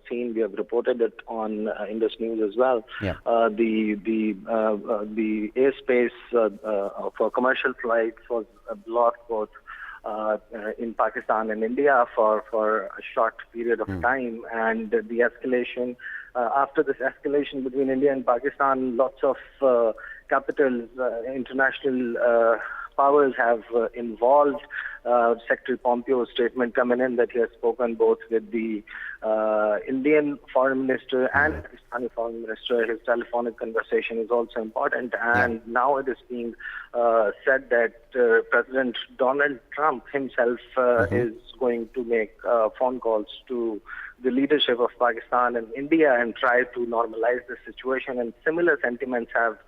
seen, we have reported it on Indus News as well. The airspace for commercial flights was blocked both in Pakistan and India for a short period of time, and the escalation, after this escalation between India and Pakistan, lots of capitals, international powers have involved. Secretary Pompeo's statement coming in that he has spoken both with the Indian Foreign Minister and Pakistani Foreign Minister. His telephonic conversation is also important, and now it is being said that President Donald Trump himself is going to make phone calls to the leadership of Pakistan and India and try to normalize the situation, and similar sentiments have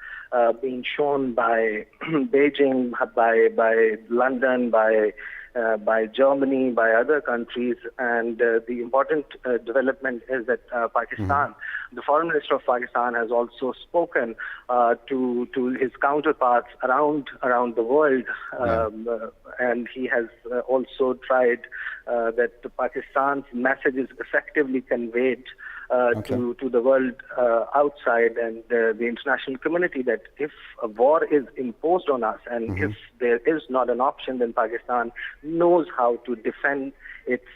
been shown by Beijing, by London, by Germany, by other countries. And the important development is that Pakistan, the Foreign Minister of Pakistan, has also spoken to his counterparts around the world, and he has also tried that Pakistan's message is effectively conveyed to the world outside and the international community, that if a war is imposed on us and if there is not an option, then Pakistan knows how to defend its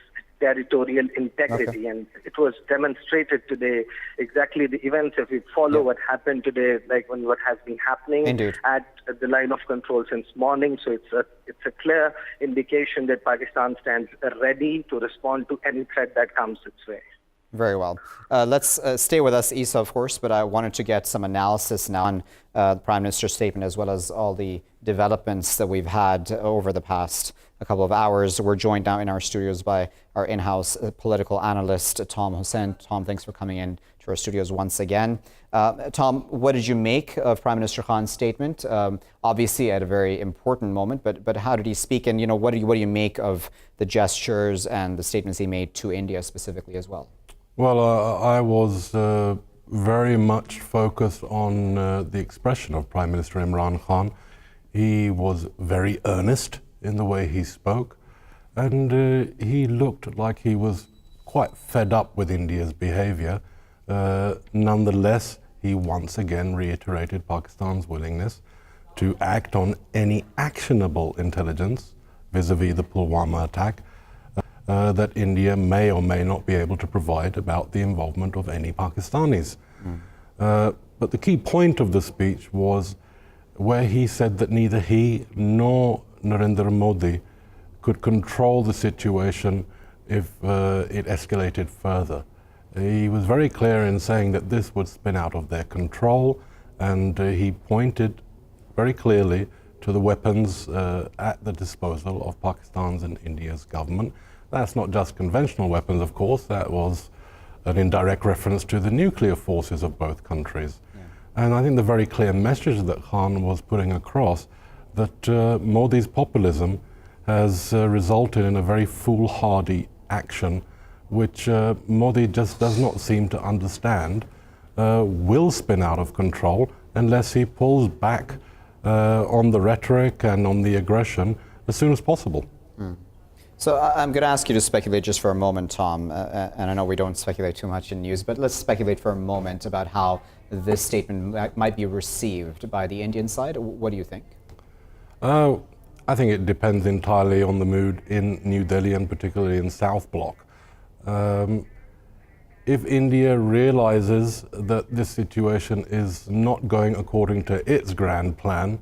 territorial integrity. And it was demonstrated today, exactly the events, if we follow what happened today, like what has been happening at the line of control since morning. So it's a clear indication that Pakistan stands ready to respond to any threat that comes its way. Very well. Let's stay with us, Isa, of course, but I wanted to get some analysis now on the Prime Minister's statement as well as all the developments that we've had over the past couple of hours. We're joined now in our studios by our in-house political analyst, Tom Hussain. Tom, thanks for coming in to our studios once again. Tom, what did you make of Prime Minister Khan's statement? Obviously at a very important moment, but how did he speak? And, what do you make of the gestures and the statements he made to India specifically as well? Well, I was very much focused on the expression of Prime Minister Imran Khan. He was very earnest in the way he spoke, and he looked like he was quite fed up with India's behavior. Nonetheless, he once again reiterated Pakistan's willingness to act on any actionable intelligence vis-a-vis the Pulwama attack that India may or may not be able to provide about the involvement of any Pakistanis. But the key point of the speech was where he said that neither he nor Narendra Modi could control the situation if it escalated further. He was very clear in saying that this would spin out of their control, and he pointed very clearly to the weapons at the disposal of Pakistan's and India's government. That's not just conventional weapons, of course. That was an indirect reference to the nuclear forces of both countries. And I think the very clear message that Khan was putting across, that Modi's populism has resulted in a very foolhardy action which Modi just does not seem to understand will spin out of control unless he pulls back on the rhetoric and on the aggression as soon as possible. So I'm going to ask you to speculate just for a moment, Tom, and I know we don't speculate too much in news, but let's speculate for a moment about how this statement might be received by the Indian side. What do you think? I think it depends entirely on the mood in New Delhi and particularly in South Bloc. If India realizes that this situation is not going according to its grand plan,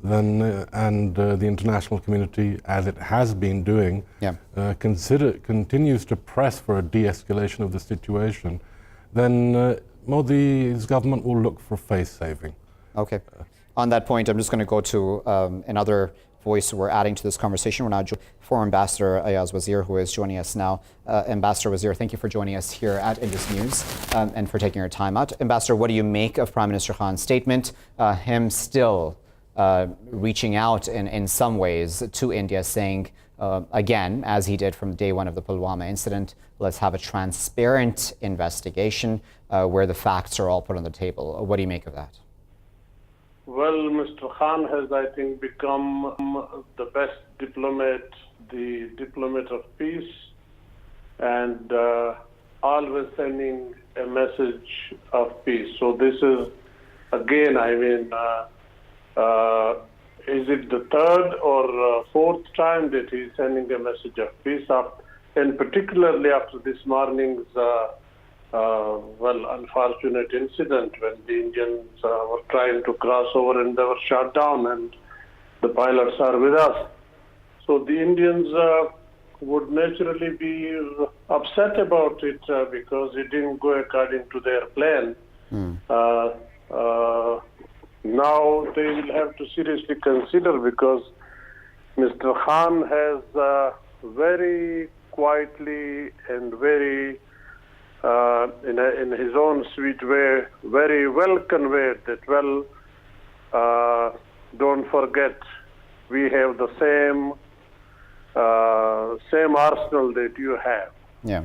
then and the international community, as it has been doing, continues to press for a de-escalation of the situation, then Modi's government will look for face saving. Okay. On that point, I'm just going to go to another voice we're adding to this conversation. We're now Foreign Ambassador Ayaz Wazir, who is joining us now. Ambassador Wazir, thank you for joining us here at Indus News and for taking your time out. Ambassador, what do you make of Prime Minister Khan's statement? Him still reaching out in some ways to India, saying, again, as he did from day one of the Pulwama incident, let's have a transparent investigation where the facts are all put on the table. What do you make of that? Well, Mr. Khan has, I think, become the best diplomat, the diplomat of peace, and always sending a message of peace. So this is, again, I mean, is it the third or fourth time that he's sending a message of peace, and particularly after this morning's unfortunate incident when the Indians were trying to cross over and they were shot down, and the pilots are with us. So the Indians would naturally be upset about it because it didn't go according to their plan. Now they will have to seriously consider, because Mr. Khan has very quietly and very in his own sweet way, very well conveyed that, well, don't forget, we have the same arsenal that you have. Yeah.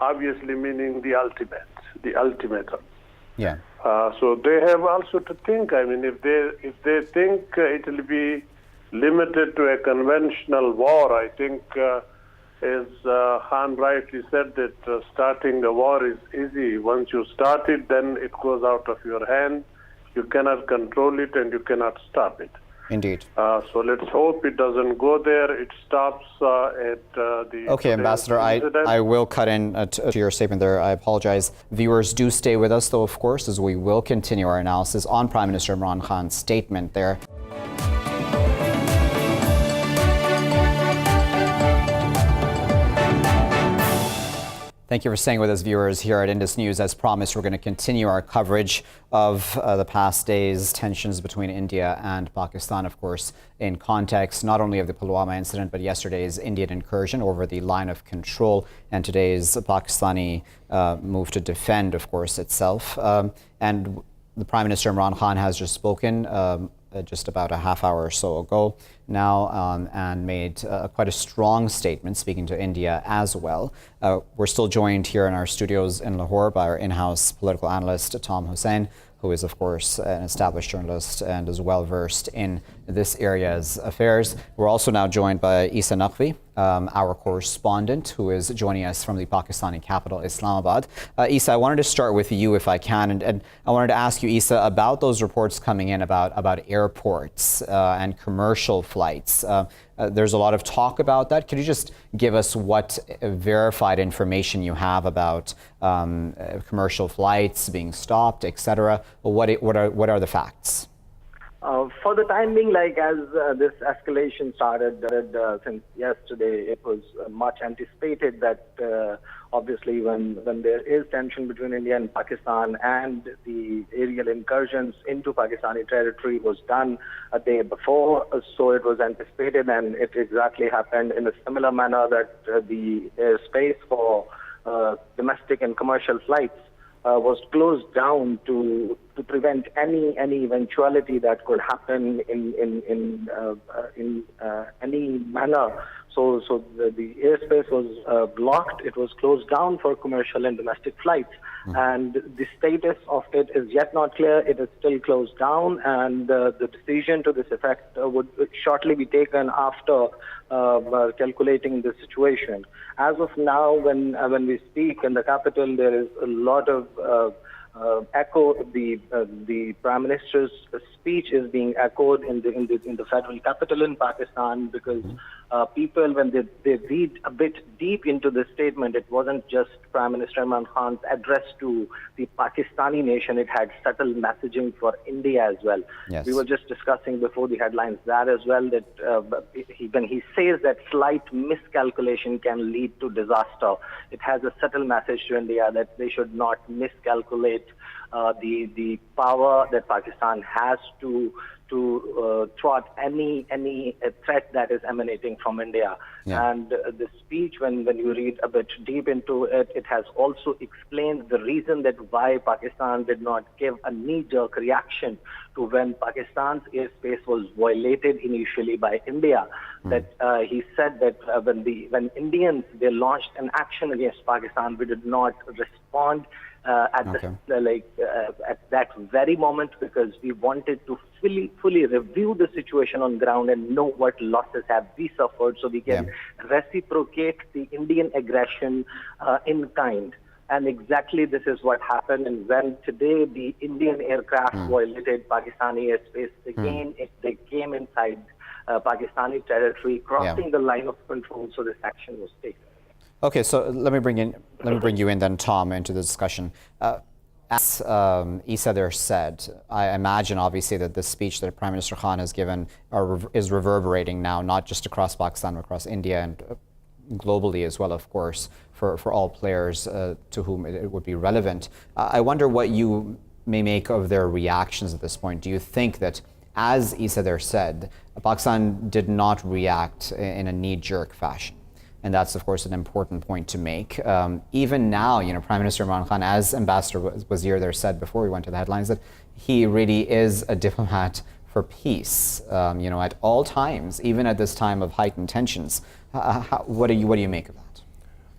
Obviously meaning the ultimatum. Yeah. So they have also to think. I mean, if they think it will be limited to a conventional war, I think, as Khan rightly said, that starting a war is easy. Once you start it, then it goes out of your hand. You cannot control it and you cannot stop it. Indeed. So let's hope it doesn't go there. It stops at the... Okay, Ambassador, I will cut in to your statement there. I apologize. Viewers, do stay with us, though, of course, as we will continue our analysis on Prime Minister Imran Khan's statement there. Thank you for staying with us, viewers, here at Indus News. As promised, we're going to continue our coverage of the past days' tensions between India and Pakistan, of course, in context not only of the Pulwama incident, but yesterday's Indian incursion over the line of control and today's Pakistani move to defend, of course, itself. And the Prime Minister Imran Khan has just spoken just about a half hour or so ago now, and made quite a strong statement speaking to India as well. We're still joined here in our studios in Lahore by our in-house political analyst, Tom Hussain, who is, of course, an established journalist and is well versed in this area's affairs. We're also now joined by Essa Naqvi, our correspondent, who is joining us from the Pakistani capital, Islamabad. Essa, I wanted to start with you, if I can, and I wanted to ask you, Essa, about those reports coming in about airports and commercial flights. There's a lot of talk about that. Could you just give us what verified information you have about commercial flights being stopped, etc.? What are the facts? For the time being, like as this escalation started since yesterday, it was much anticipated that obviously when there is tension between India and Pakistan, and the aerial incursions into Pakistani territory was done a day before, so it was anticipated, and it exactly happened in a similar manner that the airspace for domestic and commercial flights was closed down to prevent any eventuality that could happen in any manner. So the airspace was blocked. It was closed down for commercial and domestic flights. And the status of it is yet not clear. It is still closed down, and the decision to this effect would shortly be taken after calculating the situation. As of now, when we speak in the capital, there is a lot of echo. The Prime Minister's speech is being echoed in the federal capital in Pakistan, because people, when they read a bit deep into the statement, it wasn't just Prime Minister Imran Khan's address to the Pakistani nation. It had subtle messaging for India as well. Yes. We were just discussing before the headlines that as well, that when he says that slight miscalculation can lead to disaster, it has a subtle message to India that they should not miscalculate the power that Pakistan has to thwart any threat that is emanating from India. Yeah. And the speech, when you read a bit deep into it, it has also explained the reason that why Pakistan did not give a knee-jerk reaction to when Pakistan's airspace was violated initially by India. That he said that when Indians, they launched an action against Pakistan, we did not respond at that very moment, because we wanted to fully review the situation on ground and know what losses have we suffered, so we can reciprocate the Indian aggression in kind. And exactly this is what happened. And when today the Indian aircraft violated Pakistani airspace again, they came inside Pakistani territory, crossing the line of control, so this action was taken. Okay, so let me bring you in then, Tom, into the discussion. As Issa there said, I imagine obviously that the speech that Prime Minister Khan has given is reverberating now, not just across Pakistan, but across India and globally as well, of course, for all players to whom it would be relevant. I wonder what you may make of their reactions at this point. Do you think that, as Issa there said, Pakistan did not react in a knee-jerk fashion? And that's, of course, an important point to make. Even now, Prime Minister Imran Khan, as Ambassador Wazir there said before we went to the headlines, that he really is a diplomat for peace, at all times, even at this time of heightened tensions. What do you make of that?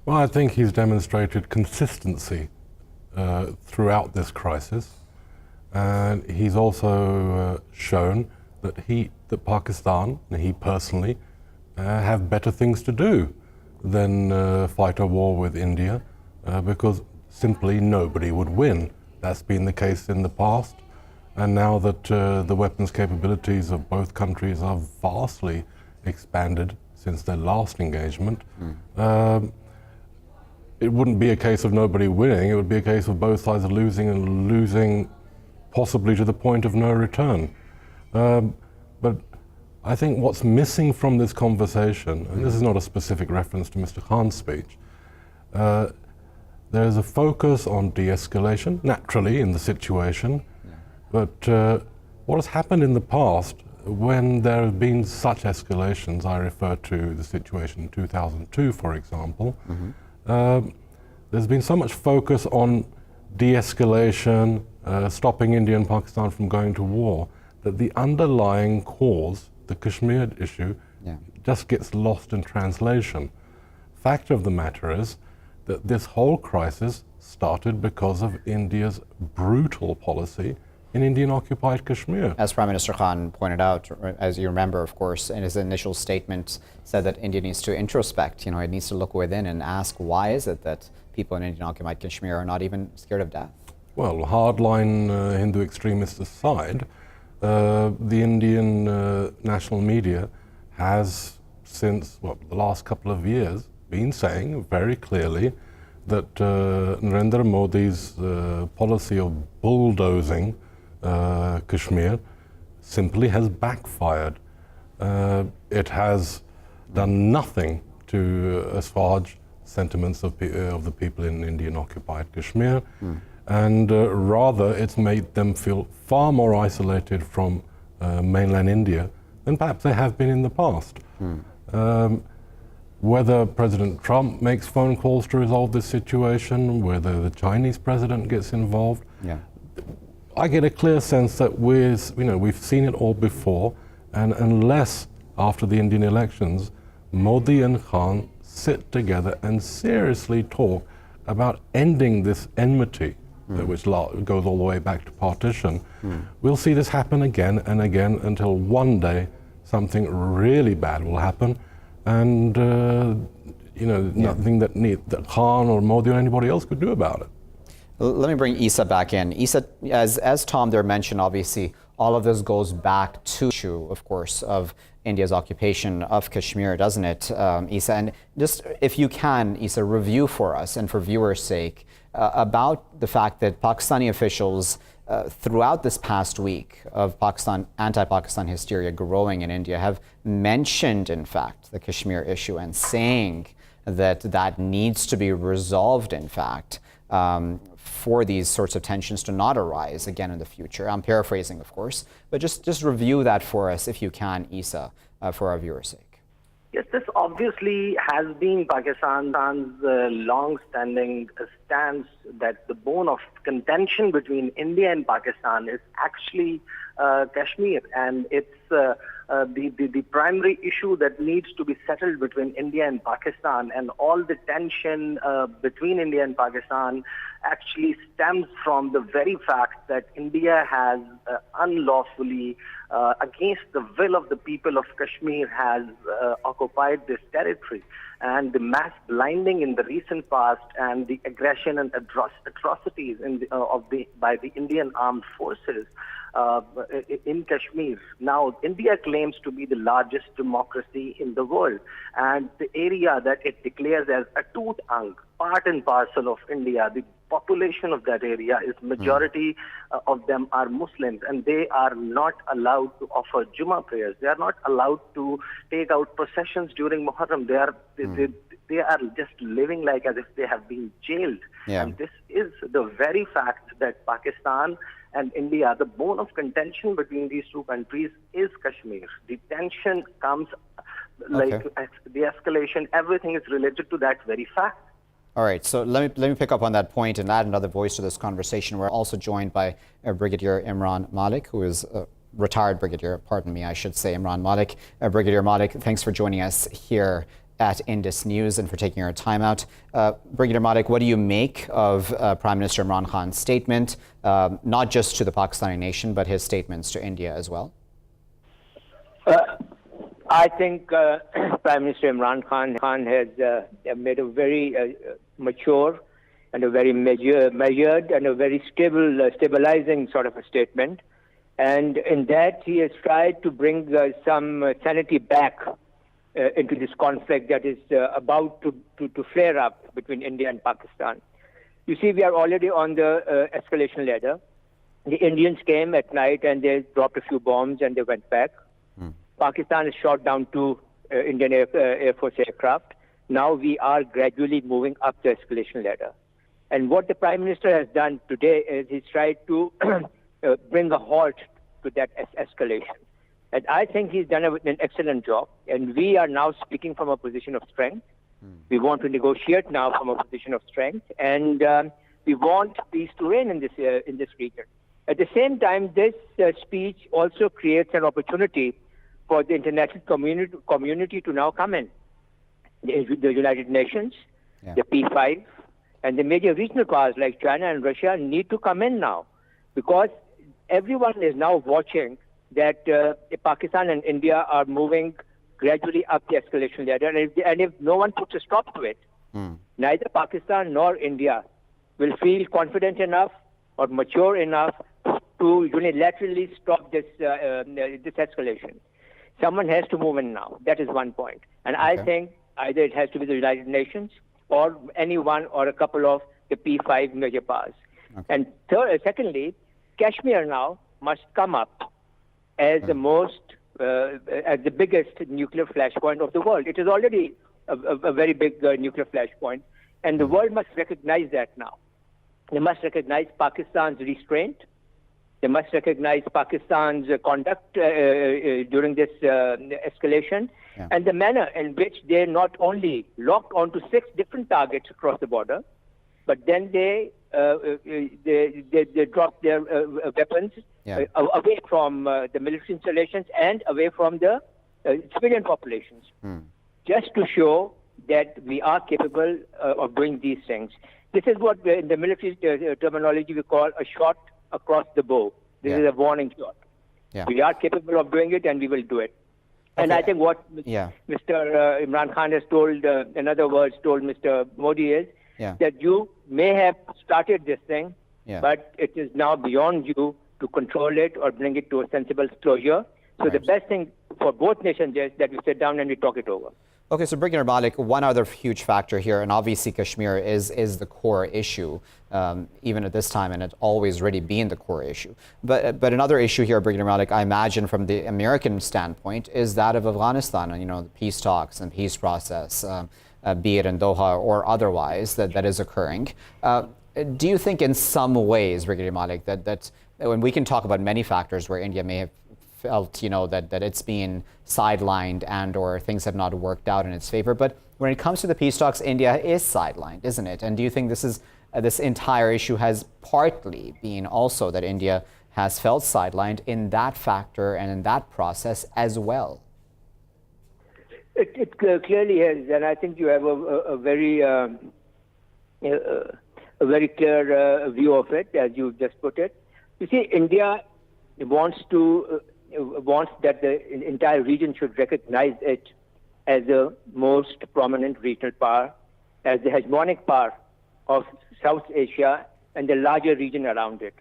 Well, I think he's demonstrated consistency throughout this crisis. And he's also shown that Pakistan, and he personally, have better things to do than fight a war with India, because simply nobody would win. That's been the case in the past, and now that the weapons capabilities of both countries are vastly expanded since their last engagement, it wouldn't be a case of nobody winning, it would be a case of both sides losing, and losing possibly to the point of no return. But I think what's missing from this conversation, and this is not a specific reference to Mr. Khan's speech, there's a focus on de-escalation, naturally, in the situation, but what has happened in the past, when there have been such escalations, I refer to the situation in 2002, for example, there's been so much focus on de-escalation, stopping India and Pakistan from going to war, that the underlying cause, the Kashmir issue, just gets lost in translation. Fact of the matter is that this whole crisis started because of India's brutal policy in Indian-occupied Kashmir. As Prime Minister Khan pointed out, as you remember, of course, in his initial statement, said that India needs to introspect, it needs to look within and ask, why is it that people in Indian-occupied Kashmir are not even scared of death? Well, hardline Hindu extremists aside, the Indian national media has, since the last couple of years, been saying very clearly that Narendra Modi's policy of bulldozing Kashmir simply has backfired. It has done nothing to assuage sentiments of the people in Indian-occupied Kashmir. And rather it's made them feel far more isolated from mainland India than perhaps they have been in the past. Whether President Trump makes phone calls to resolve this situation, whether the Chinese president gets involved, I get a clear sense that we've seen it all before, and unless after the Indian elections, Modi and Khan sit together and seriously talk about ending this enmity, which goes all the way back to partition, we'll see this happen again and again until one day something really bad will happen, and nothing that Khan or Modi or anybody else could do about it. Let me bring Essa back in. Essa, as Tom there mentioned, obviously, all of this goes back to the issue, of course, of India's occupation of Kashmir, doesn't it, Essa? And just, if you can, Essa, review for us and for viewers' sake about the fact that Pakistani officials throughout this past week of anti-Pakistan hysteria growing in India have mentioned, in fact, the Kashmir issue and saying that needs to be resolved, in fact, for these sorts of tensions to not arise again in the future. I'm paraphrasing, of course, but just review that for us, if you can, Essa, for our viewers' sake. Yes, this obviously has been Pakistan's long-standing stance that the bone of contention between India and Pakistan is actually Kashmir, and it's the primary issue that needs to be settled between India and Pakistan, and all the tension between India and Pakistan actually stems from the very fact that India has unlawfully, against the will of the people of Kashmir, has occupied this territory. And the mass blinding in the recent past and the aggression and atrocities by the Indian armed forces in Kashmir. Now, India claims to be the largest democracy in the world, and the area that it declares as a Toot-ang, part and parcel of India, the population of that area is majority of them are Muslims, and they are not allowed to offer Jummah prayers. They are not allowed to take out processions during Muharram. They are just living like as if they have been jailed. Yeah. And this is the very fact that Pakistan and India, the bone of contention between these two countries is Kashmir. The tension comes, the escalation, everything is related to that very fact. All right, so let me pick up on that point and add another voice to this conversation. We're also joined by Brigadier Imran Malik, who is a retired brigadier, pardon me, I should say, Imran Malik. Brigadier Malik, thanks for joining us here at Indus News and for taking your time out. Brigadier Malik, what do you make of Prime Minister Imran Khan's statement, not just to the Pakistani nation, but his statements to India as well? I think Prime Minister Imran Khan has made a very mature and a very measured and a very stabilizing sort of a statement. And in that, he has tried to bring some sanity back into this conflict that is about to flare up between India and Pakistan. You see, we are already on the escalation ladder. The Indians came at night and they dropped a few bombs and they went back. Pakistan has shot down 2 Indian Air Force aircraft. Now we are gradually moving up the escalation ladder. And what the Prime Minister has done today is he's tried to bring a halt to that escalation. And I think he's done an excellent job. And we are now speaking from a position of strength. We want to negotiate now from a position of strength. And we want peace to reign in this region. At the same time, this speech also creates an opportunity for the international community to now come in. The United Nations, the P5, and the major regional powers like China and Russia need to come in now, because everyone is now watching that Pakistan and India are moving gradually up the escalation ladder, and if no one puts a stop to it, neither Pakistan nor India will feel confident enough or mature enough to unilaterally stop this escalation. Someone has to move in now. That is one point. And I think either it has to be the United Nations or any one or a couple of the P5 major powers. And secondly, Kashmir now must come up as as the biggest nuclear flashpoint of the world. It is already a very big nuclear flashpoint, and the world must recognize that now. They must recognize Pakistan's restraint They must recognize Pakistan's conduct during this escalation, and the manner in which they not only locked onto 6 different targets across the border, but then they dropped their weapons away from the military installations and away from the civilian populations, just to show that we are capable of doing these things. This is what in the military terminology we call a shot across the bow. This is a warning shot. We are capable of doing it, and we will do it. And I think what Mr. Imran Khan has told, in other words, told Mr. Modi is that you may have started this thing, but it is now beyond you to control it or bring it to a sensible closure. So the best thing for both nations is that we sit down and we talk it over. Okay, so Brigadier Malik, one other huge factor here, and obviously Kashmir is the core issue, even at this time, and it's always really been the core issue. But another issue here, Brigadier Malik, I imagine from the American standpoint, is that of Afghanistan, and the peace talks and peace process, be it in Doha or otherwise, that is occurring. Do you think in some ways, Brigadier Malik, that when we can talk about many factors where India may have felt, that it's been sidelined and or things have not worked out in its favor. But when it comes to the peace talks, India is sidelined, isn't it? And do you think this entire issue has partly been also that India has felt sidelined in that factor and in that process as well? It clearly has, and I think you have a very clear view of it, as you just put it. You see, India wants that the entire region should recognize it as the most prominent regional power, as the hegemonic power of South Asia and the larger region around it.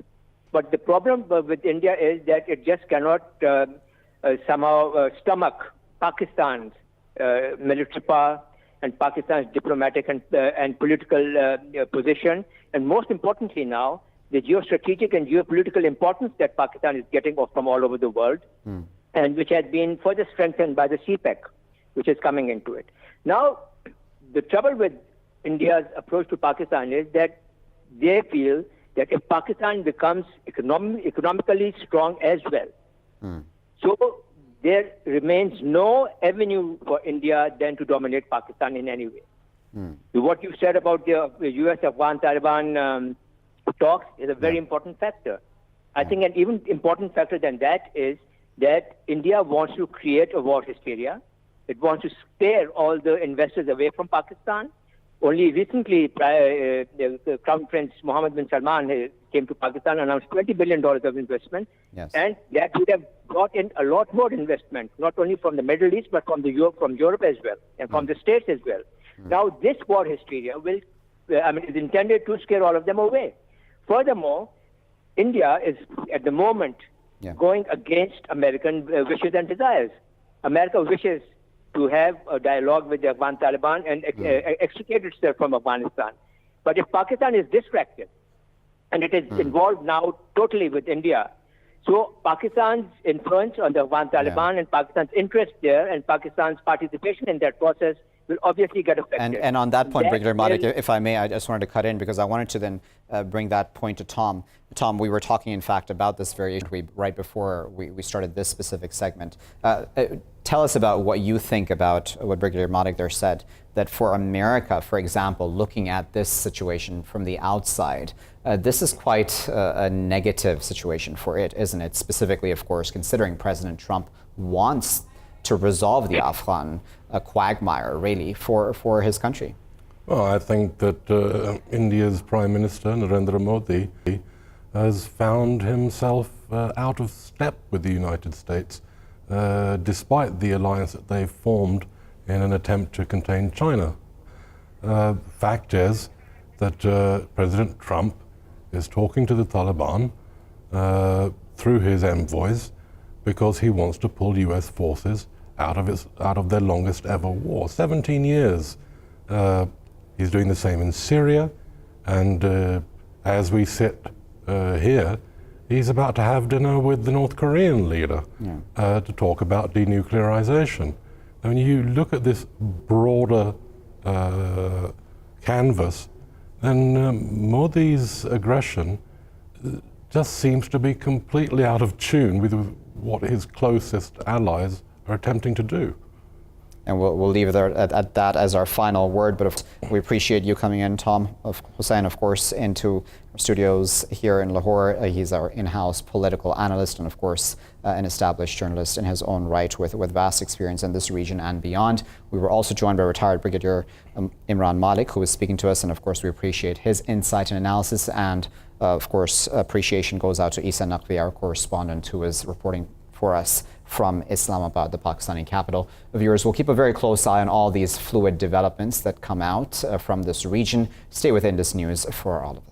But the problem with India is that it just cannot somehow stomach Pakistan's military power and Pakistan's diplomatic and political position, and most importantly now, the geostrategic and geopolitical importance that Pakistan is getting from all over the world, and which has been further strengthened by the CPEC, which is coming into it. Now, the trouble with India's approach to Pakistan is that they feel that if Pakistan becomes economically strong as well, so there remains no avenue for India then to dominate Pakistan in any way. What you said about the US-Afghan-Taliban talks is a very important factor. I think an even important factor than that is that India wants to create a war hysteria. It wants to scare all the investors away from Pakistan. Only recently, the Crown Prince Mohammed bin Salman came to Pakistan, announced $20 billion of investment, and that would have brought in a lot more investment, not only from the Middle East, but from Europe as well, and from the States as well. Now, this war hysteria is intended to scare all of them away. Furthermore, India is at the moment going against American wishes and desires. America wishes to have a dialogue with the Afghan Taliban and extricate itself from Afghanistan. But if Pakistan is distracted, and it is involved now totally with India, so Pakistan's influence on the Afghan Taliban and Pakistan's interest there and Pakistan's participation in that process will obviously get affected. And on that point, Brigadier Malik, if I may, I just wanted to cut in because I wanted to then bring that point to Tom. Tom, we were talking, in fact, about this very issue right before we started this specific segment. Tell us about what you think about what Brigadier Malik there said, that for America, for example, looking at this situation from the outside, this is quite a negative situation for it, isn't it? Specifically, of course, considering President Trump wants to resolve the Afghan quagmire, really, for his country. Well, I think that India's Prime Minister, Narendra Modi, has found himself out of step with the United States, despite the alliance that they've formed in an attempt to contain China. Fact is that President Trump is talking to the Taliban through his envoys because he wants to pull US forces out of their longest ever war, 17 years. He's doing the same in Syria, and as we sit here, he's about to have dinner with the North Korean leader to talk about denuclearization. When you look at this broader canvas, then Modi's aggression just seems to be completely out of tune with what his closest allies are attempting to do. And we'll leave it there at that as our final word. But we appreciate you coming in, Tom Hussain, of course, into our studios here in Lahore. He's our in-house political analyst and, of course, an established journalist in his own right with vast experience in this region and beyond. We were also joined by retired Brigadier Imran Malik, who was speaking to us. And, of course, we appreciate his insight and analysis. And, of course, appreciation goes out to Essa Naqvi, our correspondent, who is reporting for us from Islamabad, the Pakistani capital. Viewers, we'll keep a very close eye on all these fluid developments that come out from this region. Stay with Indus News for all of that.